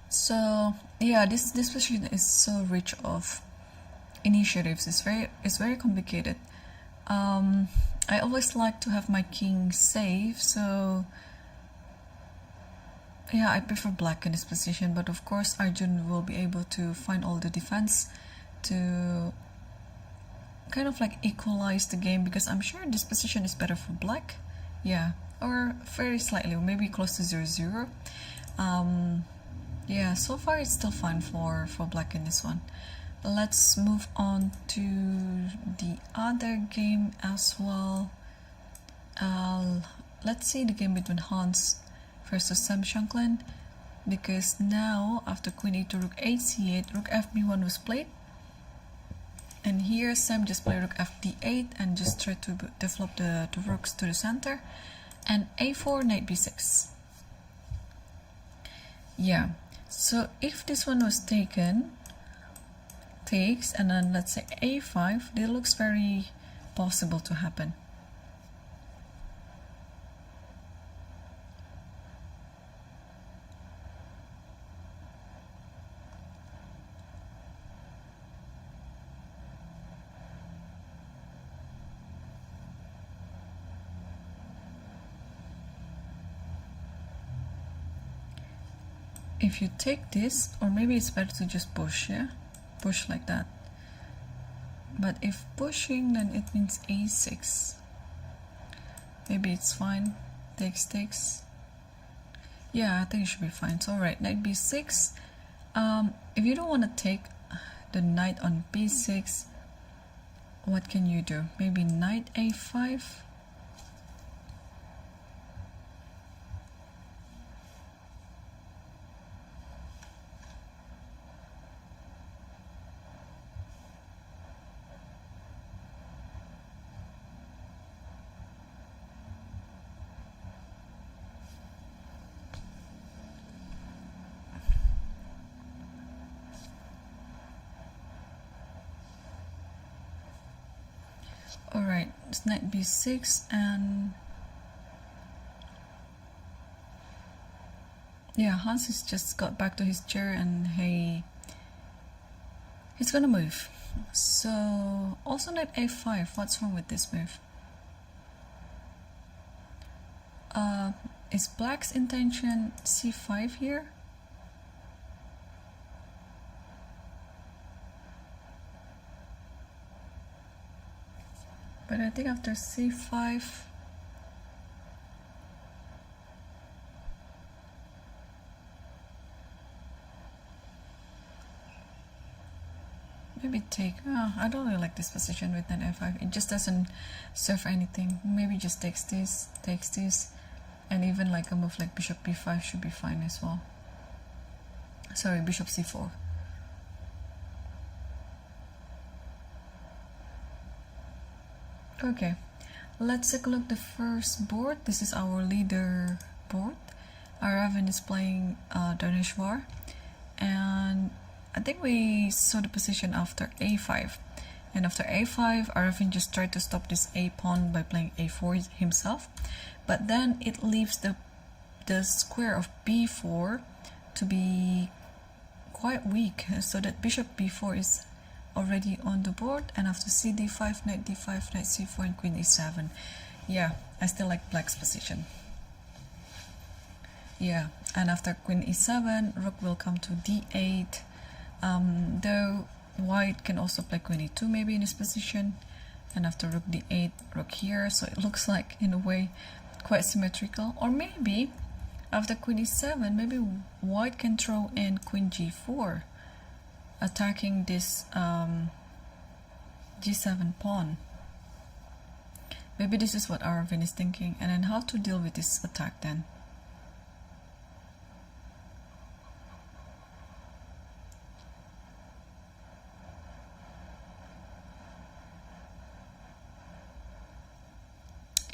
So yeah, this position is so rich of initiatives. It's very complicated. I always like to have my king safe, so yeah, I prefer black in this position, but of course Arjun will be able to find all the defense to kind of like equalize the game, because I'm sure this position is better for black. Yeah, or very slightly, maybe close to 0-0. Yeah, so far it's still fine for black in this one. Let's move on to the other game as well. Let's see the game between Hans versus Sam Shankland, because now after queen e2, rook a8, rook fb1 was played, and here Sam just played rook fd8 and just tried to develop the rooks to the center, and a4, knight b6. Yeah, so if this one was taken, takes, and then let's say a5, this looks very possible to happen. If you take this, or maybe it's better to just push, yeah? Push like that. But if pushing, then it means a6. Maybe it's fine. Takes. Yeah, I think it should be fine. So alright, knight b6. If you don't want to take the knight on b6, what can you do? Maybe knight a5. Alright, it's knight b6, and yeah, Hans has just got back to his chair and he's gonna move. So also knight a5. What's wrong with this move? Is black's intention c5 here? But I think after c5, maybe take. Oh, I don't really like this position with knight f5. It just doesn't serve anything. Maybe just takes this, and even like a move like bishop b5 should be fine as well. Sorry, bishop c4. Okay, let's take a look at the first board. This is our leader board. Aravind is playing Dhaneshwar, and I think we saw the position after a5. And after a5, Aravind just tried to stop this a pawn by playing a4 himself. But then it leaves the square of b4 to be quite weak, so that bishop b4 is already on the board. And after cd5, knight d5, knight c4, and queen e7. Yeah, I still like black's position. Yeah, and after queen e7, rook will come to d8. Though white can also play queen e2 maybe in this position. And after rook d8, rook here. So it looks like, in a way, quite symmetrical. Or maybe after queen e7, maybe white can throw in queen g4, attacking this g7 pawn. Maybe this is what Aravind is thinking. And then how to deal with this attack then?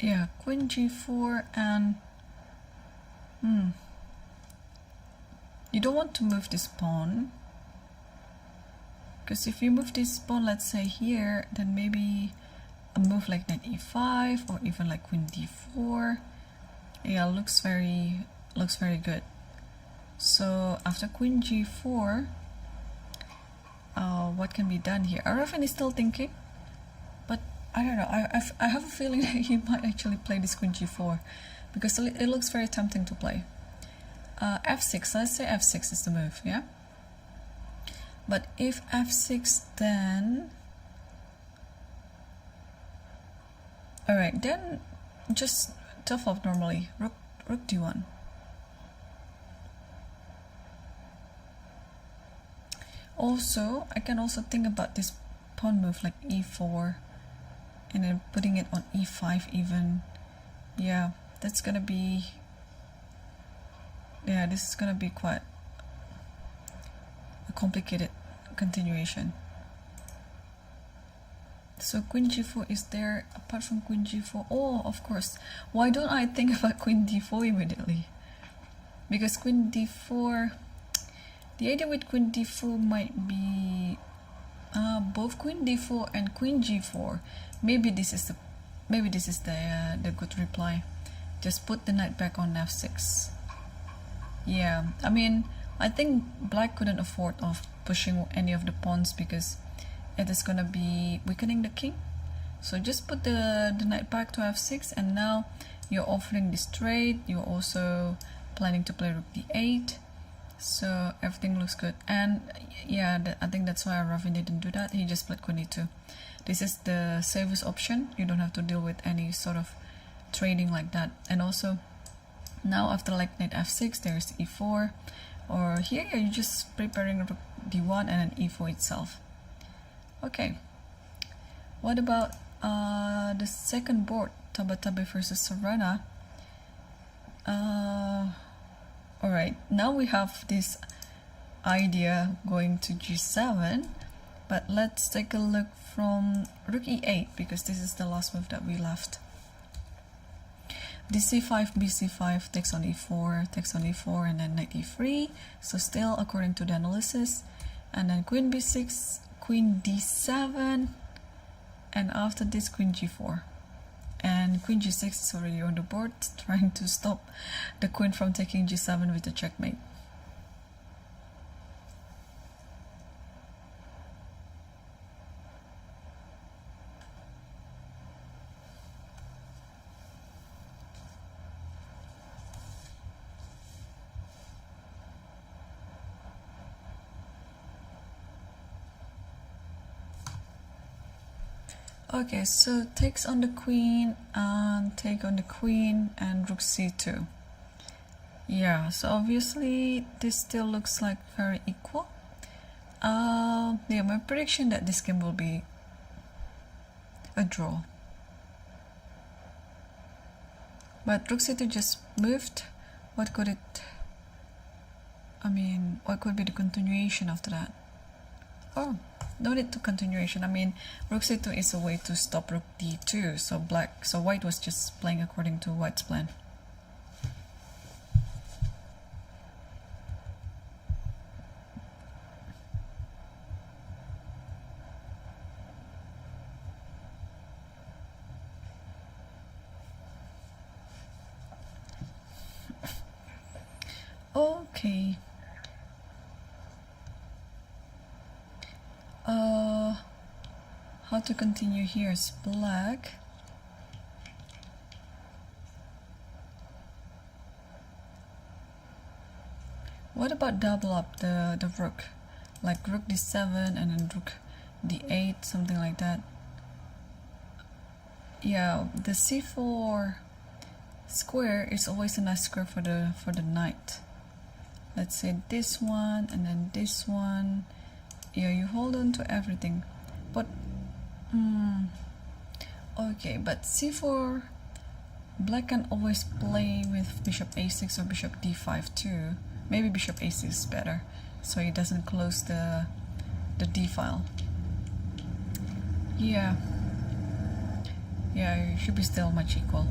Yeah, queen g4, and you don't want to move this pawn, because if you move this pawn, let's say here, then maybe a move like knight e5 or even like queen d4. Yeah, looks very good. So after queen g4, what can be done here? Aravind is still thinking, but I don't know. I have a feeling that he might actually play this queen g4, because it looks very tempting to play. F6. Let's say f6 is the move, yeah. But if f6, then all right, then just tough up normally. Rook d1. Also, I can also think about this pawn move like e4, and then putting it on e5 even. Yeah, that's gonna be, yeah, this is gonna be quite a complicated continuation. So queen g4 is there. Apart from queen g4, oh, of course, why don't I think about queen d4 immediately? Because queen d4, the idea with queen d4 might be both queen d4 and queen g4. Maybe this is the good reply. Just put the knight back on f6. Yeah, I mean, I think black couldn't afford of pushing any of the pawns, because it is gonna be weakening the king. So just put the knight back to f6, and now you're offering this trade. You're also planning to play rook d8. So everything looks good. And yeah, I think that's why Aravind didn't do that. He just played queen e2. This is the safest option. You don't have to deal with any sort of trading like that. And also, now after like knight f6, there's e4. Or here you're just preparing rook d1 and then e4 itself. Okay. What about the second board, Tabatabai versus Sarana? Alright, now we have this idea going to g7, but let's take a look from rook e8, because this is the last move that we left. dc5, bc5, takes on e4, and then knight e3. So still according to the analysis. And then queen b6, queen d7, and after this queen g4, and queen g6 is already on the board, trying to stop the queen from taking g7 with the checkmate. Okay, so takes on the queen and take on the queen and rook c2. Yeah, so obviously this still looks like very equal. Yeah, my prediction that this game will be a draw. But rook c2 just moved. What could it... what could be the continuation after that? Oh, no need to continuation. Rook c2 is a way to stop rook d2. So white was just playing according to white's plan. Okay. How to continue here is black. What about double up the rook? Like rook d7 and then rook d8, something like that. Yeah, the c4 square is always a nice square for the knight. Let's say this one and then this one. Yeah, you hold on to everything. But okay, but c4, black can always play with bishop a6 or bishop d5 too. Maybe bishop a6 is better, so he doesn't close the d file. Yeah, it should be still much equal.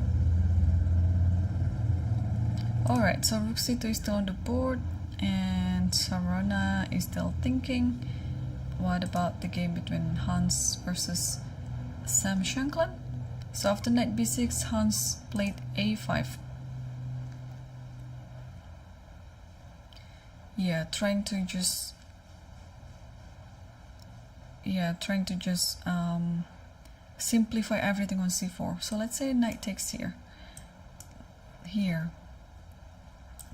Alright, so rook c2 is still on the board, and Sharjah is still thinking. What about the game between Hans versus Sam Shankland? So after knight b6, Hans played a5. Yeah, trying to just simplify everything on c4. So let's say knight takes here,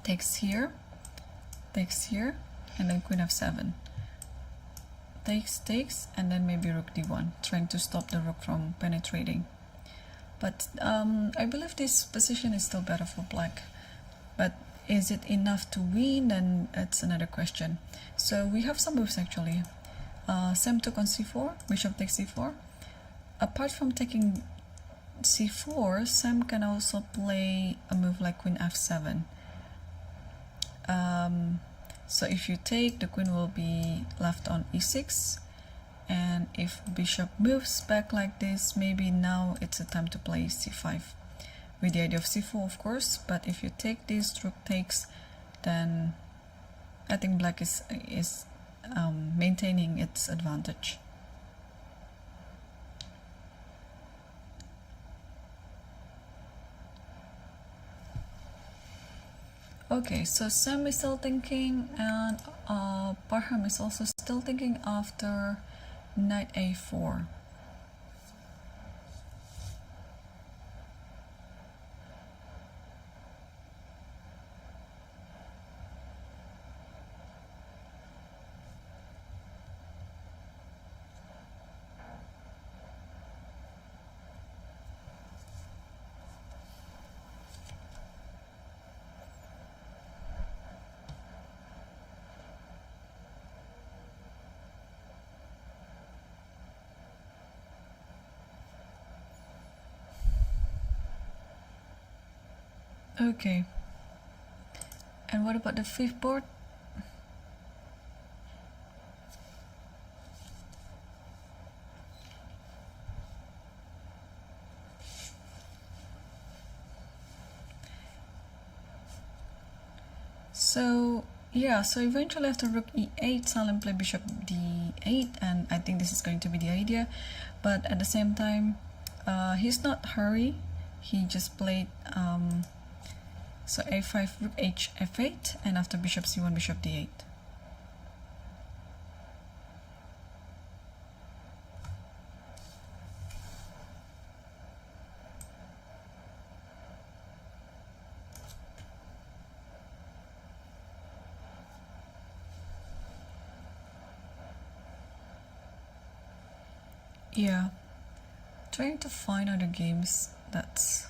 takes here, and then queen f7. Takes, and then maybe rook d1, trying to stop the rook from penetrating. But I believe this position is still better for black. But is it enough to win? Then that's another question. So we have some moves actually. Sam took on c4, bishop takes c4. Apart from taking c4, Sam can also play a move like queen f7. So if you take, the queen will be left on e6, and if bishop moves back like this, maybe now it's a time to play c5 with the idea of c4, of course. But if you take this, rook takes, then I think black is maintaining its advantage. Okay, so Sam is still thinking, and Parham is also still thinking after knight a4. Okay, and what about the fifth board? So Yeah, so eventually after rook e8, silent play bishop d8, and I think this is going to be the idea. But at the same time, he's not hurry. He just played so a5, rook h, f8, and after bishop c1, bishop d8. Yeah, trying to find other games that's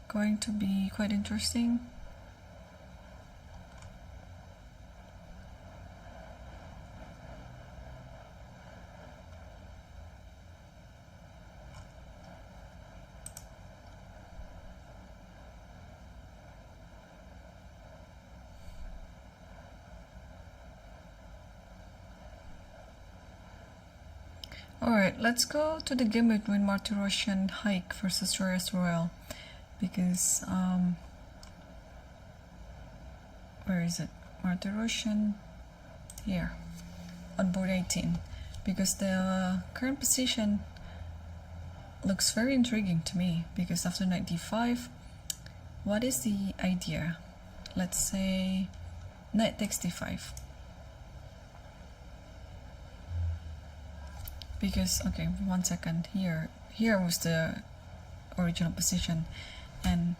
going to be quite interesting. Alright, let's go to the game between Martyrosian Hike versus Reyes Royal, because where is it? Martyrosian here on board 18, because the current position looks very intriguing to me, because after knight d5, what is the idea? Let's say knight takes d5. Because, okay, 1 second, here was the original position, and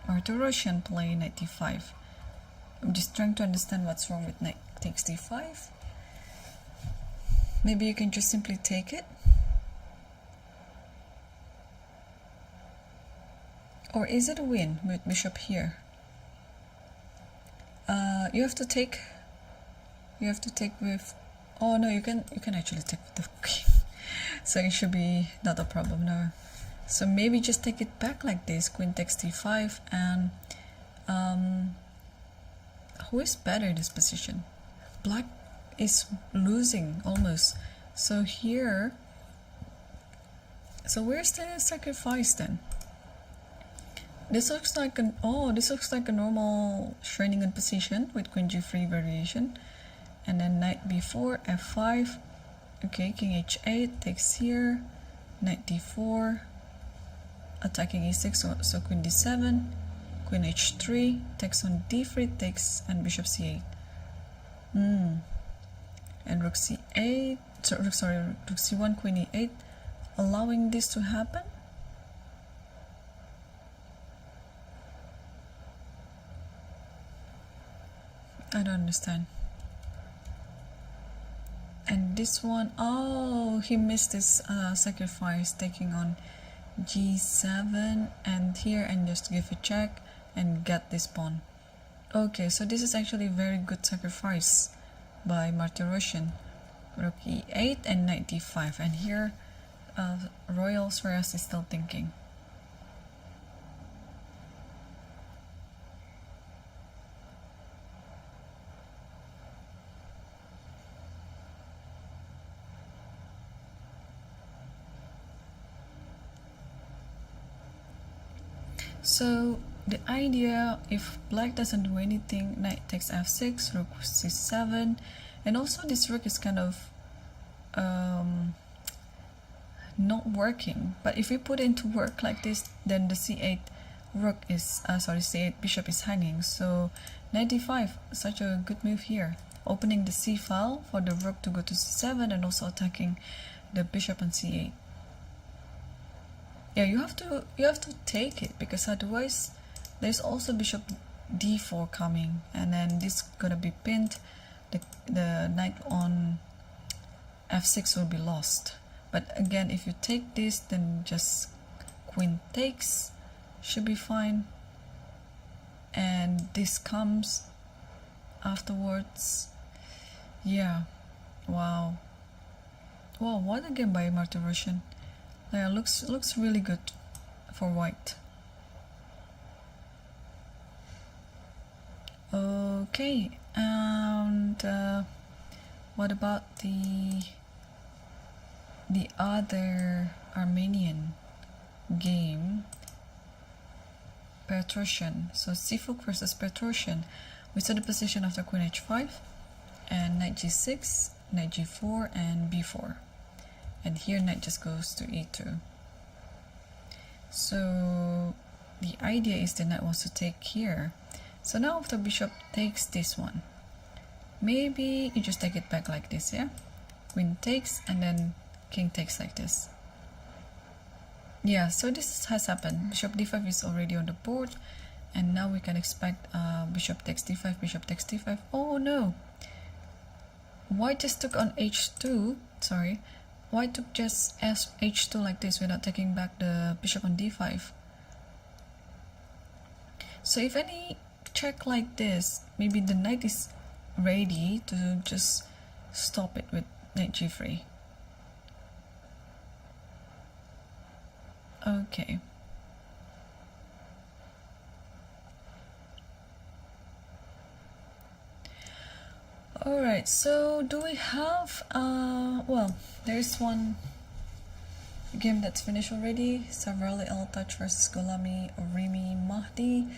Martyrosian play knight d5. I'm just trying to understand what's wrong with knight takes d5. Maybe you can just simply take it? Or is it a win with bishop here? You have to take with, oh no, you can actually take with the king. So it should be not a problem now. So maybe just take it back like this, queen takes d5, and who is better in this position? Black is losing almost. So here, so where's the sacrifice then? This looks like an a normal Schreiningen position with queen g3 variation, and then knight b4, f5. Okay, king h8 takes here, knight d4, attacking e6, so queen d7, queen h3 takes on d3, takes, and bishop c8. And rook c8, sorry, rook c1, queen e8, allowing this to happen. I don't understand. And this one, oh, he missed his sacrifice, taking on g7, and here, and just give a check and get this pawn. Okay, so this is actually a very good sacrifice by Martyrosian. Rook e8 and knight d5, and here Royal Reyes is still thinking. So the idea, if black doesn't do anything, knight takes f6, rook c7, and also this rook is kind of not working. But if we put it into work like this, then the c8 rook is c8 bishop is hanging. So knight d5, such a good move here, opening the c file for the rook to go to c7 and also attacking the bishop on c8. Yeah, you have to take it, because otherwise there's also bishop d4 coming, and then this gonna be pinned. The knight on f6 will be lost. But again, if you take this, then just queen takes should be fine, and this comes afterwards. Yeah, wow, what a game by Martyrosian. Yeah, looks really good for white. Okay, and what about the other Armenian game, Petrosian? So Sifuk versus Petrosian, We saw the position after queen h5 and knight g6, knight g4 and b4, and here knight just goes to e2. So the idea is the knight wants to take here. So now if the bishop takes this one, maybe you just take it back like this, yeah? Queen takes and then king takes like this. Yeah, so this has happened. Bishop d5 is already on the board, and now we can expect bishop takes d5, bishop takes d5. Oh no! White just took on h2, sorry. White took just h2 like this without taking back the bishop on d5. So if any check like this, maybe the knight is ready to just stop it with knight g3. Okay. Alright, so do we have, well, there's one game that's finished already. Savrali Al-Touch versus Golami Orimi Mahdi.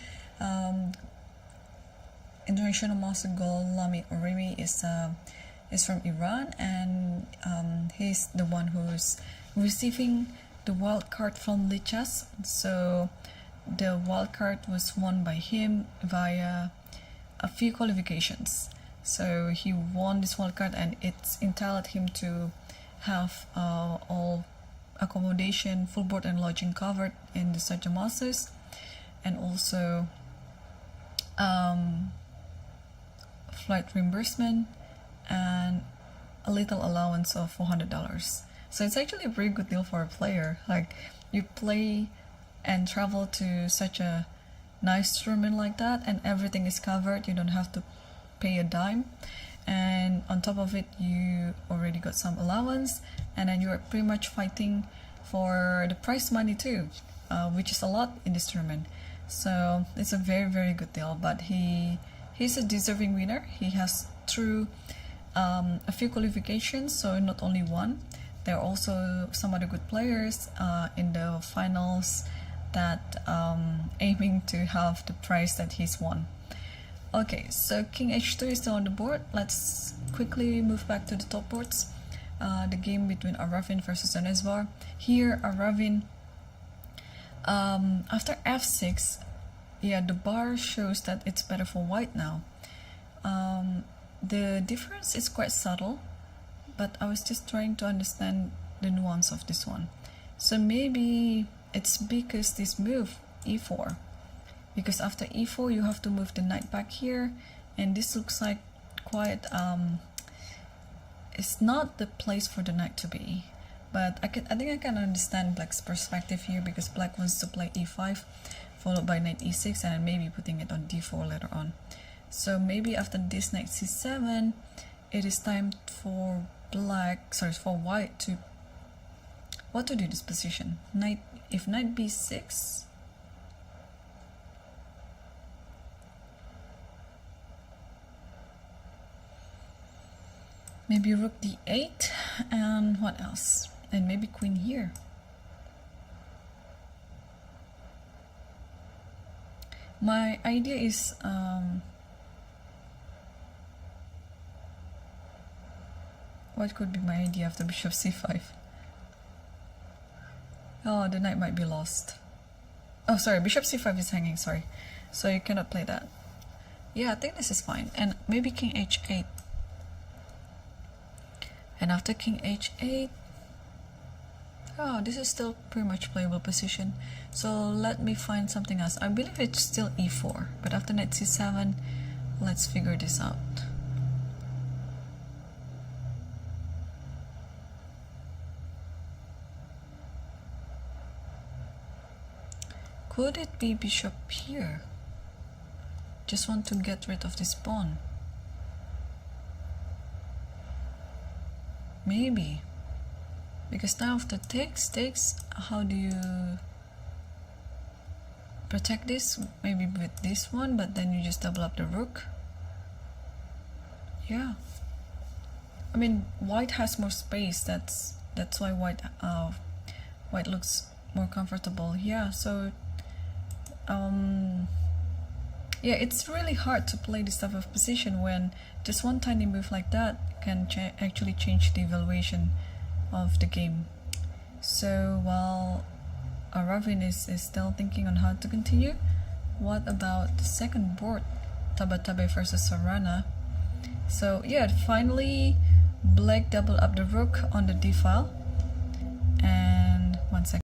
International master Golami Orimi is from Iran, and he's the one who's receiving the wild card from Lichess. So the wild card was won by him via a few qualifications. So he won this wild card, and it's entitled him to have all accommodation, full board and lodging covered in the Sharjah Masters, and also flight reimbursement and a little allowance of $400. So it's actually a very good deal for a player. Like, you play and travel to such a nice tournament like that, and everything is covered. You don't have to pay a dime, and on top of it you already got some allowance, and then you're pretty much fighting for the prize money too, which is a lot in this tournament. So it's a very, very good deal. But he's a deserving winner. He has through a few qualifications, so not only one. There are also some other good players in the finals that aiming to have the prize that he's won. Okay, so king h2 is still on the board. Let's quickly move back to the top boards. The game between Aravin versus Zanesvar. Here Aravin, after f6, yeah, the bar shows that it's better for white now. The difference is quite subtle, but I was just trying to understand the nuance of this one. So maybe it's because this move e4, because after e4 you have to move the knight back here, and this looks like quite it's not the place for the knight to be. But I think I can understand black's perspective here, because black wants to play e5 followed by knight e6 and then maybe putting it on d4 later on. So maybe after this knight c7 it is time for white to what to do this position. If knight b6, maybe rook d8, and what else? And maybe queen here. My idea is what could be my idea after bishop c5? Oh, the knight might be lost. Oh, sorry, bishop c5 is hanging, sorry. So you cannot play that. Yeah, I think this is fine. And maybe king h8. And after king h8, oh, this is still pretty much playable position. So let me find something else. I believe it's still e4, but after knight c7, let's figure this out. Could it be bishop here? Just want to get rid of this pawn. Maybe. Because now after takes, how do you protect this? Maybe with this one, but then you just double up the rook. Yeah. I mean, white has more space. That's why white looks more comfortable. Yeah. So Yeah, it's really hard to play this type of position when just one tiny move like that can actually change the evaluation of the game. So while Ravin is still thinking on how to continue, what about the second board, Tabatabe versus Sarana? So yeah, finally Black double up the rook on the d file, and 1 second.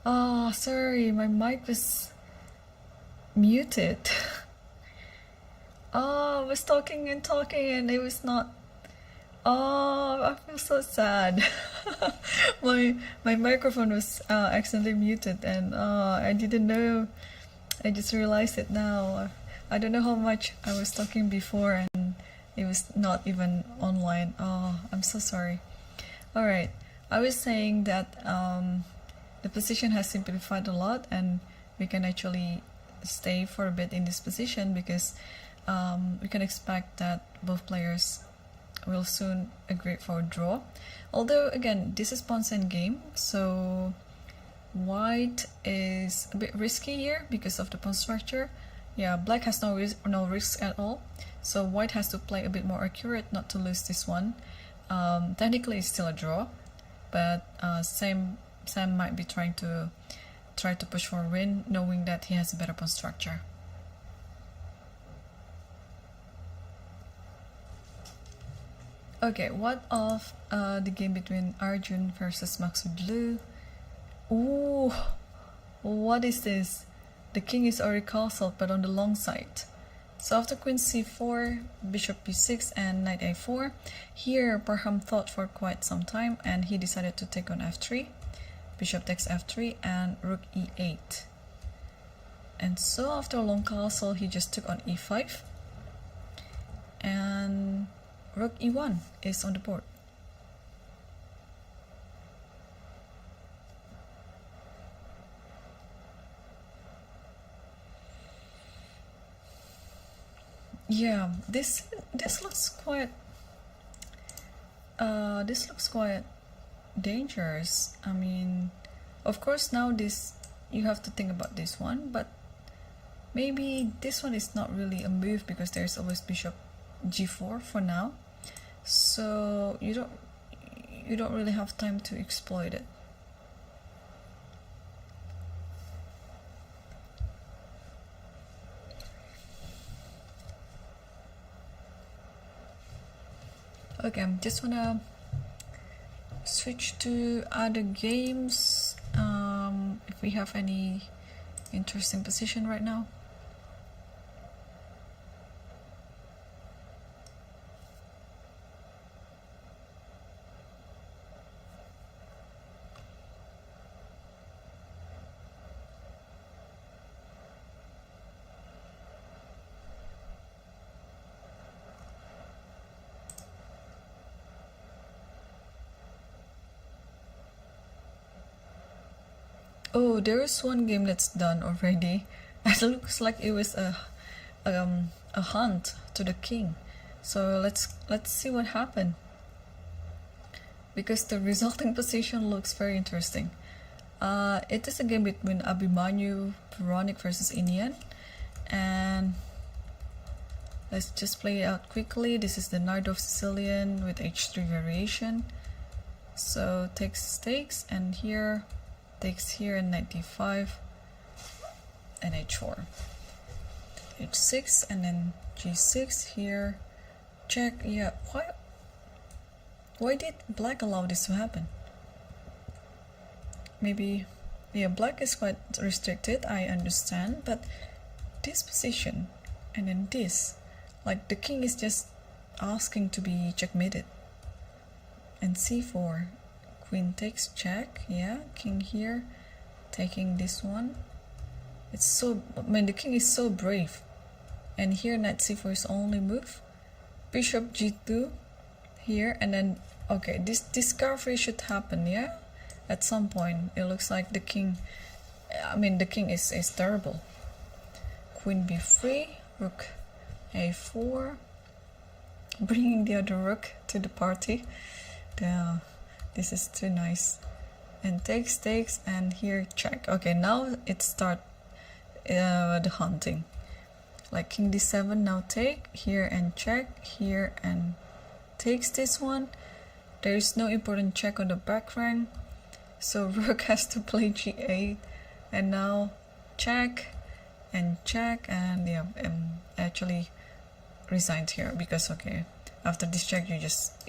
Oh, sorry, my mic was muted. Oh, I was talking and it was not. Oh, I feel so sad. My microphone was accidentally muted, and I didn't know. I just realized it now. I don't know how much I was talking before, and it was not even online. Oh, I'm so sorry. All right, I was saying that the position has simplified a lot, and we can actually stay for a bit in this position because we can expect that both players will soon agree for a draw. Although again, this is pawn game, so white is a bit risky here because of the pawn structure. Yeah, black has no risk at all, so white has to play a bit more accurate not to lose this one. Technically it's still a draw, but Sam might be trying to push for a win, knowing that he has a better pawn structure. Okay, what of the game between Arjun versus Maksudlu? Ooh, what is this? The king is already castled, but on the long side. So after queen c4, bishop b6, and knight a4, here Parham thought for quite some time, and he decided to take on f3. Bishop takes f3, and rook e8. And so after a long castle, he just took on e5. And rook e1 is on the board. Yeah, this looks quite dangerous. I mean, of course now this you have to think about this one, but maybe this one is not really a move because there's always bishop g4 for now. So you don't really have time to exploit it. Okay, I'm just wanna switch to other games if we have any interesting position right now. Oh, there is one game that's done already. It looks like it was a hunt to the king. So let's see what happened, because the resulting position looks very interesting. It is a game between Abhimanyu Puranic versus Inian, and let's just play it out quickly. This is the Nardov Sicilian with h3 variation. So takes, and here takes here, and knight d5 and h4, h6, and then g6 here, check. Yeah, why did black allow this to happen? Maybe, yeah, black is quite restricted, I understand, but this position and then this, like the king is just asking to be checkmated. And c4, queen takes, check. Yeah, king here taking this one. It's so, I mean, the king is so brave. And here knight c4 is only move. Bishop g2 here, and then okay, this discovery should happen. Yeah, at some point it looks like the king, I mean the king is terrible. Queen b3, rook a4, bringing the other rook to the party. This is too nice. And takes, and here check. Okay, now it start the hunting. Like king d7, now take here and check, here and takes this one. There is no important check on the back rank, so rook has to play g8, and now check, and yeah, actually resigned here because okay, After this check, you just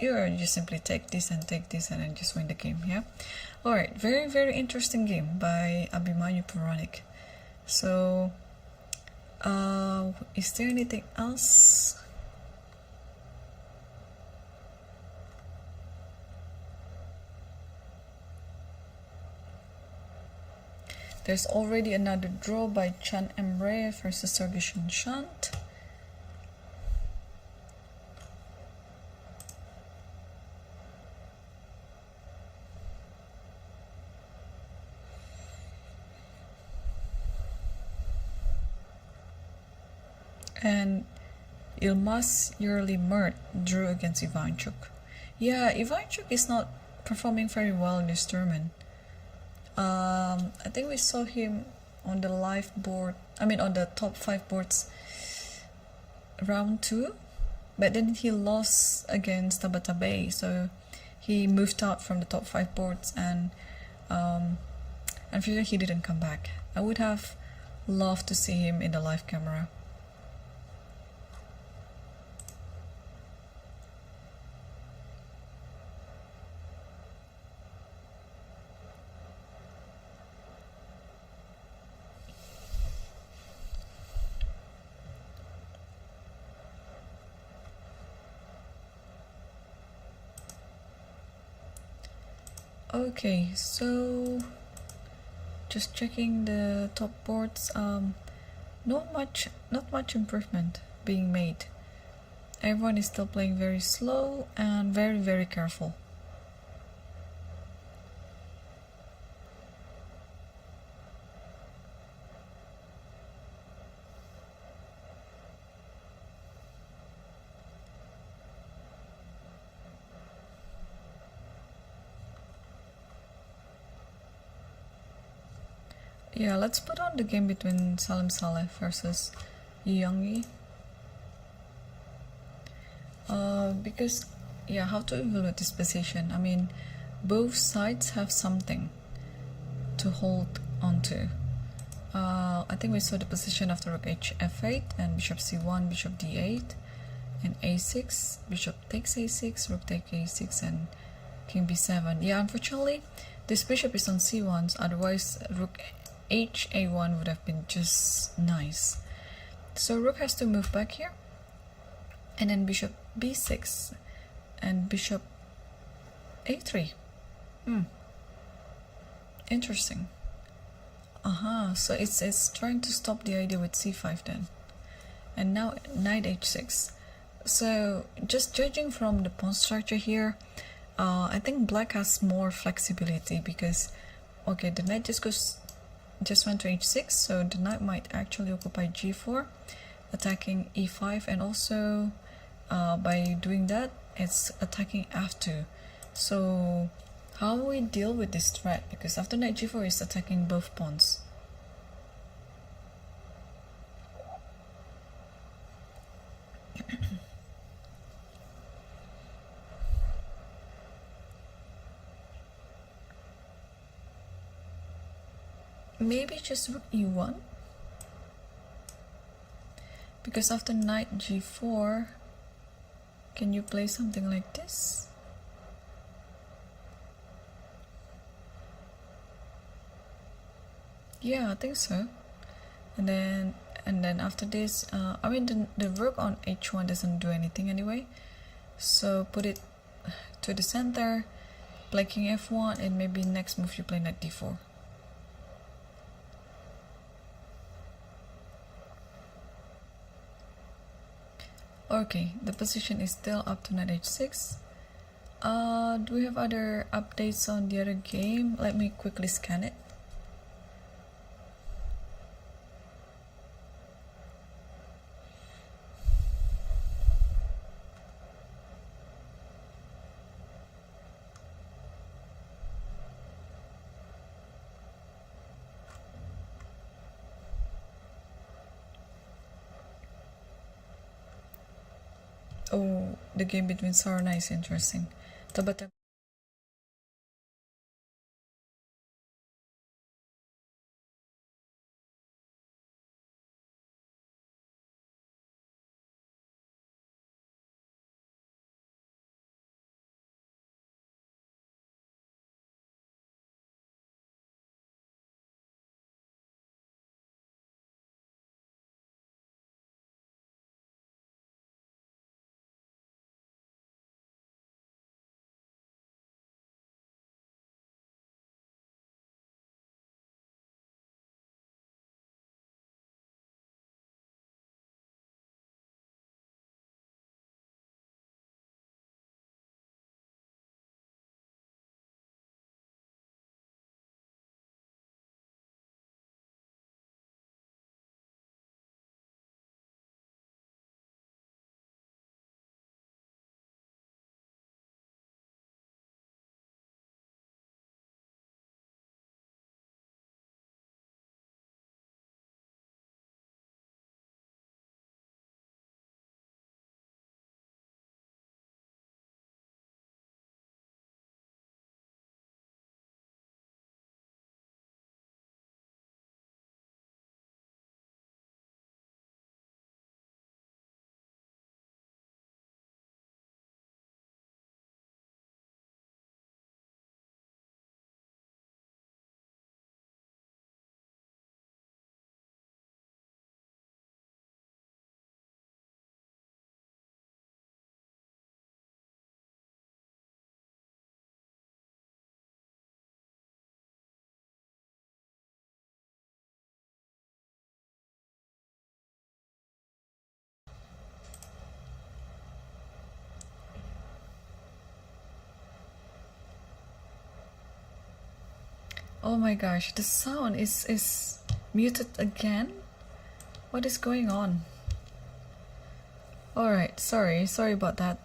simply take this and then just win the game. Yeah. All right. Very, very interesting game by Abhimanyu Puranik. So, is there anything else? There's already another draw by Chan Emre versus Sergei Shant. And Ilmas Yerli Mert drew against Ivanchuk. Yeah, Ivanchuk is not performing very well in this tournament. I think we saw him on the live board, on the top 5 boards round 2, but then he lost against Tabata Bay, so he moved out from the top 5 boards, and unfortunately he didn't come back. I would have loved to see him in the live camera. Okay, so just checking the top boards. Not much improvement being made. Everyone is still playing very slow and very, very careful. Yeah, let's put on the game between Salim Saleh versus Yu Yangyi. Because, yeah, how to evaluate this position? I mean, both sides have something to hold on to. I think we saw the position after rook h f8 and bishop c1, bishop d8, and a6, bishop takes a6, rook takes a6, and king b7. Yeah, unfortunately, this bishop is on c1, otherwise rook h a1 would have been just nice. So rook has to move back here, and then bishop b6 and bishop a3. Interesting. So it's trying to stop the idea with c5 then, and now knight h6. So just judging from the pawn structure here, I think black has more flexibility, because okay, the knight just went to h6, so the knight might actually occupy g4, attacking e5, and also by doing that, it's attacking f2. So how we deal with this threat? Because after knight g4 is attacking both pawns. Maybe just rook e1, because after knight g4, can you play something like this? Yeah, I think so. And then after this, I mean the rook on h1 doesn't do anything anyway, so put it to the center, play king f1, and maybe next move you play knight d4. Okay, the position is still up to knight h6. Do we have other updates on the other game? Let me quickly scan it. Oh, the game between Sarna is interesting. Tabata Oh my gosh, the sound is muted again. What is going on? All right, sorry about that.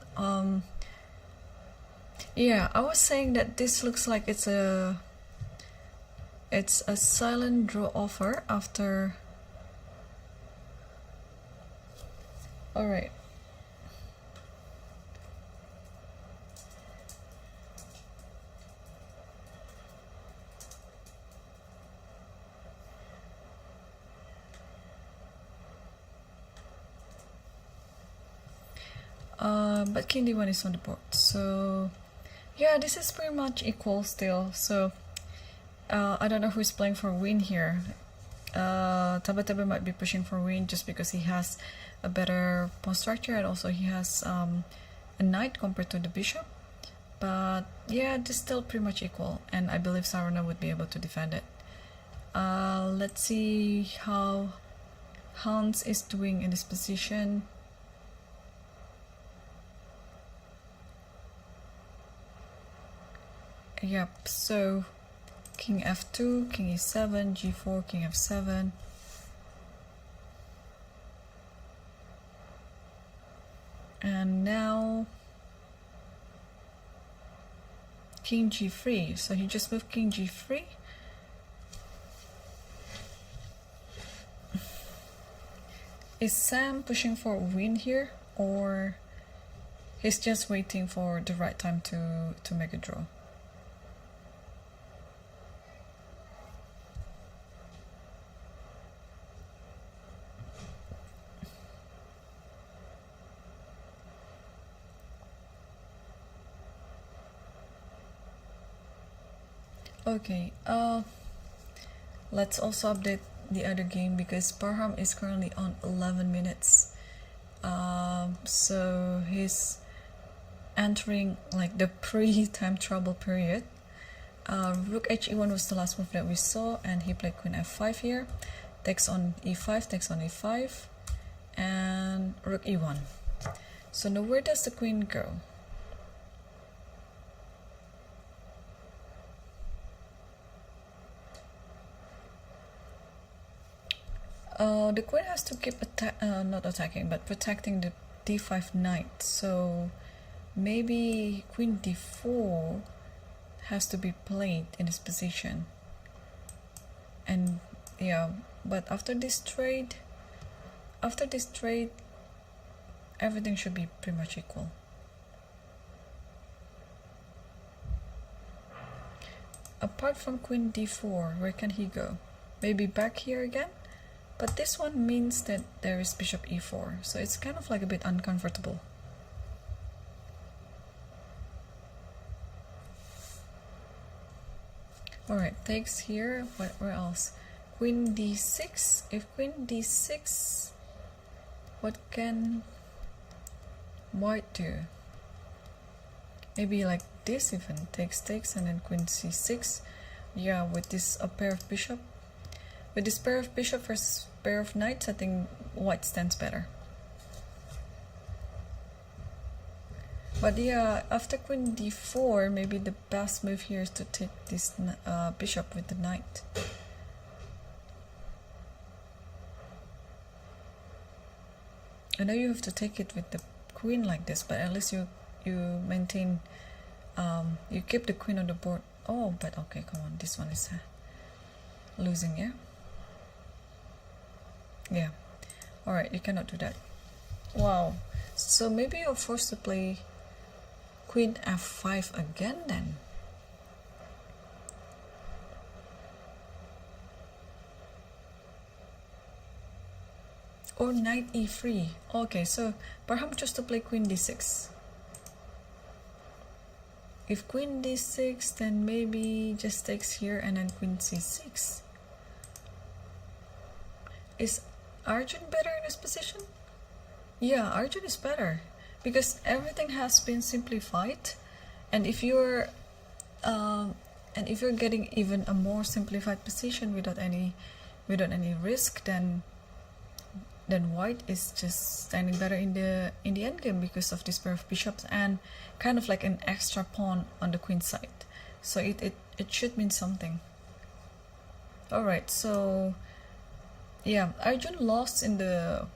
Yeah, I was saying that this looks like it's a silent draw offer after. All right. But king d1 is on the board, so yeah, this is pretty much equal still. So I don't know who's playing for win here. Taba might be pushing for win just because he has a better pawn structure, and also he has a knight compared to the bishop. But yeah, this is still pretty much equal, and I believe Sharjah would be able to defend it. Let's see how Hans is doing in this position. Yep, so king f2, king e7, g4, king f7. And now king g3. So he just moved king g3. Is Sam pushing for a win here, or he's just waiting for the right time to make a draw? Okay, let's also update the other game because Parham is currently on 11 minutes. So he's entering like the pre-time trouble period. Rook he1 was the last move that we saw, and he played queen f5 here. Takes on e5, takes on e5, and rook e1. So now where does the queen go? The queen has to keep not attacking, but protecting the d5 knight. So maybe queen d4 has to be played in this position. And yeah, but after this trade, everything should be pretty much equal. Apart from queen d4, where can he go? Maybe back here again? But this one means that there is bishop e4, so it's kind of like a bit uncomfortable. Alright, takes here. Where else? Queen d6. If queen d6, what can white do? Maybe like this even. Takes, and then queen c6. Yeah, with this a pair of bishop. With this pair of bishop versus pair of knights, I think white stands better. But yeah, after queen d4, maybe the best move here is to take this bishop with the knight. I know you have to take it with the queen like this, but at least you maintain, you keep the queen on the board. Oh, but okay, come on, this one is losing, yeah? Yeah. Alright, you cannot do that. Wow. So maybe you're forced to play queen f5 again then. Or knight e3. Okay, so perhaps just to play queen d6. If queen d6, then maybe just takes here and then queen c6. Is Arjun better in this position? Yeah, Arjun is better because everything has been simplified, and if you're getting even a more simplified position without any risk, then white is just standing better in the end game because of this pair of bishops and kind of like an extra pawn on the queen side. So it should mean something. Alright, so yeah, Arjun lost in the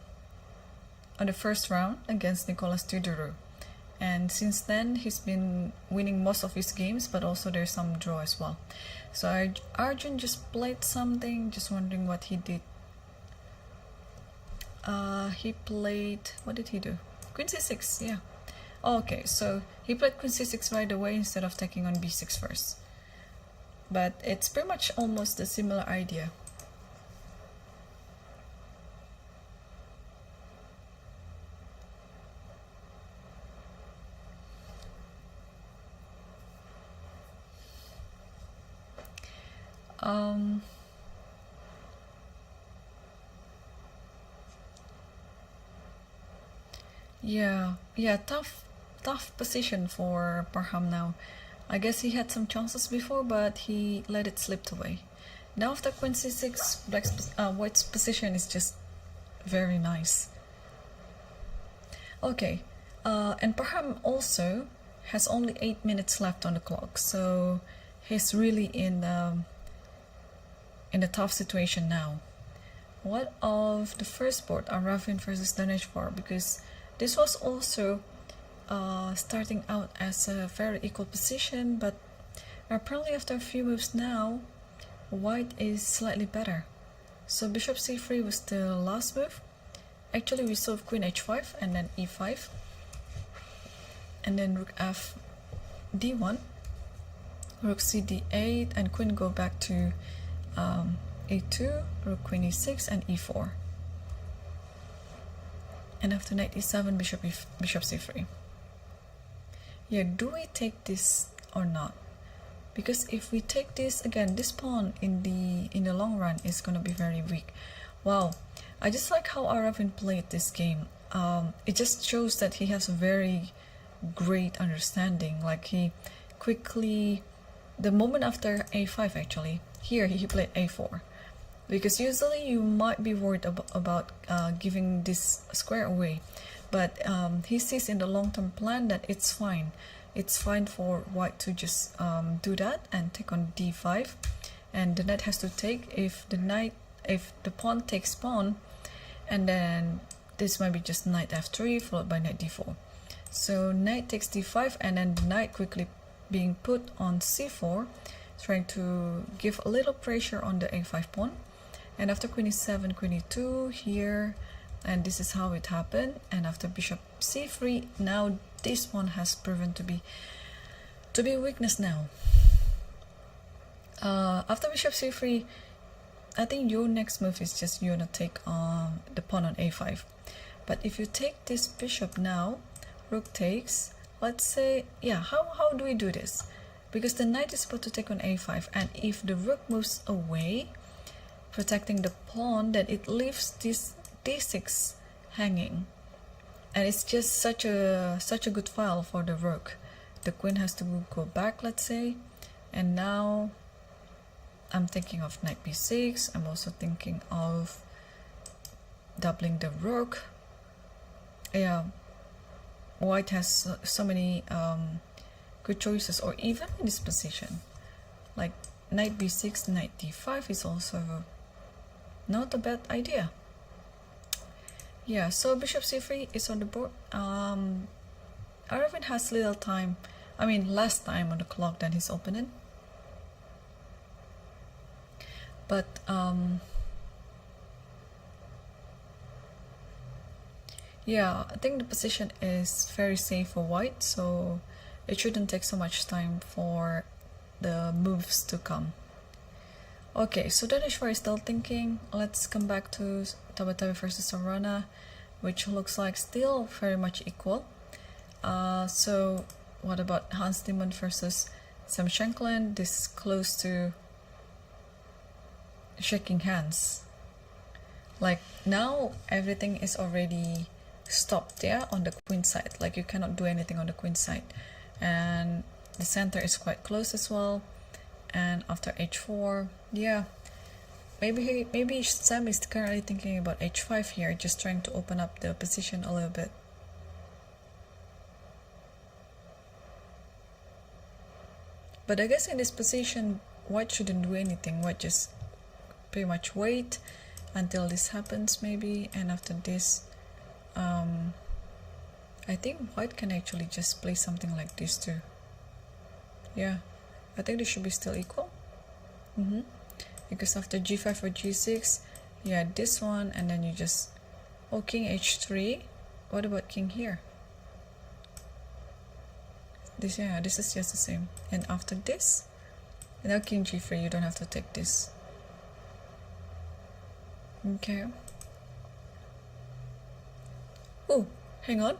on the first round against Nicolas Tudorou. And since then, he's been winning most of his games, but also there's some draw as well. So Arjun just played something, just wondering what he did. He played, what did he do? Queen c6, yeah. Okay, so he played Queen c6 right away instead of taking on b6 first. But it's pretty much almost a similar idea. Yeah, tough position for Parham now. I guess he had some chances before, but he let it slip away. Now after Queen c6, White's position is just very nice. Okay, and Parham also has only 8 minutes left on the clock, so he's really in a tough situation now. What of the first board, Aravin versus Daneshvar? Because this was also starting out as a very equal position, but apparently after a few moves now, White is slightly better. So Bishop c3 was the last move. Actually, we saw Queen h5 and then e5, and then Rook f d1, Rook c d8, and Queen go back to e2, Rook Queen e6, and e4. And after knight e7, bishop c3. Yeah, do we take this or not? Because if we take this, again, this pawn in the long run is gonna be very weak. Wow, I just like how Aravin played this game. It just shows that he has a very great understanding. Like he quickly, the moment after a5 actually, here he played a4. Because usually you might be worried about giving this square away, but he sees in the long-term plan that it's fine. It's fine for White to just do that and take on d5, and the knight has to take if the pawn takes pawn, and then this might be just knight f3 followed by knight d4. So knight takes d5, and then the knight quickly being put on c4, trying to give a little pressure on the a5 pawn. And after Queen e7, Queen e2 here, and this is how it happened. And after Bishop c3, now this one has proven to be a weakness now. After Bishop c3, I think your next move is just you're gonna take the pawn on a5. But if you take this bishop now, Rook takes. Let's say, yeah, how do we do this? Because the knight is supposed to take on a5, and if the rook moves away, protecting the pawn, then it leaves this d6 hanging, and it's just such a good file for the rook. The queen has to go back, let's say, and now I'm thinking of knight b6. I'm also thinking of doubling the rook. Yeah, White has so many good choices, or even in this position, like knight b6, knight d5 is also not a bad idea. Yeah, so bishop c3 is on the board. Aravin has little time, less time on the clock than his opponent. But yeah, I think the position is very safe for White, so it shouldn't take so much time for the moves to come. Okay, so Daneshvar is still thinking. Let's come back to Tabatabai versus Sarana, which looks like still very much equal. So what about Hans Dimon versus Sam Shankland? This is close to shaking hands. Like now everything is already stopped, yeah, on the queen side. Like you cannot do anything on the queen side, and the center is quite close as well. And after h4, yeah, maybe Sam is currently thinking about h5 here, just trying to open up the position a little bit. But I guess in this position, White shouldn't do anything. White just pretty much wait until this happens maybe, and after this I think white can actually just play something like this too. Yeah, I think they should be still equal. Because after g5 or g6, yeah, this one, and then you just, oh, king h3. What about king here? This, yeah, this is just the same. And after this, now king g3, you don't have to take this. Okay. Oh, hang on.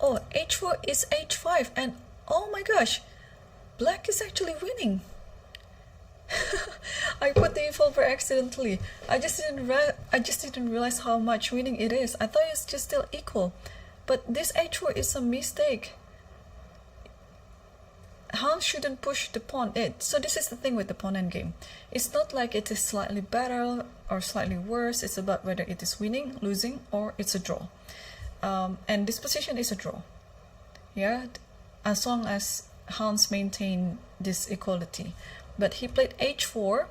Oh, h4 is h5, and oh my gosh, black is actually winning. I put the e4 accidentally. I just didn't realize how much winning it is. I thought it's just still equal, but this h4 is a mistake. Hans shouldn't push the pawn. So this is the thing with the pawn endgame. It's not like it is slightly better or slightly worse. It's about whether it is winning, losing, or it's a draw. And this position is a draw. Yeah, as long as Hans maintain this equality. But he played h4.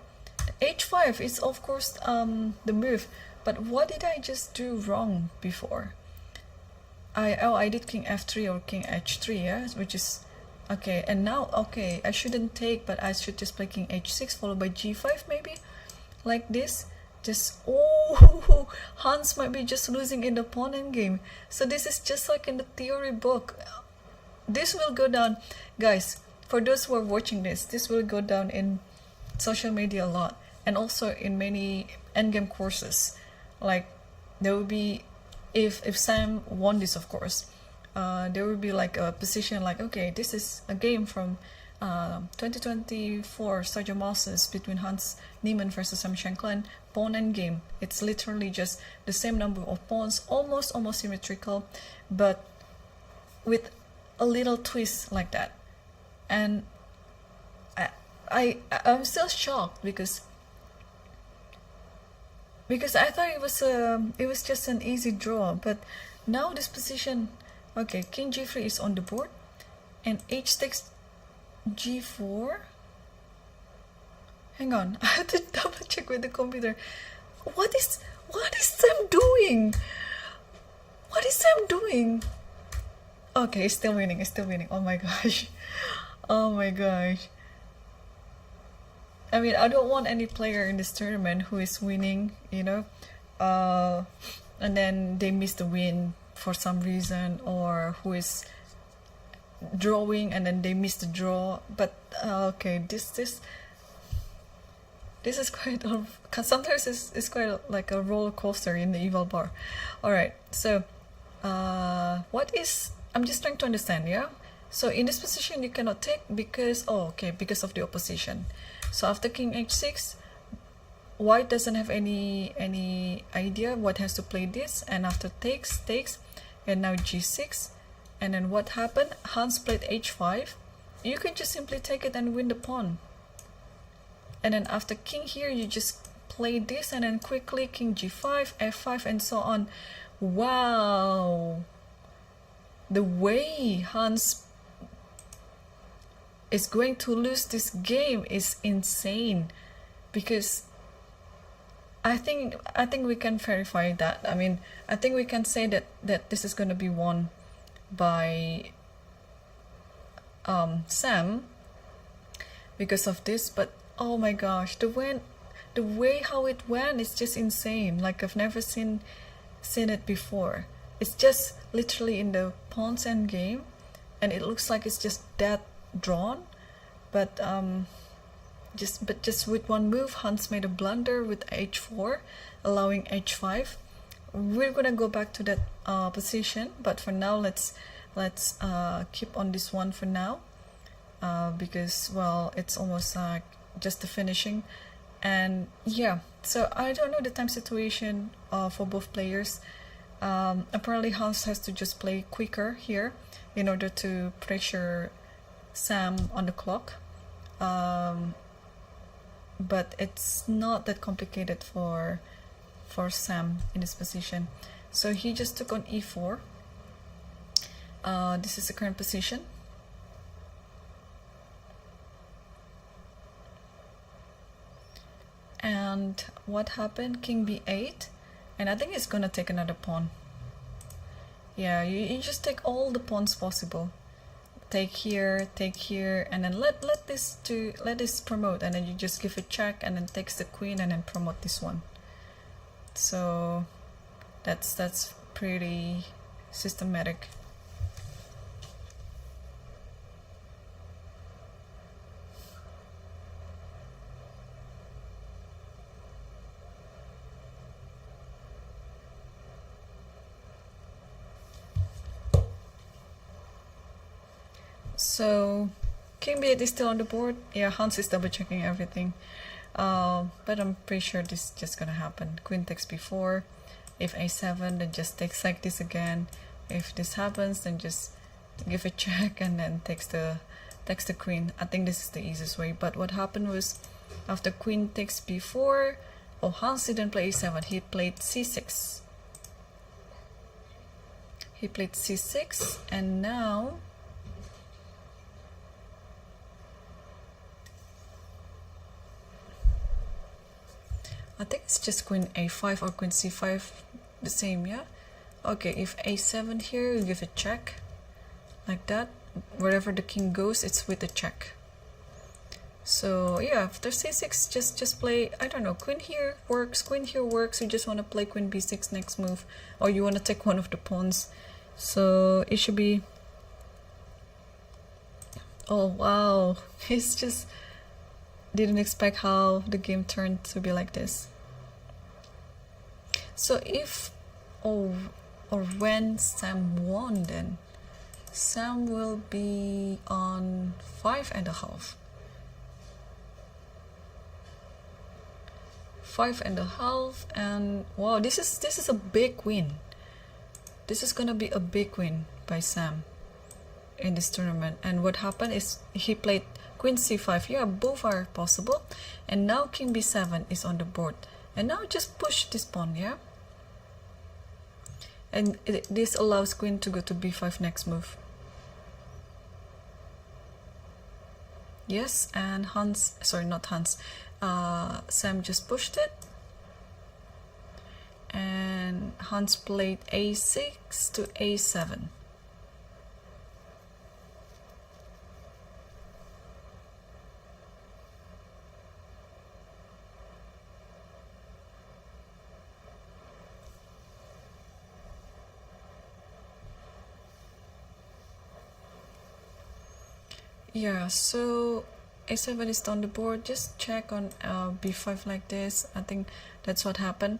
h5 is of course the move. But what did I just do wrong before? I did king f3 or king h3, yeah, which is okay. And now, okay, I shouldn't take, but I should just play king h6 followed by g5 maybe, like this. Just, oh, Hans might be just losing in the pawn endgame. So this is just like in the theory book. This will go down, guys. For those who are watching this will go down in social media a lot, and also in many endgame courses. Like there will be, if Sam won this, of course, there will be like a position like, okay, this is a game from 2024 Sharjah Masters between Hans Niemann versus Sam Shankland, pawn endgame. It's literally just the same number of pawns, almost symmetrical, but with a little twist like that. And I'm still shocked because I thought it was just an easy draw. But now this position, okay, king g3 is on the board, and h takes g4. Hang on, I have to double check with the computer. What is Sam doing? What is Sam doing? Okay, it's still winning. Oh my gosh. Oh my gosh. I mean, I don't want any player in this tournament who is winning, you know, and then they miss the win for some reason, or who is drawing and then they miss the draw. But okay, this is quite sometimes it's quite like a roller coaster in the evil bar. All right, so I'm just trying to understand, yeah. So in this position you cannot take because because of the opposition. So after king h6, white doesn't have any idea what has to play this, and after takes, and now g6, and then what happened? Hans played h5. You can just simply take it and win the pawn. And then after king here, you just play this, and then quickly king g5, f5, and so on. Wow! The way Hans is going to lose this game is insane, because I think we can verify that. I mean, I think we can say that this is going to be won by Sam because of this. But oh my gosh, the way how it went is just insane. Like I've never seen it before. It's just literally in the pawn's end game, and it looks like it's just that drawn, but just with one move, Hans made a blunder with h4, allowing h5. We're gonna go back to that position, but for now let's keep on this one for now, because well, it's almost just the finishing. And yeah, so I don't know the time situation for both players. Apparently Hans has to just play quicker here in order to pressure Sam on the clock, but it's not that complicated for Sam in this position. So he just took on e4. This is the current position. And what happened? King b8, and I think it's gonna take another pawn. Yeah, you just take all the pawns possible. Take here, and then let this promote, and then you just give a check, and then takes the queen, and then promote this one. So that's pretty systematic. So king b8 is still on the board. Yeah, Hans is double checking everything, but I'm pretty sure this is just gonna happen. Queen takes b4. If a7, then just takes like this again. If this happens, then just give a check and then takes the queen. I think this is the easiest way. But what happened was, after queen takes b4, oh, Hans didn't play a7. He played c6. He played c6, and now I think it's just queen a5 or queen c5, the same, yeah? Okay, if a7 here, you give a check, like that. Wherever the king goes, it's with a check. So yeah, after c6, just play, I don't know, queen here works, you just want to play queen b6 next move, or you want to take one of the pawns. So it should be, oh wow, it's just didn't expect how the game turned to be like this. So if or when Sam won, then Sam will be on 5.5. 5.5, and wow, this is a big win. This is gonna be a big win by Sam in this tournament. And what happened is he played queen c5. Yeah, both are possible, and now king b7 is on the board, and now just push this pawn, yeah, and this allows queen to go to b5 next move. Yes, and Sam just pushed it, and Hans played a6 to a7. Yeah, so a7 is on the board. Just check on b5 like this. I think that's what happened.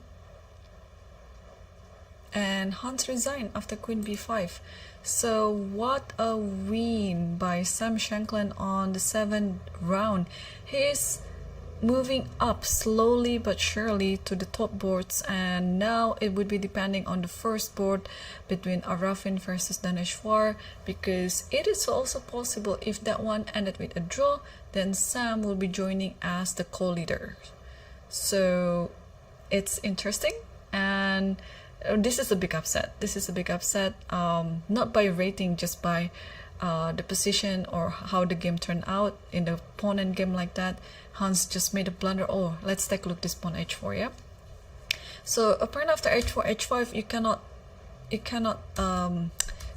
And Hans resigned after queen b5. So what a win by Sam Shankland on the 7th round. He's moving up slowly but surely to the top boards, and now it would be depending on the first board between Arafin versus Daneshwar, because it is also possible if that one ended with a draw, then Sam will be joining as the co-leader. So it's interesting, and this is a big upset. Not by rating, just by the position or how the game turned out in the pawn and game like that. Hans just made a blunder. Oh, let's take a look this pawn h4, yeah. So apparently after h4 h5 you cannot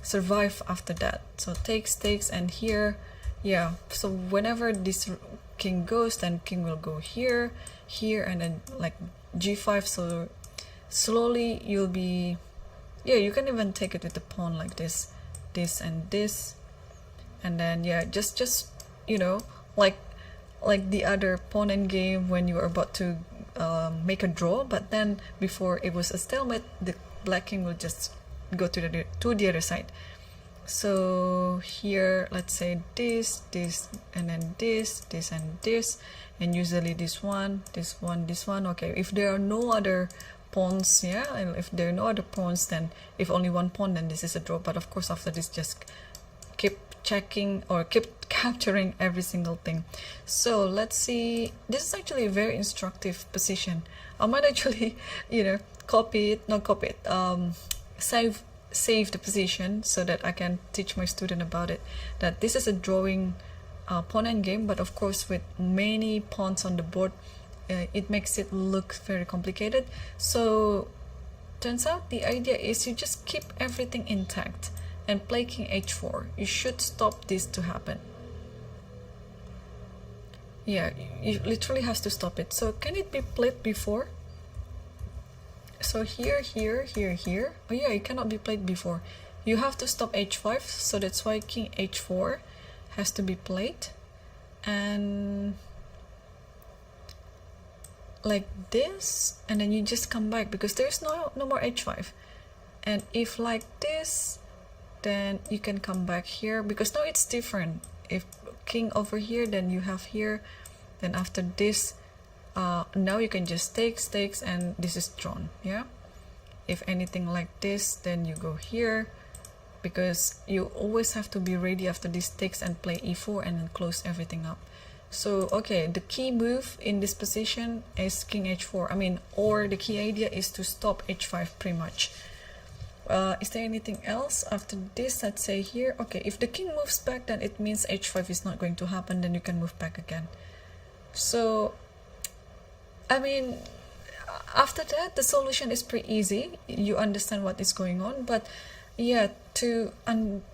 survive after that. So takes, and here, yeah, so whenever this king goes, then king will go here, and then like g5. So slowly you'll be, yeah, you can even take it with the pawn like this, and this, and then yeah, just you know, like the other pawn and game when you are about to make a draw, but then before it was a stalemate, the black king will just go to the other side. So here, let's say this, and then this, and this, and usually this one. Okay, if there are no other pawns, yeah, and if there are no other pawns, then if only one pawn, then this is a draw. But of course after this, just keep checking or keep capturing every single thing. So let's see, this is actually a very instructive position. I might actually, you know, save the position so that I can teach my student about it, that this is a drawing pawn and game, but of course with many pawns on the board, it makes it look very complicated. So turns out the idea is you just keep everything intact and play king h4. You should stop this to happen. Yeah, you literally has to stop it. So can it be played before? So here, here, here, here. Oh yeah, it cannot be played before. You have to stop h5, so that's why king h4 has to be played. And like this, and then you just come back because there's no more h5. And if like this, then you can come back here because now it's different. If king over here, then you have here, then after this, now you can just takes, and this is drawn. Yeah, if anything like this, then you go here, because you always have to be ready after this takes and play e4 and then close everything up. So okay, the key move in this position is king h4. I mean, or the key idea is to stop h5 pretty much. Is there anything else after this? Let's say here, okay, if the king moves back, then it means h5 is not going to happen, then you can move back again. So I mean, after that the solution is pretty easy. You understand what is going on, but yeah,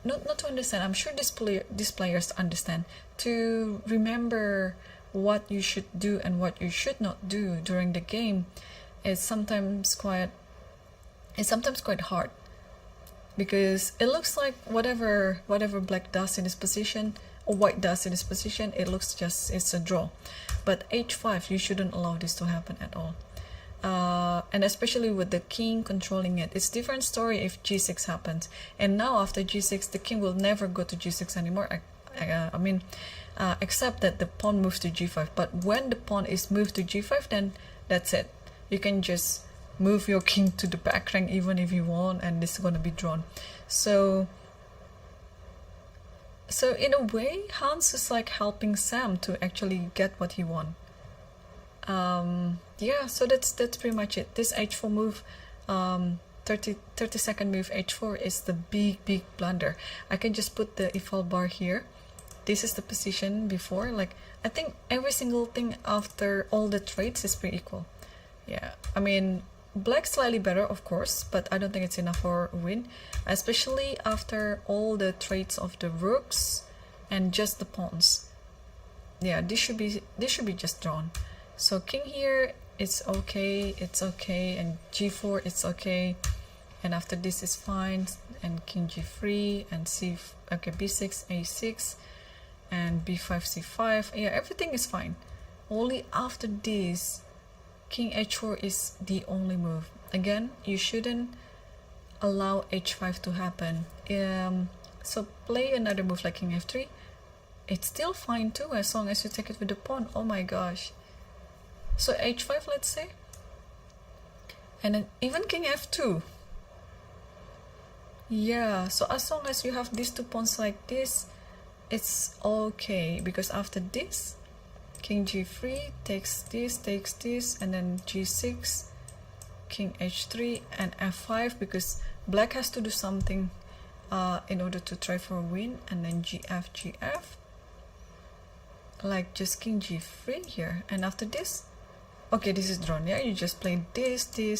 not to understand, I'm sure these players understand, to remember what you should do and what you should not do during the game is sometimes quite hard, because it looks like whatever black does in this position or white does in this position, it looks just it's a draw. But h5, you shouldn't allow this to happen at all. And especially with the king controlling it, it's different story if g6 happens. And now after g6, the king will never go to g6 anymore. I mean, except that the pawn moves to g5. But when the pawn is moved to g5, then that's it. You can just move your king to the back rank even if you want, and this is going to be drawn. So in a way, Hans is like helping Sam to actually get what he wants. Yeah, so that's pretty much it. This h4 move, 30-second move h4 is the big blunder. I can just put the equal bar here. This is the position before. Like, I think every single thing after all the traits is pretty equal. Yeah, I mean, black slightly better, of course, but I don't think it's enough for a win, especially after all the traits of the rooks and just the pawns. Yeah, this should be just drawn. So king here, it's okay, and g4, it's okay, and after this is fine, and king g3, and okay, b6, a6, and b5, c5, yeah, everything is fine. Only after this, king h4 is the only move. Again, you shouldn't allow h5 to happen. So play another move like king f3. It's still fine too, as long as you take it with the pawn. Oh my gosh. So h5, let's say, and then even king f2. Yeah, so as long as you have these two pawns like this, it's okay, because after this, king g3 takes this, and then g6, king h3, and f5, because black has to do something in order to try for a win, and then gf, like just king g3 here, and after this, okay, this is drawn. Yeah, you just play this, g3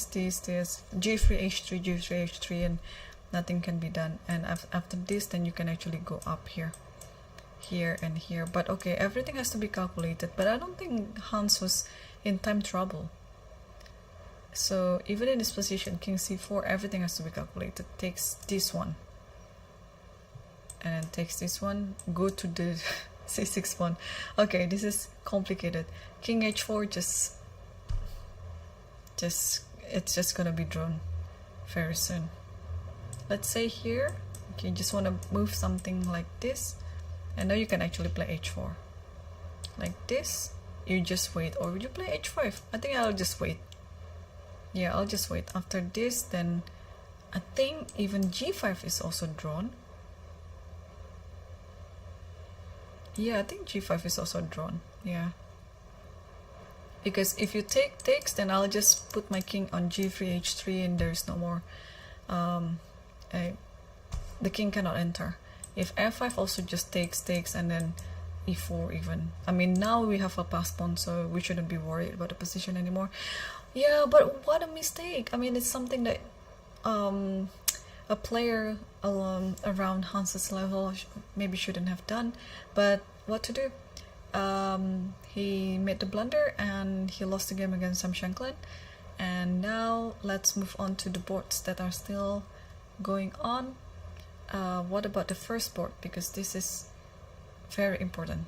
h3, g3 h3, and nothing can be done. And after this, then you can actually go up here, and here. But okay, everything has to be calculated, but I don't think Hans was in time trouble. So even in this position, king c4, everything has to be calculated. Takes this one, and then takes this one, go to the c6 one. Okay, this is complicated. King h4, it's just gonna be drawn very soon. Let's say here, okay, you just want to move something like this, and now you can actually play h4 like this. You just wait, or you play h5. I think I'll just wait. Yeah, I'll just wait. After this, then I think even g5 is also drawn. Yeah, I think g5 is also drawn. Yeah, because if you takes, then I'll just put my king on g3 h3, and there's no more the king cannot enter. If f5 also just takes, and then e4 even. I mean, now we have a pass pawn, so we shouldn't be worried about the position anymore. Yeah, but what a mistake. I mean, it's something that a player around Hans's level maybe shouldn't have done, but what to do? He made the blunder and he lost the game against Sam Shankland. And now let's move on to the boards that are still going on. What about the first board? Because this is very important.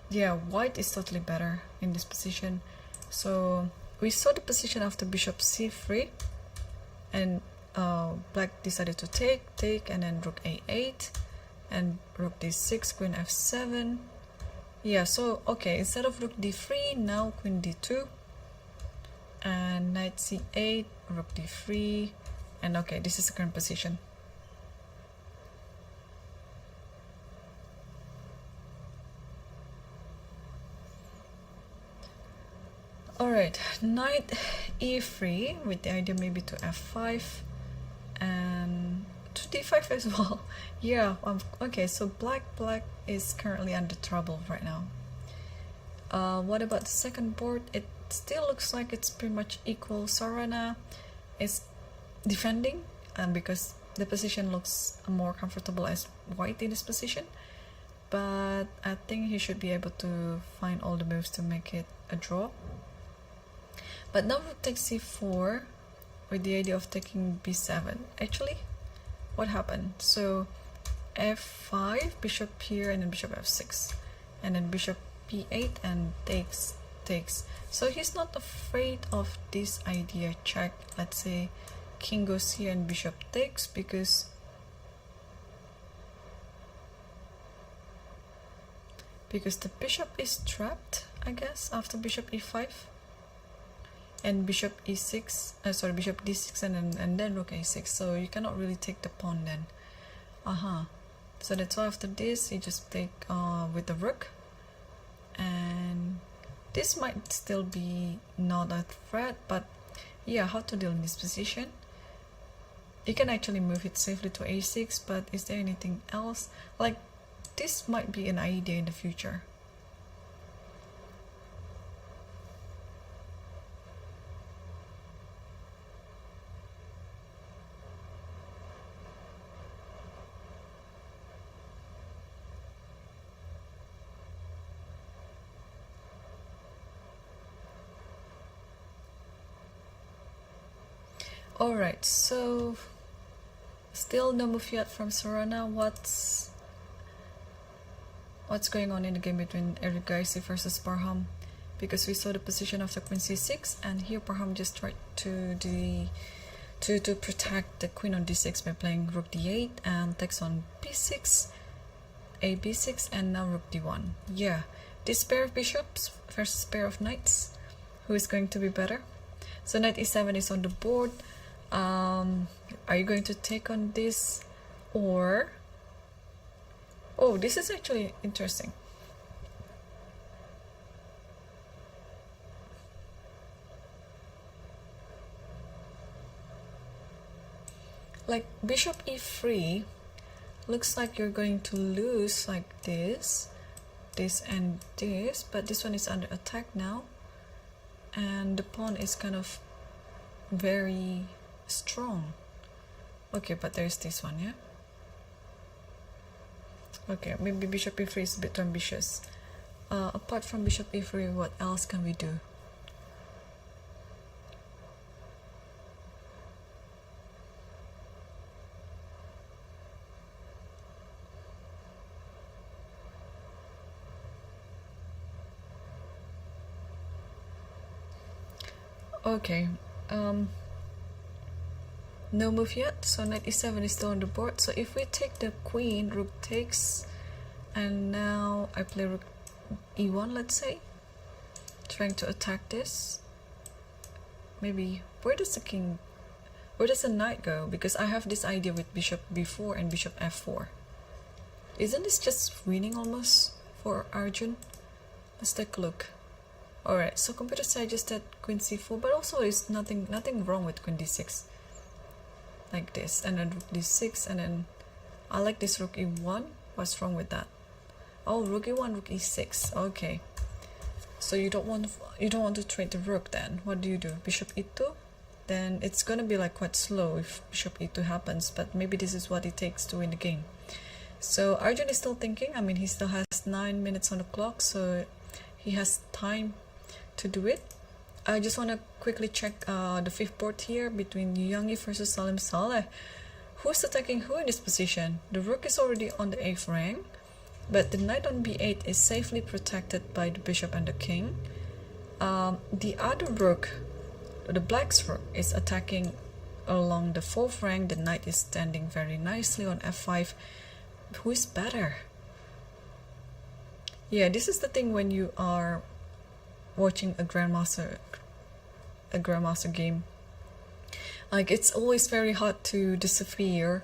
Yeah, white is totally better in this position. So we saw the position after bishop c3, and black decided to take, and then rook a8, and rook d6, queen f7. Yeah, so okay, instead of rook d3, now queen d2, and knight c8, rook d3, and okay, this is the current position. Alright, knight e3 with the idea maybe to f5 and to d5 as well. Yeah, okay, so black is currently under trouble right now. What about the second board? It still looks like it's pretty much equal. Sarana is defending because the position looks more comfortable as white in this position, but I think he should be able to find all the moves to make it a draw. But now rook takes c4 with the idea of taking b7. Actually, what happened? So f5, bishop here, and then bishop f6, and then bishop p8 and takes. So he's not afraid of this idea. Check, let's say king goes here and bishop takes, because the bishop is trapped, I guess, after bishop e5 and bishop e6, sorry, bishop d6, and then rook a6. So you cannot really take the pawn then. So that's why after this you just take with the rook, and this might still be not a threat, but yeah, how to deal in this position? You can actually move it safely to a6, but is there anything else? Like, this might be an idea in the future. Alright, so still no move yet from Sarana. What's going on in the game between Eric Garcia versus Parham? Because we saw the position after queen c6, and here Parham just tried to protect the queen on d6 by playing rook d8 and takes on b6, a b6, and now rook d1. Yeah, this pair of bishops versus pair of knights, who is going to be better? So knight e7 is on the board. Are you going to take on this, or oh, this is actually interesting. Like bishop e3 looks like you're going to lose like this and this, but this one is under attack now, and the pawn is kind of very strong. Okay, but there's this one, yeah? Okay, maybe bishop e3 is a bit ambitious. Apart from bishop e3, what else can we do? Okay, no move yet, so knight e7 is still on the board. So if we take the queen, rook takes, and now I play rook e1, let's say, trying to attack this. Maybe, where does the knight go? Because I have this idea with bishop b4 and bishop f4. Isn't this just winning almost for Arjun? Let's take a look. Alright, so computer suggested queen c4, but also there's nothing wrong with queen d6. Like this, and then rook d6, and then I like this rook e1. What's wrong with that? Oh, rook e1, rook e6. Okay. So you don't want to trade the rook then. What do? Bishop e2? Then it's gonna be like quite slow if bishop e2 happens, but maybe this is what it takes to win the game. So Arjun is still thinking. I mean, he still has 9 minutes on the clock, so he has time to do it. I just want to quickly check the fifth board here between Yangi versus Salim Saleh. Who's attacking who in this position? The rook is already on the 8th rank, but the knight on b8 is safely protected by the bishop and the king. The other rook, the black's rook, is attacking along the 4th rank. The knight is standing very nicely on f5. Who is better? Yeah, this is the thing when you are watching a grandmaster game. Like, it's always very hard to decipher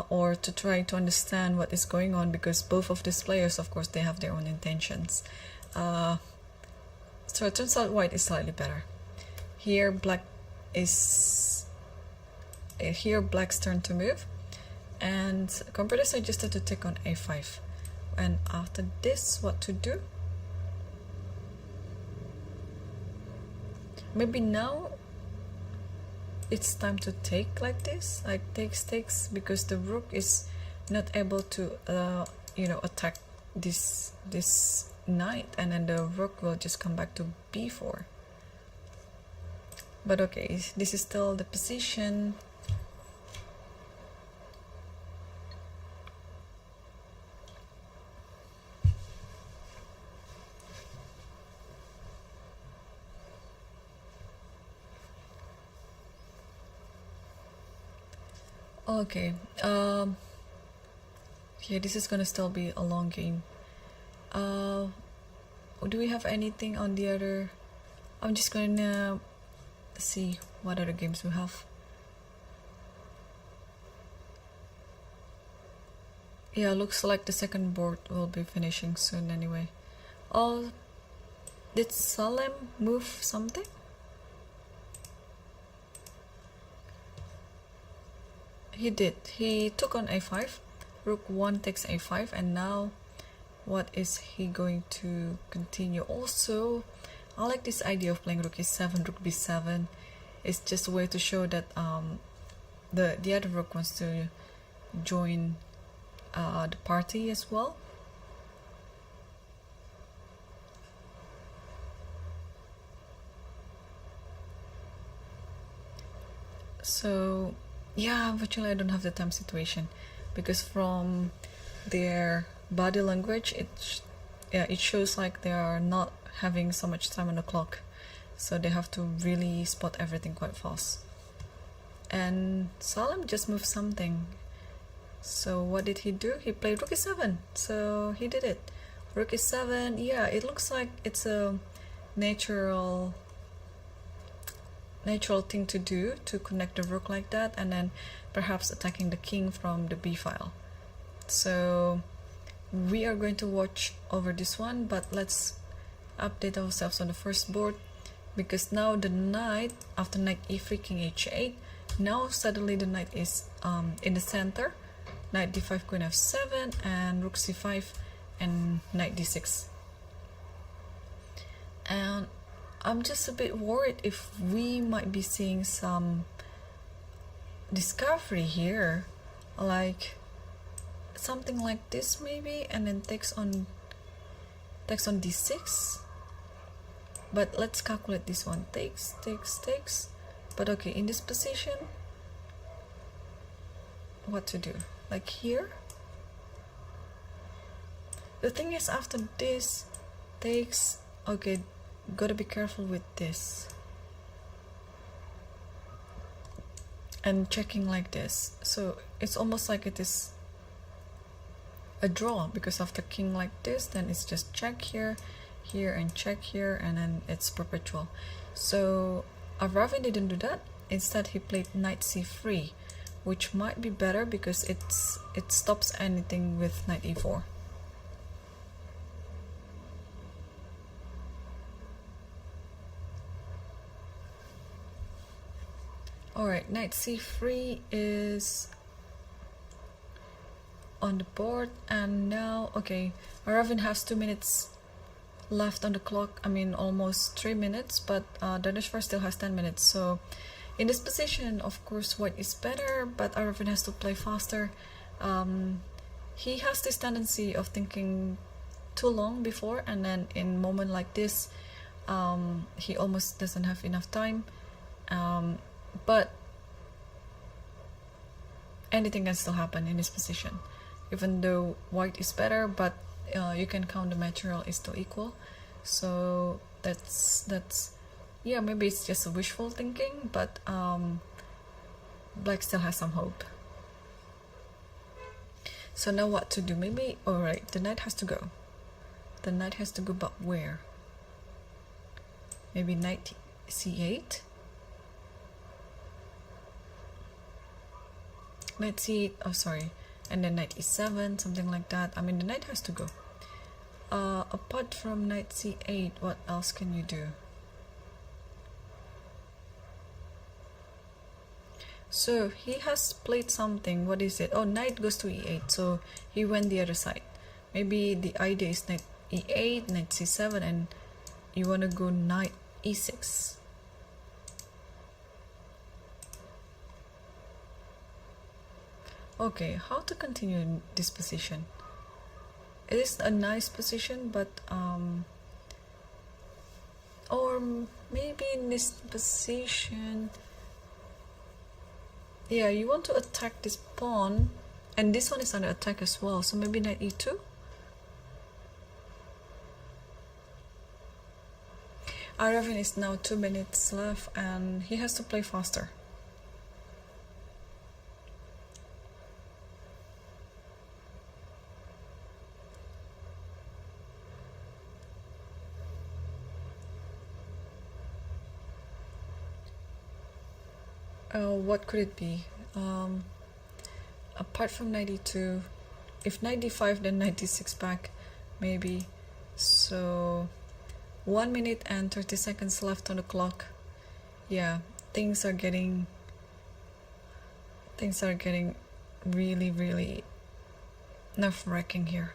or to try to understand what is going on, because both of these players, of course, they have their own intentions. So it turns out white is slightly better. Here black's turn to move, and computer suggested to take on a5. And after this, what to do? Maybe now it's time to take like this, like takes, because the rook is not able to attack this knight, and then the rook will just come back to b4. But okay, this is still the position. Okay, yeah, this is gonna still be a long game. Do we have anything on the other? I'm just gonna see what other games we have. Yeah, looks like the second board will be finishing soon anyway. Oh, did Salem move something? He did. He took on a5. Rook 1 takes a5, and now what is he going to continue? Also, I like this idea of playing rook e7, rook b7. It's just a way to show that the other rook wants to join the party as well. So yeah, unfortunately I don't have the time situation, because from their body language it shows like they are not having so much time on the clock, so they have to really spot everything quite fast. And Salim just moved something. So what did he do? He played rook e7, so he did it. Rook e7, yeah, it looks like it's a natural thing to do, to connect the rook like that, and then perhaps attacking the king from the b file. So we are going to watch over this one, but let's update ourselves on the first board, because now the knight, after knight e3, king h8, now suddenly the knight is in the center. Knight d5, queen f7, and rook c5, and knight d6. And I'm just a bit worried if we might be seeing some discovery here, like something like this maybe, and then takes on d6. But let's calculate this one. Takes. But okay, in this position, what to do? Like here. The thing is, after this takes, okay, gotta be careful with this. And checking like this. So it's almost like it is a draw, because after king like this, then it's just check here, and check here, and then it's perpetual. So Ravi didn't do that. Instead, he played knight c3, which might be better because it stops anything with knight e4. Alright, knight c3 is on the board. And now, okay, Aravin has 2 minutes left on the clock. I mean, almost 3 minutes, but Daneshvar still has 10 minutes. So in this position, of course, white is better, but Aravin has to play faster. He has this tendency of thinking too long before, and then in moment like this, he almost doesn't have enough time. But anything can still happen in this position, even though white is better, but you can count the material is still equal. So that's yeah, maybe it's just a wishful thinking, but black still has some hope. So now what to do? Maybe, alright, the knight has to go. The knight has to go, but where? Maybe knight c8? Knight c8, oh sorry, and then knight e7, something like that. I mean, the knight has to go. Apart from knight c8, what else can you do? So he has played something. What is it? Oh, knight goes to e8, so he went the other side. Maybe the idea is knight e8, knight c7, and you want to go knight e6. Okay, how to continue this position? It is a nice position, but or maybe in this position, yeah, you want to attack this pawn, and this one is under attack as well, so maybe knight e2. Aravin is now 2 minutes left, and he has to play faster. What could it be? Apart from knight e2, if knight d5, then knight d6 back, maybe. So 1 minute and 30 seconds left on the clock. Yeah, things are getting really nerve-wracking here.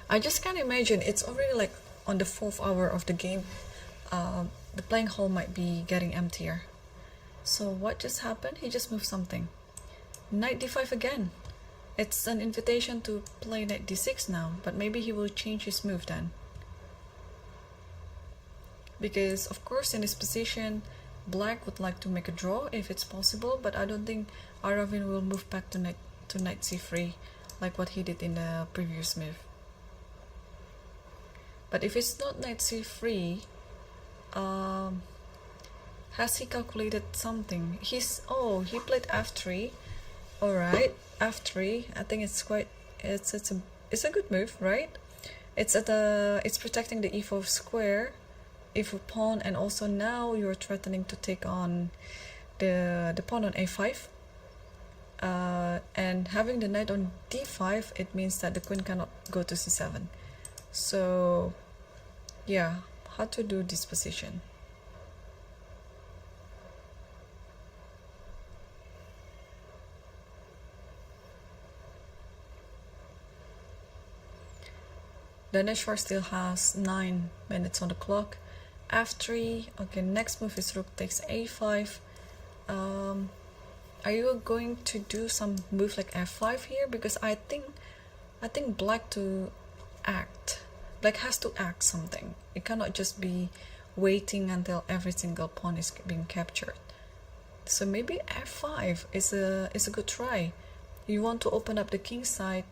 I just can't imagine. It's already like on the 4th hour of the game. The playing hall might be getting emptier. So what just happened? He just moved something. Knight d5 again. It's an invitation to play knight d6 now, but maybe he will change his move then. Because of course in this position, black would like to make a draw if it's possible, but I don't think Aravin will move back to knight c3 like what he did in the previous move. But if it's not knight c3, has he calculated something? He played f3. All right, f3. I think it's a good move, right? It's protecting the e4 square, e4 pawn, and also now you're threatening to take on the pawn on a5. And having the knight on d5, it means that the queen cannot go to c7. So yeah, how to do this position? Daneshvar still has 9 minutes on the clock. f3. Okay, next move is rook takes a5. Are you going to do some move like f5 here? Because I think black has to act something. It cannot just be waiting until every single pawn is being captured. So maybe f5 is a good try. You want to open up the king side,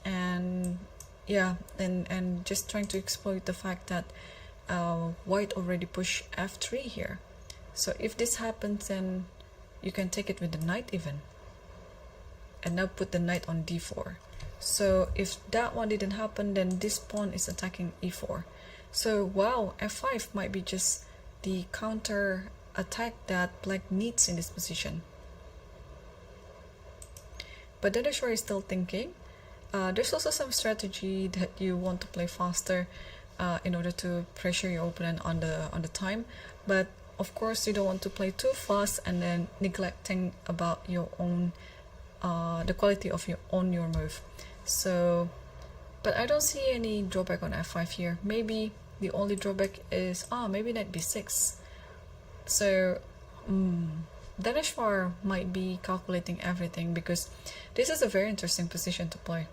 and yeah, and just trying to exploit the fact that white already pushed f3 here. So if this happens, then you can take it with the knight even, and now put the knight on d4. So if that one didn't happen, then this pawn is attacking e4. So wow, f5 might be just the counter attack that black needs in this position. But Daneshvar is still thinking. There's also some strategy that you want to play faster in order to pressure your opponent on the time. But of course you don't want to play too fast and then neglecting about your own the quality of your move. So, but I don't see any drawback on f5 here. Maybe the only drawback is maybe knight b6. So Daneshvar might be calculating everything, because this is a very interesting position to play.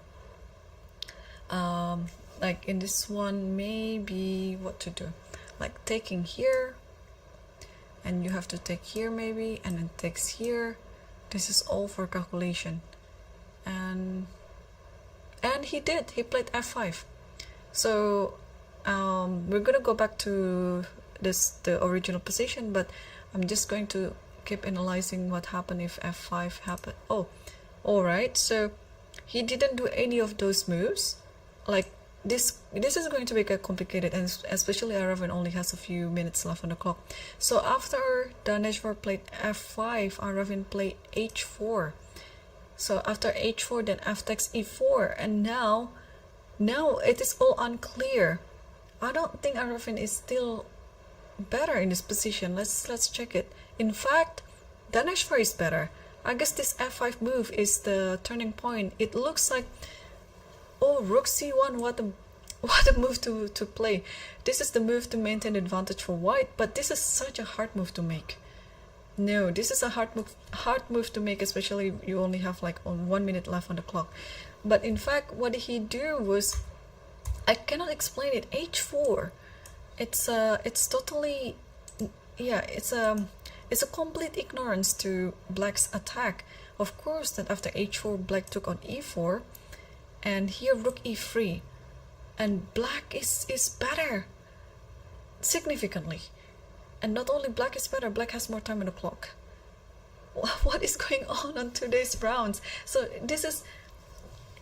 Like in this one, maybe what to do, like taking here, and you have to take here maybe, and then takes here. This is all for calculation, and he played f5. So we're gonna go back to the original position, but I'm just going to keep analyzing what happened if f5 happened. Oh, all right, so he didn't do any of those moves. Like this is going to be complicated, and especially Aravind only has a few minutes left on the clock. So after Daneshvar played f5, Aravind played h4. So after h4, then f takes e4, and now it is all unclear. I don't think Aravind is still better in this position. Let's check it. In fact, Daneshvar is better. I guess this f5 move is the turning point. It looks like, oh, rook c1, what a move to play. This is the move to maintain advantage for white, but this is such a hard move to make. No, this is a hard move to make, especially you only have like 1 minute left on the clock. But in fact, what did he do was, I cannot explain it. h4, it's totally, yeah, it's a complete ignorance to black's attack. Of course, that after h4, black took on e4, and here rook e3, and black is better significantly. And not only black is better, black has more time on the clock. What is going on today's rounds? So this is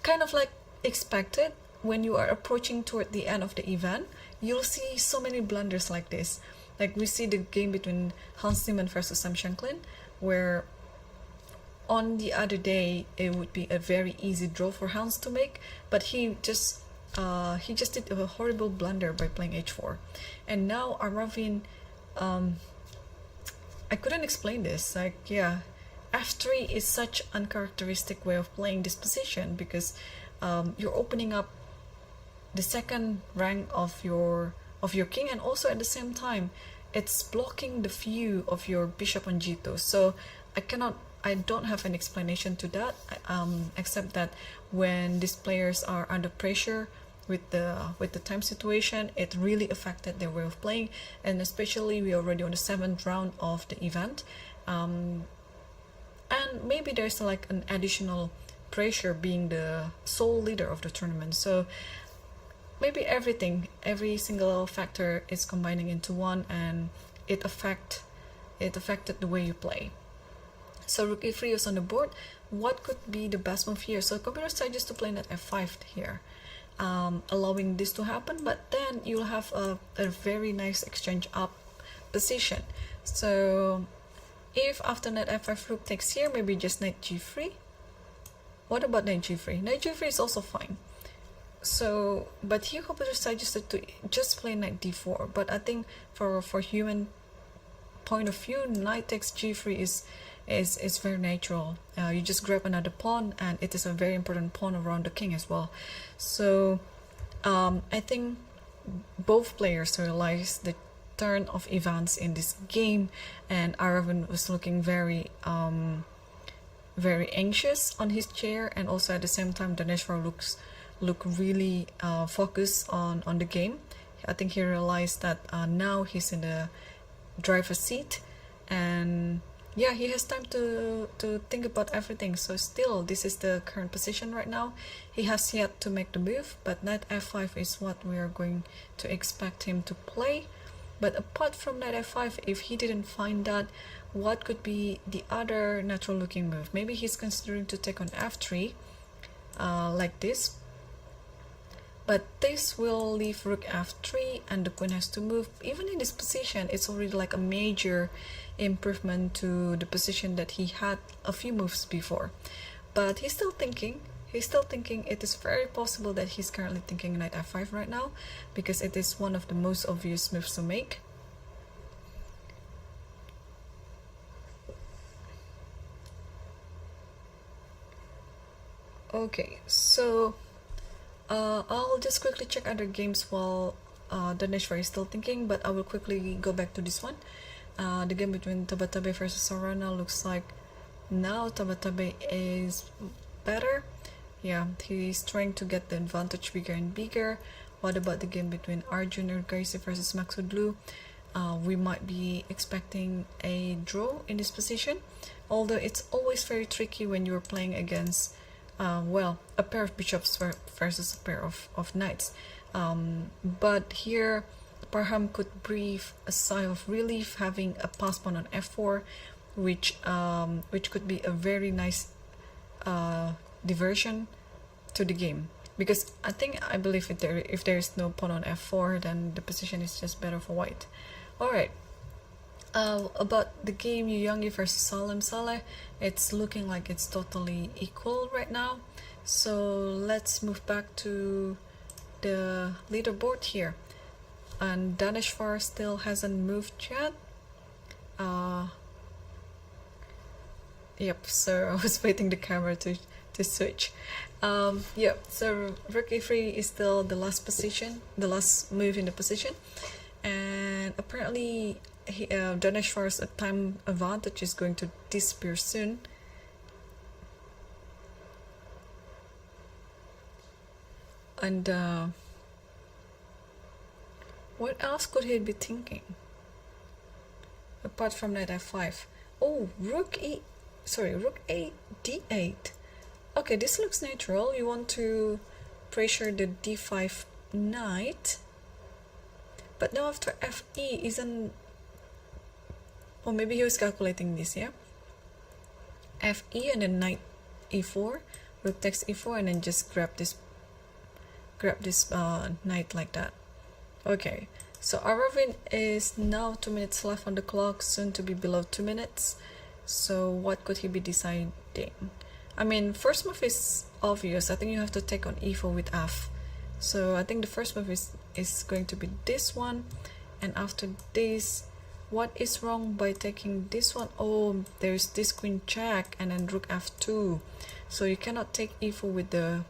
kind of like expected. When you are approaching toward the end of the event, you'll see so many blunders like this. Like we see the game between Hans Niemann versus Sam Shanklin, where on the other day it would be a very easy draw for Hans to make, but he just did a horrible blunder by playing h4. And now Aravind, I couldn't explain this. Like, yeah, f3 is such uncharacteristic way of playing this position, because you're opening up the second rank of your king, and also at the same time it's blocking the view of your bishop on g2. So I don't have an explanation to that, except that when these players are under pressure with the time situation, it really affected their way of playing. And especially we're already on the 7th round of the event, and maybe there's like an additional pressure being the sole leader of the tournament. So maybe every single factor is combining into one, and it affected the way you play. So rook e3 is on the board. What could be the best move here? So computer suggests to play knight f5 here, allowing this to happen, but then you'll have a very nice exchange up position. So if after knight f5 rook takes here, maybe just knight g3. What about knight g3? Knight g3 is also fine. So, but here computer suggested to just play knight d4, but I think for human point of view, knight takes g3 is very natural. You just grab another pawn, and it is a very important pawn around the king as well. So I think both players realized the turn of events in this game, and Aravind was looking very anxious on his chair, and also at the same time Daneshvar look really focused on the game. I think he realized that now he's in the driver's seat, and yeah, he has time to think about everything. So still, this is the current position right now. He has yet to make the move, but knight f5 is what we are going to expect him to play. But apart from knight f5, if he didn't find that, what could be the other natural looking move? Maybe he's considering to take on f3 like this, but this will leave rook f3 and the queen has to move. Even in this position, it's already like a major improvement to the position that he had a few moves before. But he's still thinking. It is very possible that he's currently thinking knight f5 right now, because it is one of the most obvious moves to make. Okay, so I'll just quickly check other games while Daneshwar is still thinking, but I will quickly go back to this one. The game between Tabatabe versus Sarana looks like now Tabatabe is better. Yeah, he's trying to get the advantage bigger and bigger. What about the game between Arjun Urgaisi versus Maksudlu? We might be expecting a draw in this position, although it's always very tricky when you're playing against well, a pair of bishops versus a pair of knights. But here Parham could breathe a sigh of relief having a pass pawn on f4, which could be a very nice diversion to the game, because I believe if there is no pawn on f4, then the position is just better for white. Alright, about the game Yuyangi versus Salem Saleh, it's looking like it's totally equal right now. So let's move back to the leaderboard here, and Daneshvar still hasn't moved yet. Yep, so I was waiting the camera to switch. Yep, so Rook e3 is still the last position, the last move in the position, and apparently Daneshvar's time advantage is going to disappear soon. And what else could he be thinking apart from knight f5? Oh, rook a d8. Okay, this looks natural. You want to pressure the d5 knight, but now after fe isn't, or maybe he was calculating this, yeah, fe and then knight e4, rook takes e4, and then just grab this knight like that. Okay, so Aravind is now 2 minutes left on the clock, soon to be below 2 minutes. So what could he be deciding? I mean, first move is obvious. I think you have to take on e4 with f. So I think the first move is going to be this one, and after this, what is wrong by taking this one? Oh, there's this queen check and then rook f2. So you cannot take e4 with the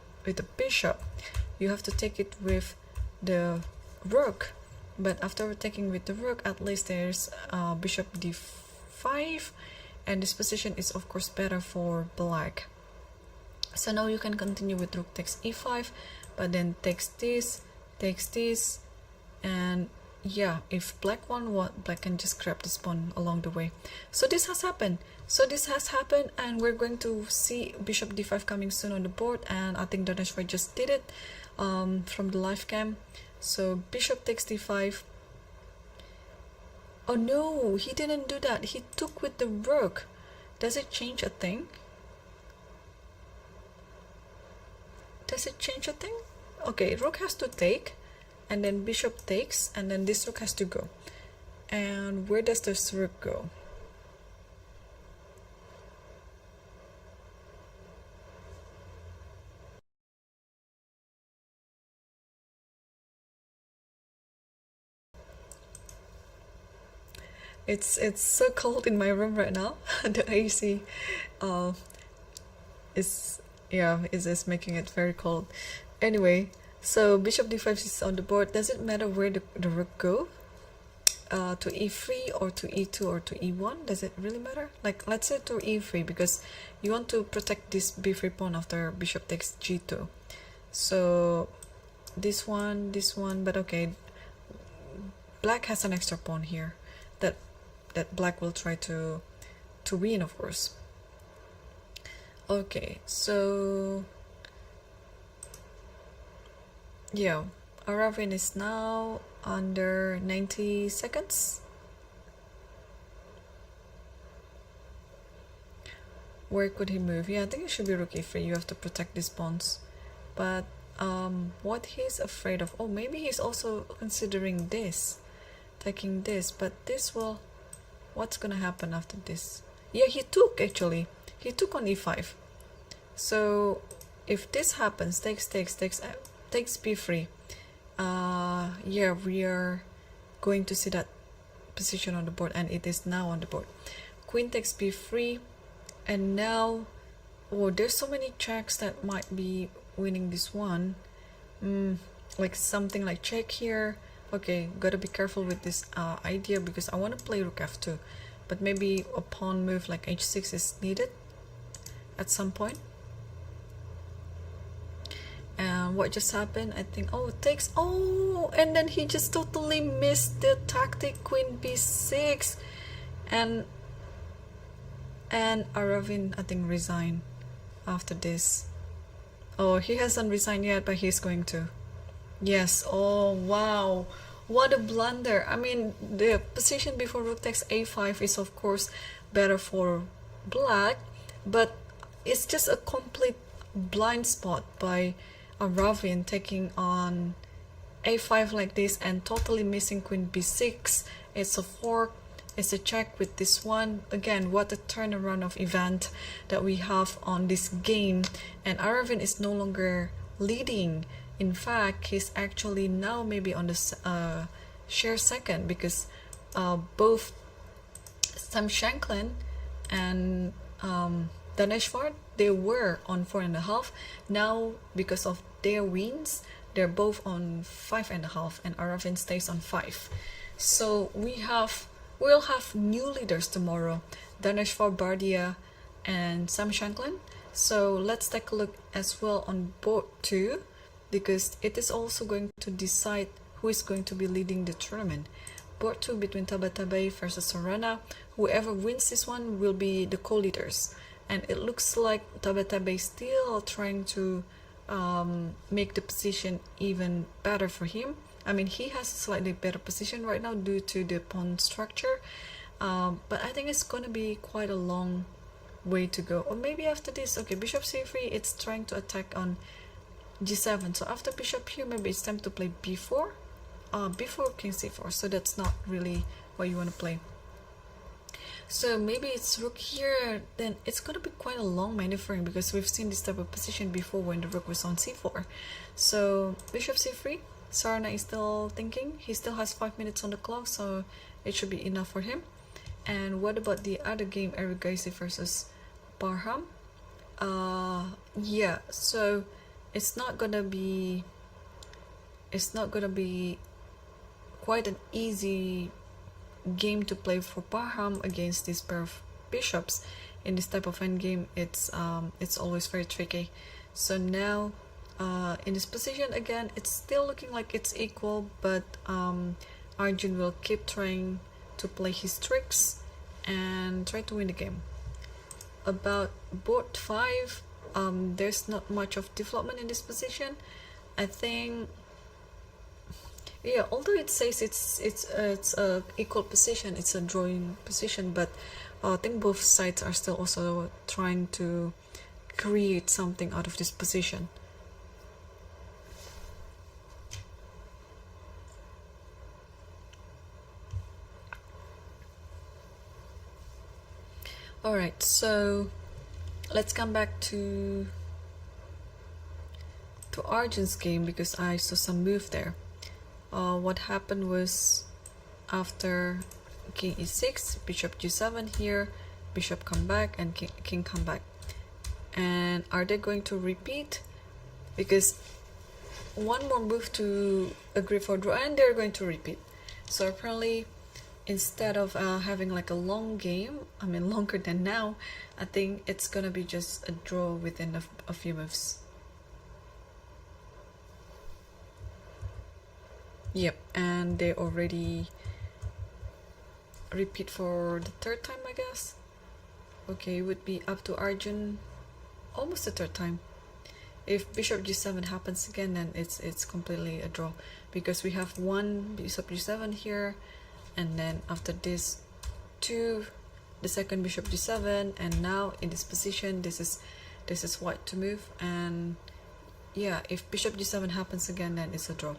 bishop. You have to take it with the rook, but after taking with the rook, at least there's bishop d5, and this position is of course better for black. So now you can continue with rook takes e5, but then takes this, and yeah, if black won, black can just grab this pawn along the way. So this has happened. And we're going to see bishop d5 coming soon on the board, and I think Daneshvar just did it from the live cam. So bishop takes d5. Oh no, he didn't do that. He took with the rook. Does it change a thing? Okay, rook has to take, and then bishop takes, and then this rook has to go. And where does this rook go? It's so cold in my room right now. The AC is making it very cold. Anyway, so bishop d5 is on the board. Does it matter where the rook go? To e3 or to e2 or to e1? Does it really matter? Like, let's say to e3, because you want to protect this b3 pawn after bishop takes g2. So this one, but okay, black has an extra pawn here that black will try to win, of course. Okay, so yeah, Aravind is now under 90 seconds. Where could he move? Yeah, I think it should be rook e3. You have to protect these pawns. But what he's afraid of, oh, maybe he's also considering this, taking this, but this will, what's gonna happen after this? Yeah, he took on e5. So if this happens, takes b3, yeah, we are going to see that position on the board, and it is now on the board. Queen takes b3, and now Oh, there's so many checks that might be winning this one. Like something like check here. Okay, gotta be careful with this idea because I want to play rook f2, but maybe a pawn move like h6 is needed at some point. And what just happened? I think, oh, it takes, oh, and then he just totally missed the tactic queen b6, and Aravin, I think, resigned after this. Oh, he hasn't resigned yet, but he's going to. Yes. Oh, wow, what a blunder. I mean, the position before rook takes a5 is of course better for black, but it's just a complete blind spot by Aravin taking on a5 like this and totally missing queen b6. It's a fork, it's a check with this one. Again, what a turnaround of event that we have on this game, and Aravin is no longer leading. In fact, he's actually now maybe on the share second, because both Sam Shanklin and Daneshvar, they were on 4.5. Now, because of their wins, they're both on 5.5, and Aravin stays on 5. So we'll have new leaders tomorrow, Daneshvar, Bardia, and Sam Shanklin. So let's take a look as well on board 2, because it is also going to decide who is going to be leading the tournament. Board 2 between Tabatabai versus Sorana. Whoever wins this one will be the co-leaders. And it looks like Tabatabai still trying to make the position even better for him. I mean, he has a slightly better position right now due to the pawn structure. But I think it's going to be quite a long way to go. Or maybe after this, okay, bishop c3, it's trying to attack on g7. So after bishop here, maybe it's time to play b4. Before king c4, so that's not really what you want to play. So maybe it's rook here, then it's going to be quite a long maneuvering, because we've seen this type of position before when the rook was on c4. So bishop c3, Sarna is still thinking. He still has 5 minutes on the clock, so it should be enough for him. And what about the other game, Erigaisi versus Barham? Yeah, so it's not gonna be quite an easy game to play for Barham against this pair of bishops. In this type of endgame, it's always very tricky. So now in this position again, it's still looking like it's equal, but Arjun will keep trying to play his tricks and try to win the game. About board 5, there's not much of development in this position. I think, yeah, although it says it's a equal position, it's a drawing position, but I think both sides are still also trying to create something out of this position. Alright, so let's come back to Arjun's game, because I saw some move there. What happened was, after king e6, bishop g7 here, bishop come back, and king come back. And are they going to repeat? Because one more move to agree for draw, and they're going to repeat. So apparently, instead of having like a long game, I mean longer than now, I think it's gonna be just a draw within a few moves. Yep, and they already repeat for the third time, I guess. Okay, it would be up to Arjun almost the third time. If bishop g7 happens again, then it's completely a draw, because we have one bishop g7 here, and then after this two, the second bishop g7, and now in this position, this is white to move. And yeah, if bishop g7 happens again, then it's a draw.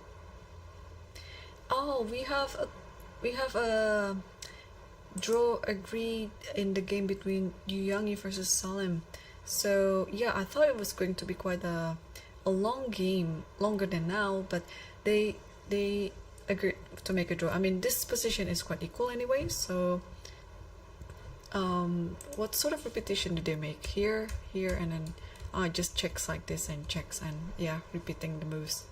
Oh, we have a draw agreed in the game between Yu Yangi versus Salim. So yeah, I thought it was going to be quite a long game, longer than now, but they agreed to make a draw. I mean, this position is quite equal anyway, so what sort of repetition do they make? Here, here, and then just checks like this and checks, and yeah, repeating the moves.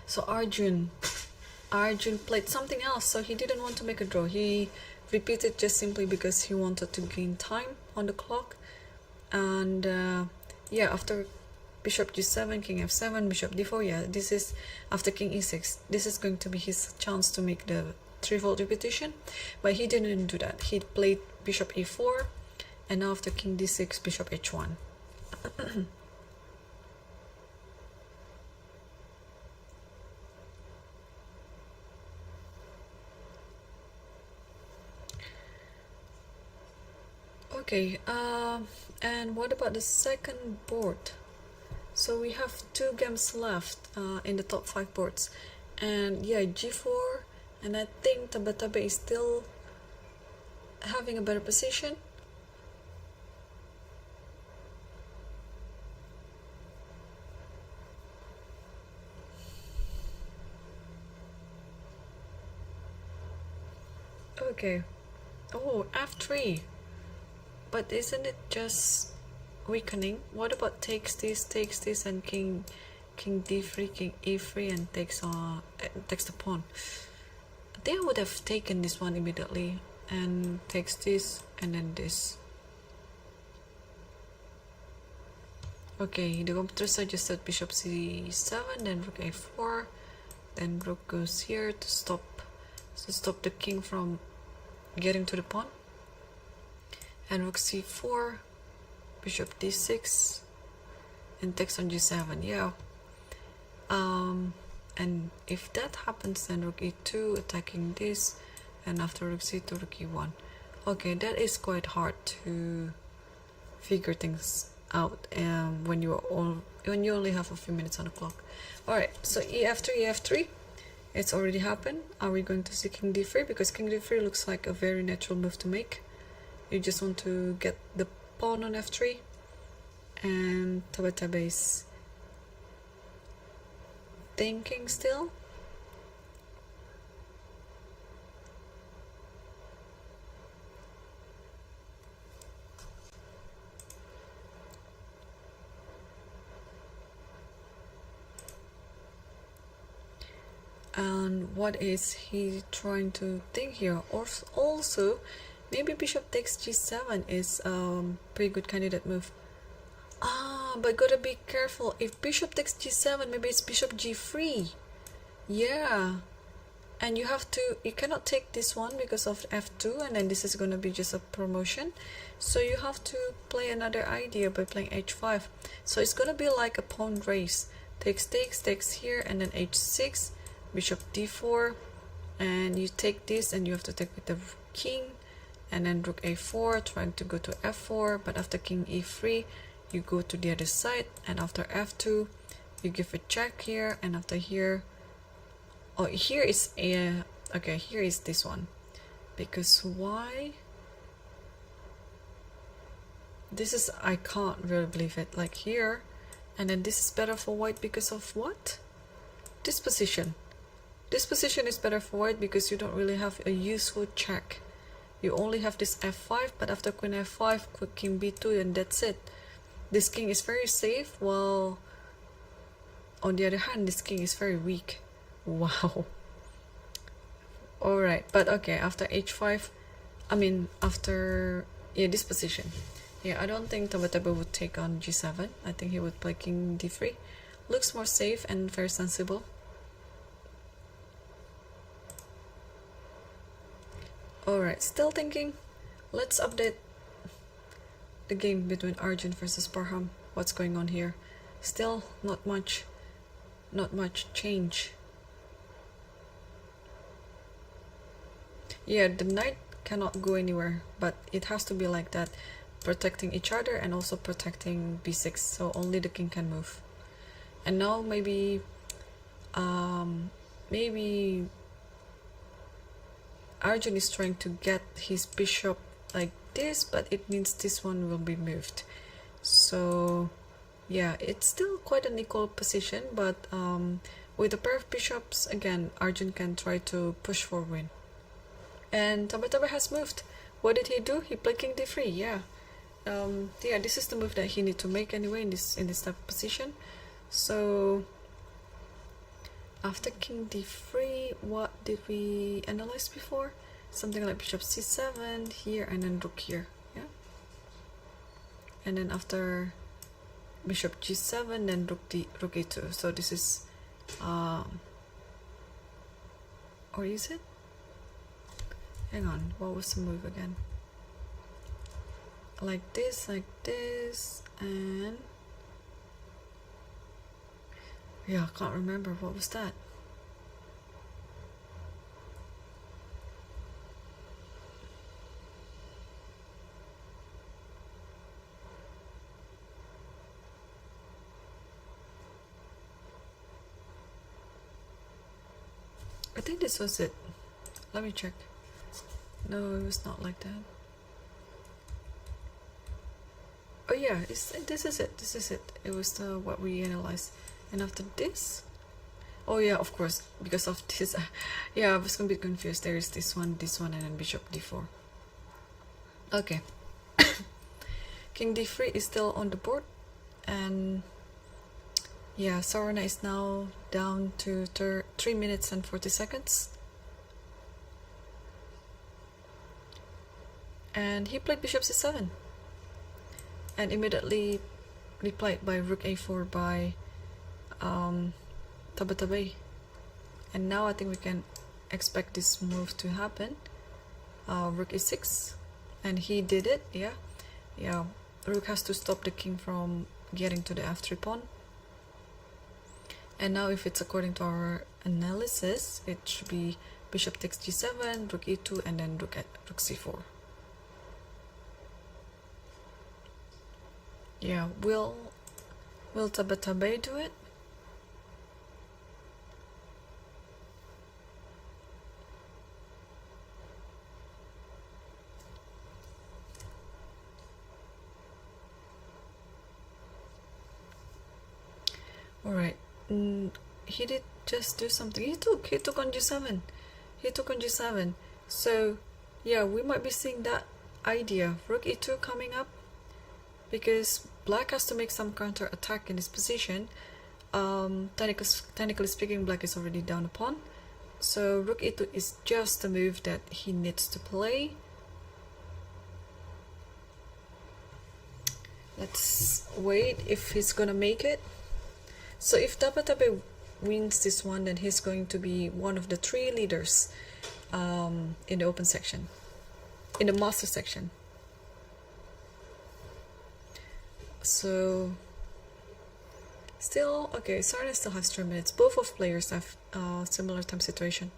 So Arjun played something else, so he didn't want to make a draw. He repeated just simply because he wanted to gain time on the clock. And yeah, after bishop g7, king f7, bishop d4, yeah, this is after king e6. This is going to be his chance to make the threefold repetition, but he didn't do that. He played bishop e4, and now after king d6, bishop h1. Okay, and what about the second board? So we have 2 games left in the top 5 boards, and yeah, g4, and I think Tabatabe is still having a better position. Okay, oh, f3, but isn't it just weakening? What about takes this, and king d3, king e3, and takes the pawn? They would have taken this one immediately, and takes this, and then this. Okay, the computer suggested bishop c7, then rook a4, then rook goes here to stop the king from getting to the pawn, and rook c4, bishop d6, and takes on g7. Yeah, and if that happens, then rook e2, attacking this, and after rook c2, rook e1. Okay, that is quite hard to figure things out when you only have a few minutes on the clock. All right, so e3, it's already happened. Are we going to see king d3? Because king d3 looks like a very natural move to make. You just want to get the pawn on f3, and Tabatabe is thinking still. And what is he trying to think here? Or also, maybe bishop takes g7 is a pretty good candidate move. But gotta be careful. If bishop takes g7, maybe it's bishop g3. Yeah, and you cannot take this one because of f2, and then this is gonna be just a promotion. So you have to play another idea by playing h5. So it's gonna be like a pawn race. Takes here, and then h6, bishop d4, and you take this, and you have to take with the king, and then rook a4, trying to go to f4, but after king e3, you go to the other side, and after f2, you give a check here, and after here, oh, here is a, okay, here is this one, because why? This is, I can't really believe it, like here, and then this is better for white because of what? This position. This position is better for white because you don't really have a useful check. You only have this f5, but after queen f5, king b2, and that's it. This king is very safe, while on the other hand, this king is very weak. Wow. Alright, but okay, after h5, I mean, after, yeah, this position. Yeah, I don't think Tabatabe would take on g7. I think he would play king d3. Looks more safe and very sensible. Alright, still thinking. Let's update the game between Arjun versus Parham. What's going on here? Still not much change. Yeah, the knight cannot go anywhere, but it has to be like that, protecting each other and also protecting b6, so only the king can move. And now maybe Arjun is trying to get his bishop like this, but it means this one will be moved. So yeah, it's still quite an equal position, but with a pair of bishops, again, Arjun can try to push for win. And Tabatabe has moved. what did he do? He played king d3. Yeah. Yeah, this is the move that he need to make anyway in this type of position. So after king d3, what did we analyze before? Something like bishop c7 here and then rook here. Yeah. And then after bishop g7, then rook e2. So this is or is it? Hang on, what was the move again? Like this, and yeah, I can't remember what was that. I think this was it. Let me check. No, it was not like that. Oh yeah, this is it. This is it. It was what we analyzed. And after this, oh yeah, of course, because of this, yeah, I was a bit confused. There is this one, and then bishop d4. Okay. King d3 is still on the board, and yeah, Sarana is now down to 3 minutes and 40 seconds. And he played bishop c7 and immediately replied by rook a4 by Tabatabai. And now I think we can expect this move to happen. Rook e6, and he did it. Yeah, rook has to stop the king from getting to the f3 pawn. And now if it's according to our analysis, it should be bishop takes g7, rook e2, and then rook c4. Yeah, will Tabatabai do it? All right. He did just do something. He took on g7. He took on g7. So yeah, we might be seeing that idea, rook e2 coming up, because black has to make some counter attack in this position. Technically speaking, black is already down a pawn, so rook e2 is just the move that he needs to play. Let's wait if he's gonna make it. So if Tabatabai wins this one, then he's going to be one of the 3 leaders in the open section, in the master section. So still okay, Sarna still has 3 minutes. Both of players have similar time situation.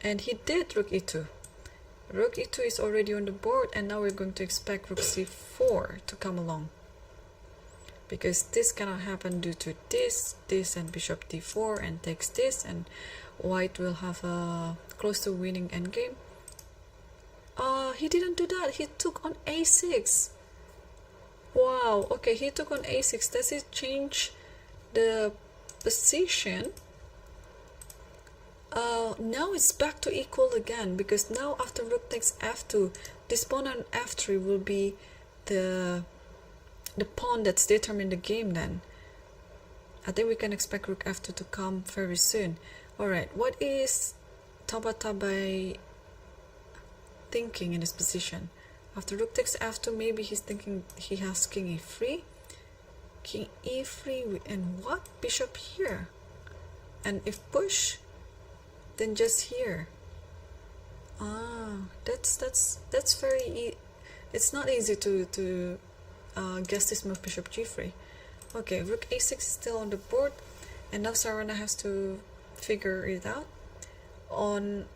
And he did rook e2. Rook e2 is already on the board, and now we're going to expect rook c4 to come along, because this cannot happen due to this, and bishop d4 and takes this, and white will have a close to winning endgame. He didn't do that. He took on a6. Wow, okay, he took on a6. Does it change the position? Now it's back to equal again, because now after rook takes f2, this pawn on f3 will be the pawn that's determined the game. Then I think we can expect rook f2 to come very soon. Alright, what is Tabatabai thinking in this position? After rook takes f2, maybe he's thinking he has king e3, and what? Bishop here, and if push, then just here. That's very it's not easy to guess this move, bishop g3. Okay, rook a6 is still on the board, and now Sarana has to figure it out on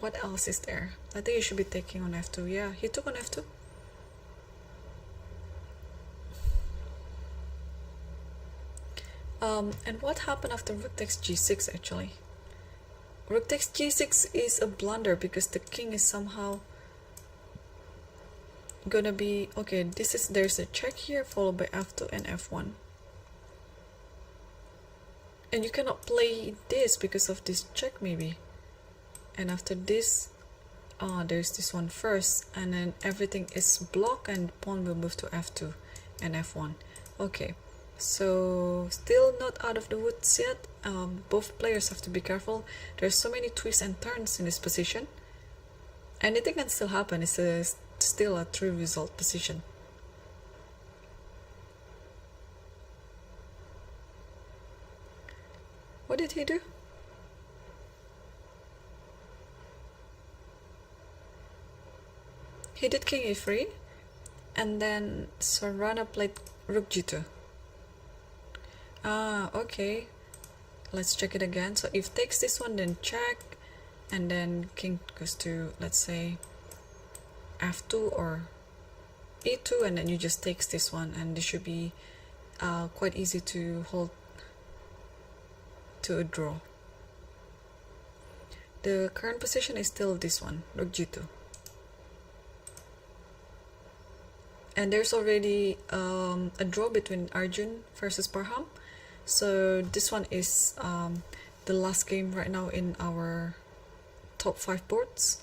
what else is there. I think he should be taking on f2. Yeah, he took on f2. And what happened after rook takes g6 actually? Rook takes g6 is a blunder, because the king is somehow gonna be okay. There's a check here followed by f2 and f1, and you cannot play this because of this check maybe, and after this there's this one first, and then everything is blocked and pawn will move to f2 and f1. Okay, so still not out of the woods yet. Both players have to be careful. There's so many twists and turns in this position. Anything can still happen. It's still a 3 result position. What did he do? He did king e3, and then Sharjah played rook g2. Okay. Let's check it again. So if takes this one, then check, and then king goes to, let's say, f2 or e2, and then you just takes this one, and this should be quite easy to hold to a draw. The current position is still this one, rook g2. And there's already a draw between Arjun versus Parham. So this one is the last game right now in our top 5 boards.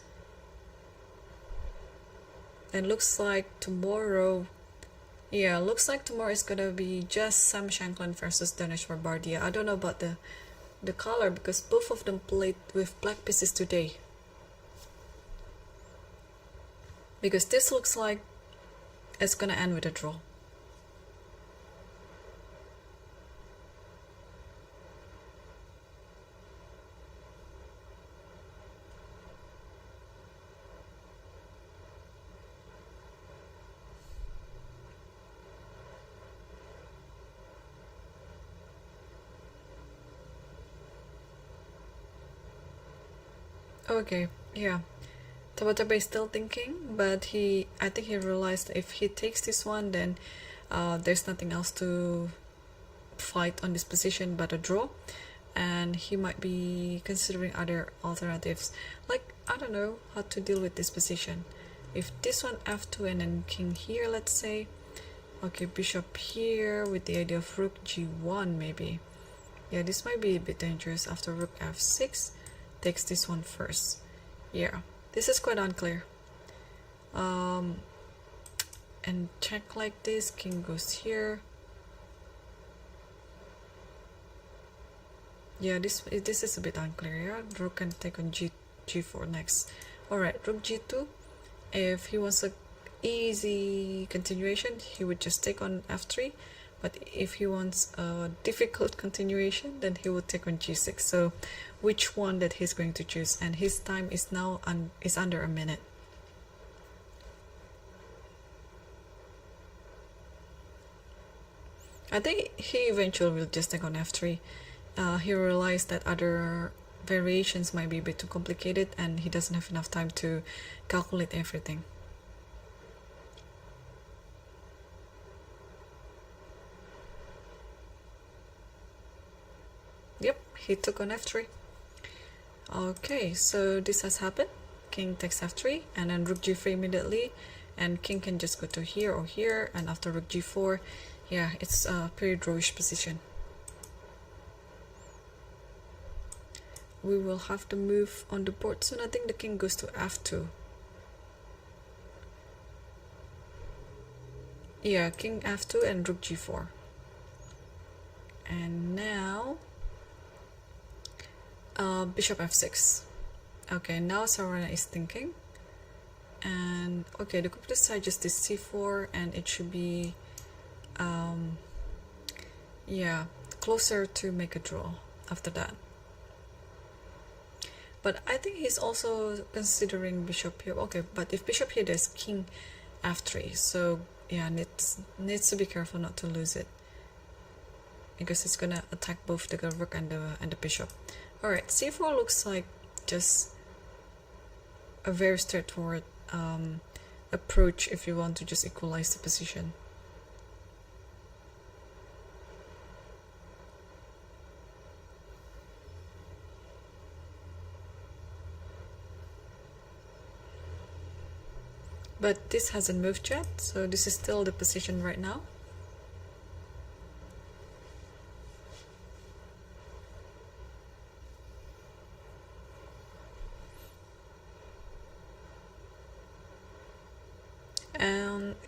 And looks like tomorrow, yeah, looks like tomorrow is gonna be just Sam Shankland versus Danesh Barbardia. I don't know about the color, because both of them played with black pieces today. Because this looks like it's gonna end with a draw. Okay, yeah. Tabatabai is still thinking, but I think he realized if he takes this one, then there's nothing else to fight on this position but a draw, and he might be considering other alternatives, like, I don't know how to deal with this position. If this one f2 and then king here, let's say, okay, bishop here with the idea of rook g1 maybe. Yeah, this might be a bit dangerous. After rook f6, takes this one first. Yeah, this is quite unclear. And check like this, king goes here. Yeah, this is a bit unclear. Yeah, rook can take on g4 next. Alright, rook g2. If he wants a easy continuation, he would just take on f3. But if he wants a difficult continuation, then he would take on g6. So which one that he's going to choose? And his time is now is under a minute. I think he eventually will just take on f3. He realized that other variations might be a bit too complicated, and he doesn't have enough time to calculate everything. Yep, he took on f3. Okay, so this has happened. King takes f3, and then rook g3 immediately, and king can just go to here or here, and after rook g4, yeah, it's a pretty drawish position. We will have to move on the board soon. I think the king goes to f2. Yeah, king f2 and rook g4. And now bishop f6. Okay, now Sharjah is thinking. And okay, the computer side just is c4, and it should be yeah, closer to make a draw after that. But I think he's also considering bishop here. Okay, but if bishop here, there's king f3. So yeah, needs to be careful not to lose it, because it's gonna attack both the rook and the bishop. All right, c4 looks like just a very straightforward approach if you want to just equalize the position. But this hasn't moved yet, so this is still the position right now.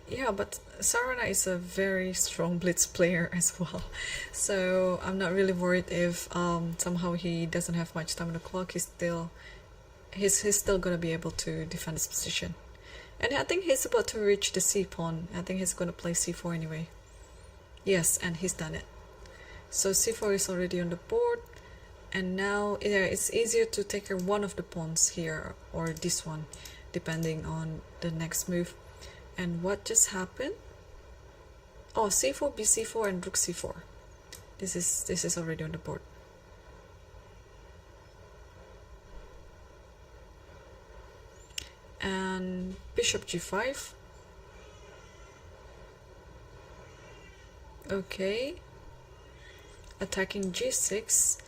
Yeah, but Sarana is a very strong blitz player as well. So I'm not really worried if somehow he doesn't have much time on the clock. He's still gonna be able to defend his position. And I think he's about to reach the C pawn. I think he's gonna play C4 anyway. Yes, and he's done it. So C4 is already on the board. And now it's easier to take one of the pawns here or this one, depending on the next move. And what just happened? Oh, C4, BC4, and Rook C4. This is already on the board. And Bishop G5. Okay. Attacking G6.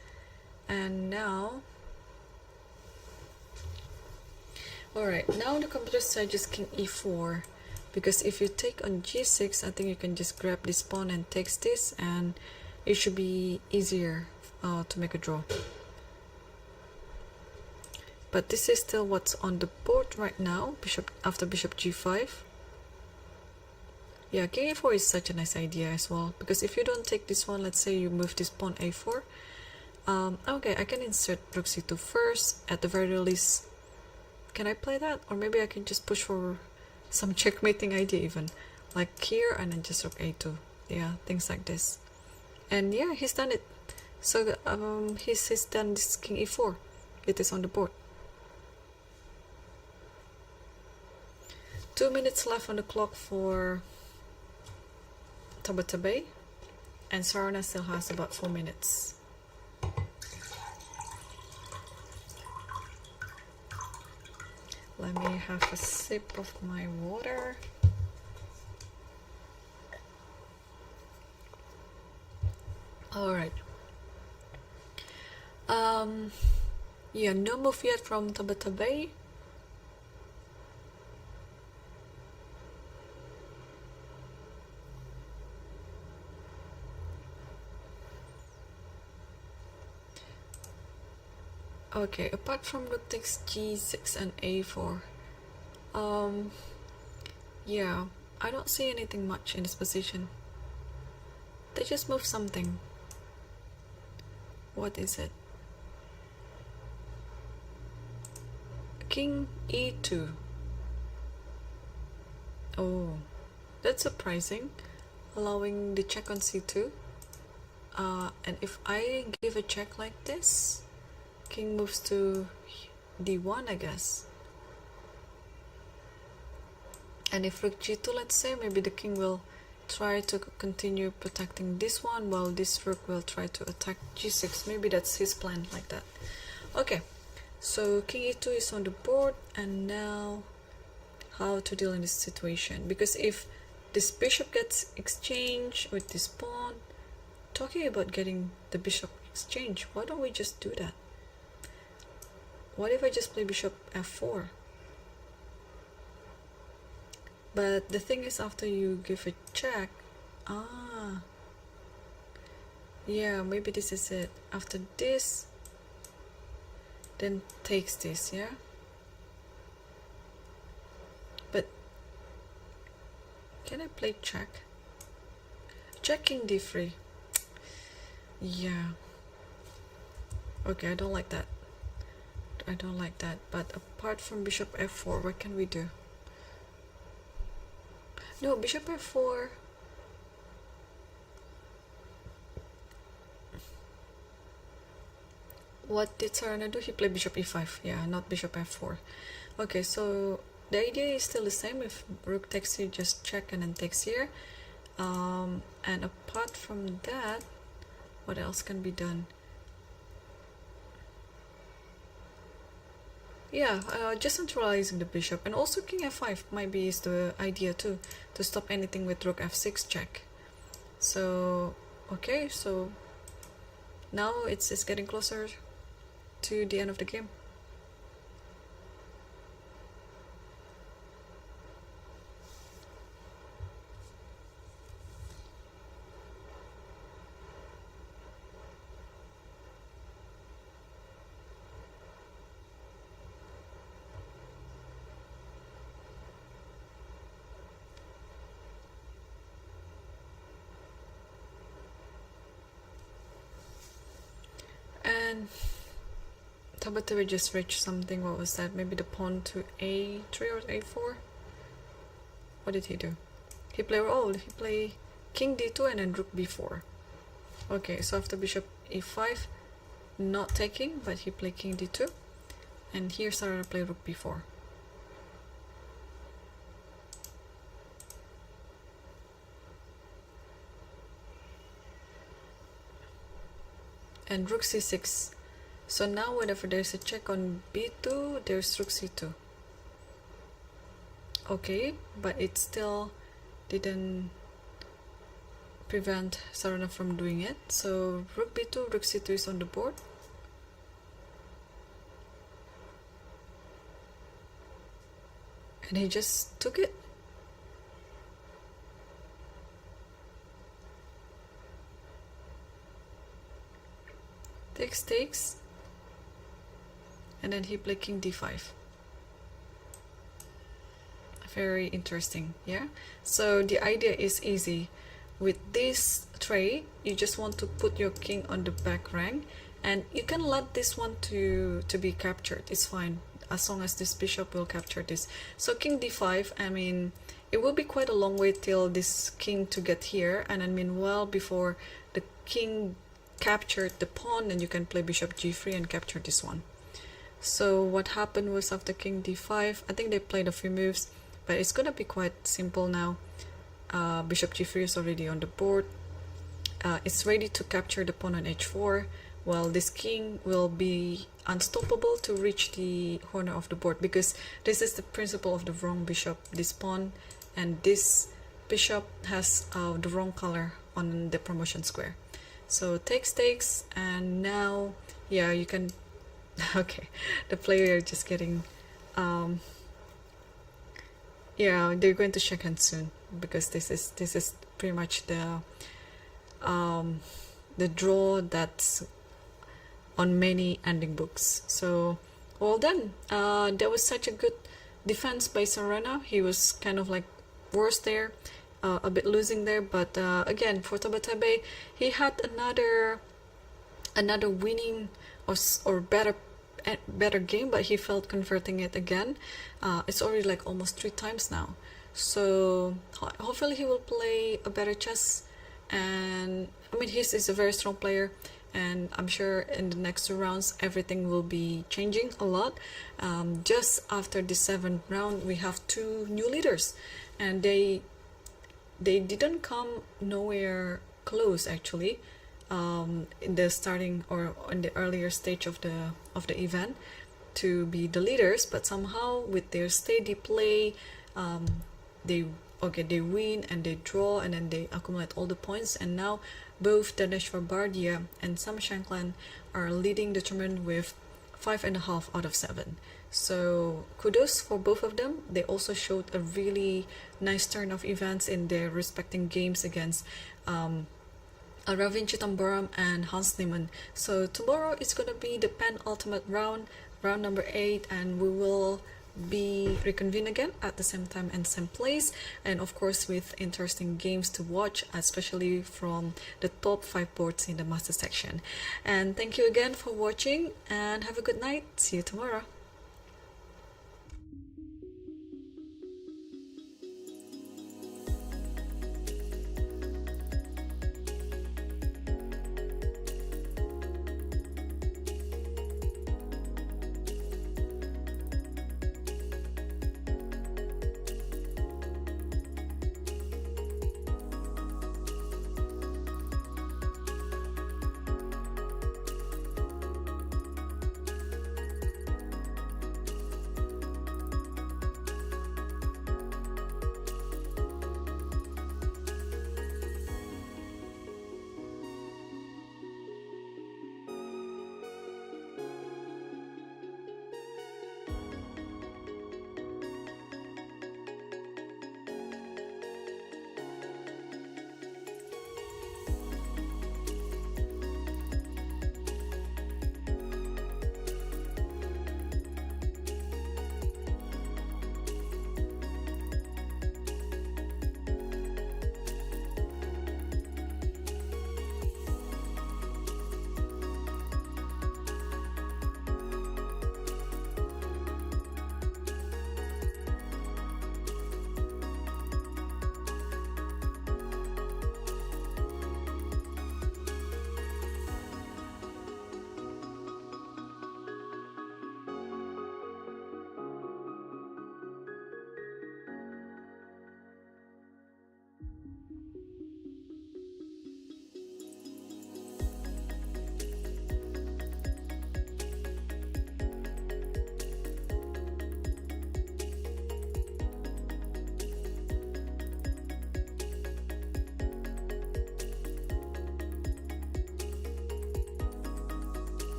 And now, alright, now the computer suggests King E4, because if you take on G6, I think you can just grab this pawn and takes this, and it should be easier to make a draw. But this is still what's on the board right now, after Bishop G5. Yeah, King A4 is such a nice idea as well, because if you don't take this one, let's say you move this pawn A4, okay, I can insert Rook C2 first, at the very least. Can I play that? Or maybe I can just push for some checkmating idea even. Like here, and then just Rook A2. Yeah, things like this. And yeah, he's done it. So he's done this King E4. It is on the board. 2 minutes left on the clock for Tabatabai. And Sarana still has about 4 minutes. Let me have a sip of my water. All right. Yeah, no move yet from Tabatabai. Okay, apart from Rook takes G6 and A4, yeah, I don't see anything much in this position. They just move something. What is it? King E2. Oh, that's surprising, allowing the check on C2. And if I give a check like this, King moves to D1, I guess. And if Rook G2, let's say, maybe the king will try to continue protecting this one, while this rook will try to attack G6. Maybe that's his plan, like that. Okay, so King E2 is on the board, and now how to deal in this situation. Because if this bishop gets exchanged with this pawn, talking about getting the bishop exchange, why don't we just do that? What if I just play bishop f4? But the thing is, after you give a check, yeah, maybe this is it. After this, then takes this, yeah? But can I play check? Check king d3. Yeah. Okay, I don't like that. I don't like that. But apart from bishop f4, what can we do? No, bishop f4. What did Sarana do? He played bishop e5. Yeah, not bishop f4. Okay, so the idea is still the same. If rook takes here, just check and then takes here. And apart from that, what else can be done? Yeah, just centralizing the bishop, and also king f5 might be is the idea too, to stop anything with rook f6 check. So okay, so now it's getting closer to the end of the game. Tabatabai just reached something. What was that? Maybe the pawn to a3 or a4? What did he do? He played king d2 and then rook b4. Okay, so after bishop e5, not taking, but he played king d2. And here Sarana played rook b4. And rook c6. So now whenever there's a check on b2, there's rook c2. Okay, but it still didn't prevent Sarana from doing it. So rook b2, rook c2 is on the board. And he just took it. Takes. And then he played king d5. Very interesting, yeah? So the idea is easy. With this trade, you just want to put your king on the back rank, and you can let this one to be captured. It's fine, as long as this bishop will capture this. So king d5, I mean, it will be quite a long way till this king to get here, and I mean, well, before the king captured the pawn, and you can play bishop g3 and capture this one. So what happened was after king d5, I think they played a few moves, but it's gonna be quite simple now. Bishop g3 is already on the board. It's ready to capture the pawn on h4, while this king will be unstoppable to reach the corner of the board, because this is the principle of the wrong bishop. This pawn and this bishop has the wrong color on the promotion square. So takes, and now, yeah, you can okay, the player just getting yeah, they're going to shake hands soon, because this is pretty much the draw that's on many ending books. So well done. That was such a good defense by Sarana. He was kind of like worse there, a bit losing there, but again, for Tabatabai, he had another winning or better game, but he felt converting it again. It's already like almost 3 times now, so hopefully he will play a better chess. And I mean, he's a very strong player, and I'm sure in the next 2 rounds everything will be changing a lot. Just after the 7th round, we have 2 new leaders, and they didn't come nowhere close actually. In the starting or in the earlier stage of the event to be the leaders, but somehow with their steady play, they win and they draw, and then they accumulate all the points, and now both Danesh Bardia and Sam Shankland are leading the tournament with 5.5 out of 7. So kudos for both of them. They also showed a really nice turn of events in their respective games against Ravin Chittambaram and Hans Niemann. So tomorrow it's going to be the penultimate round number 8, and we will be reconvene again at the same time and same place, and of course with interesting games to watch, especially from the top 5 boards in the master section. And thank you again for watching, and have a good night. See you tomorrow.